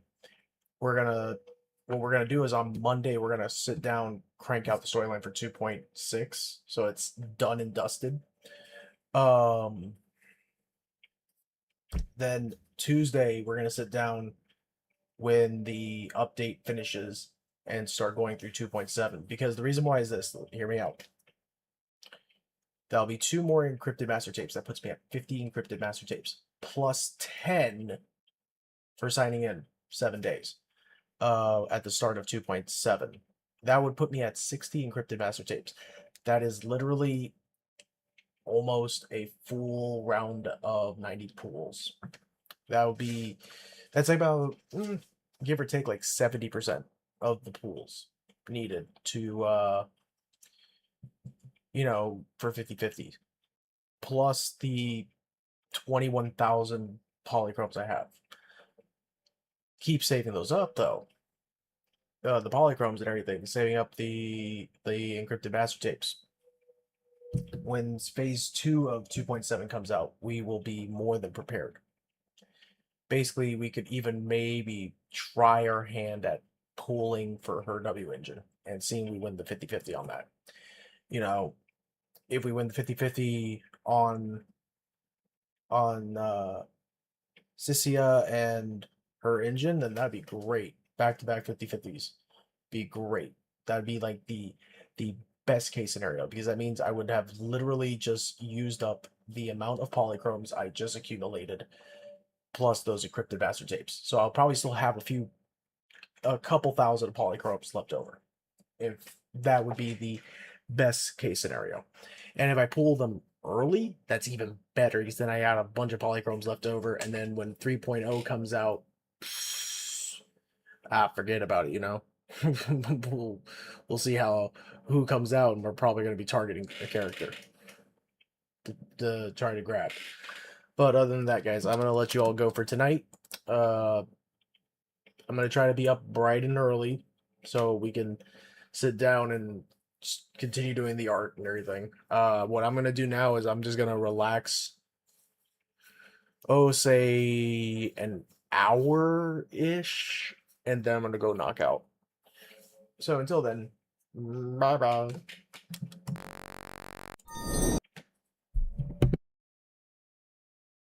we're gonna what we're gonna do is on Monday we're gonna sit down, crank out the storyline for 2.6, so it's done and dusted. Then Tuesday we're gonna sit down when the update finishes and start going through 2.7. Because the reason why is this, hear me out. There'll be 2 more encrypted master tapes. That puts me at 50 encrypted master tapes, plus 10 for signing in 7 days at the start of 2.7. That would put me at 60 encrypted master tapes. That is literally almost a full round of 90 pools. That's like about give or take like 70% of the pools needed to for 50/50, plus the 21,000 polychromes I have. Keep saving those up though. The polychromes and everything, saving up the encrypted master tapes. When phase 2 of 2.7 comes out, we will be more than prepared. Basically, we could even maybe try our hand at pooling for her W engine and seeing we win the 50/50 on that. If we win the 50/50 on Sisia and her engine, then that'd be great. Back-to-back 50/50s. Be great. That'd be like the best case scenario, because that means I would have literally just used up the amount of polychromes I just accumulated, plus those encrypted master tapes. So I'll probably still have a couple thousand polychromes left over. If that would be the best case scenario. And if I pull them early, that's even better, because then I got a bunch of polychromes left over, and then when 3.0 comes out, forget about it, we'll see who comes out, and we're probably going to be targeting a character to try to grab. But other than that, guys, I'm going to let you all go for tonight. I'm going to try to be up bright and early so we can sit down and just continue doing the art and everything. What I'm going to do now is I'm just going to relax, say an hour-ish, and then I'm going to go knock out. So until then, bye-bye.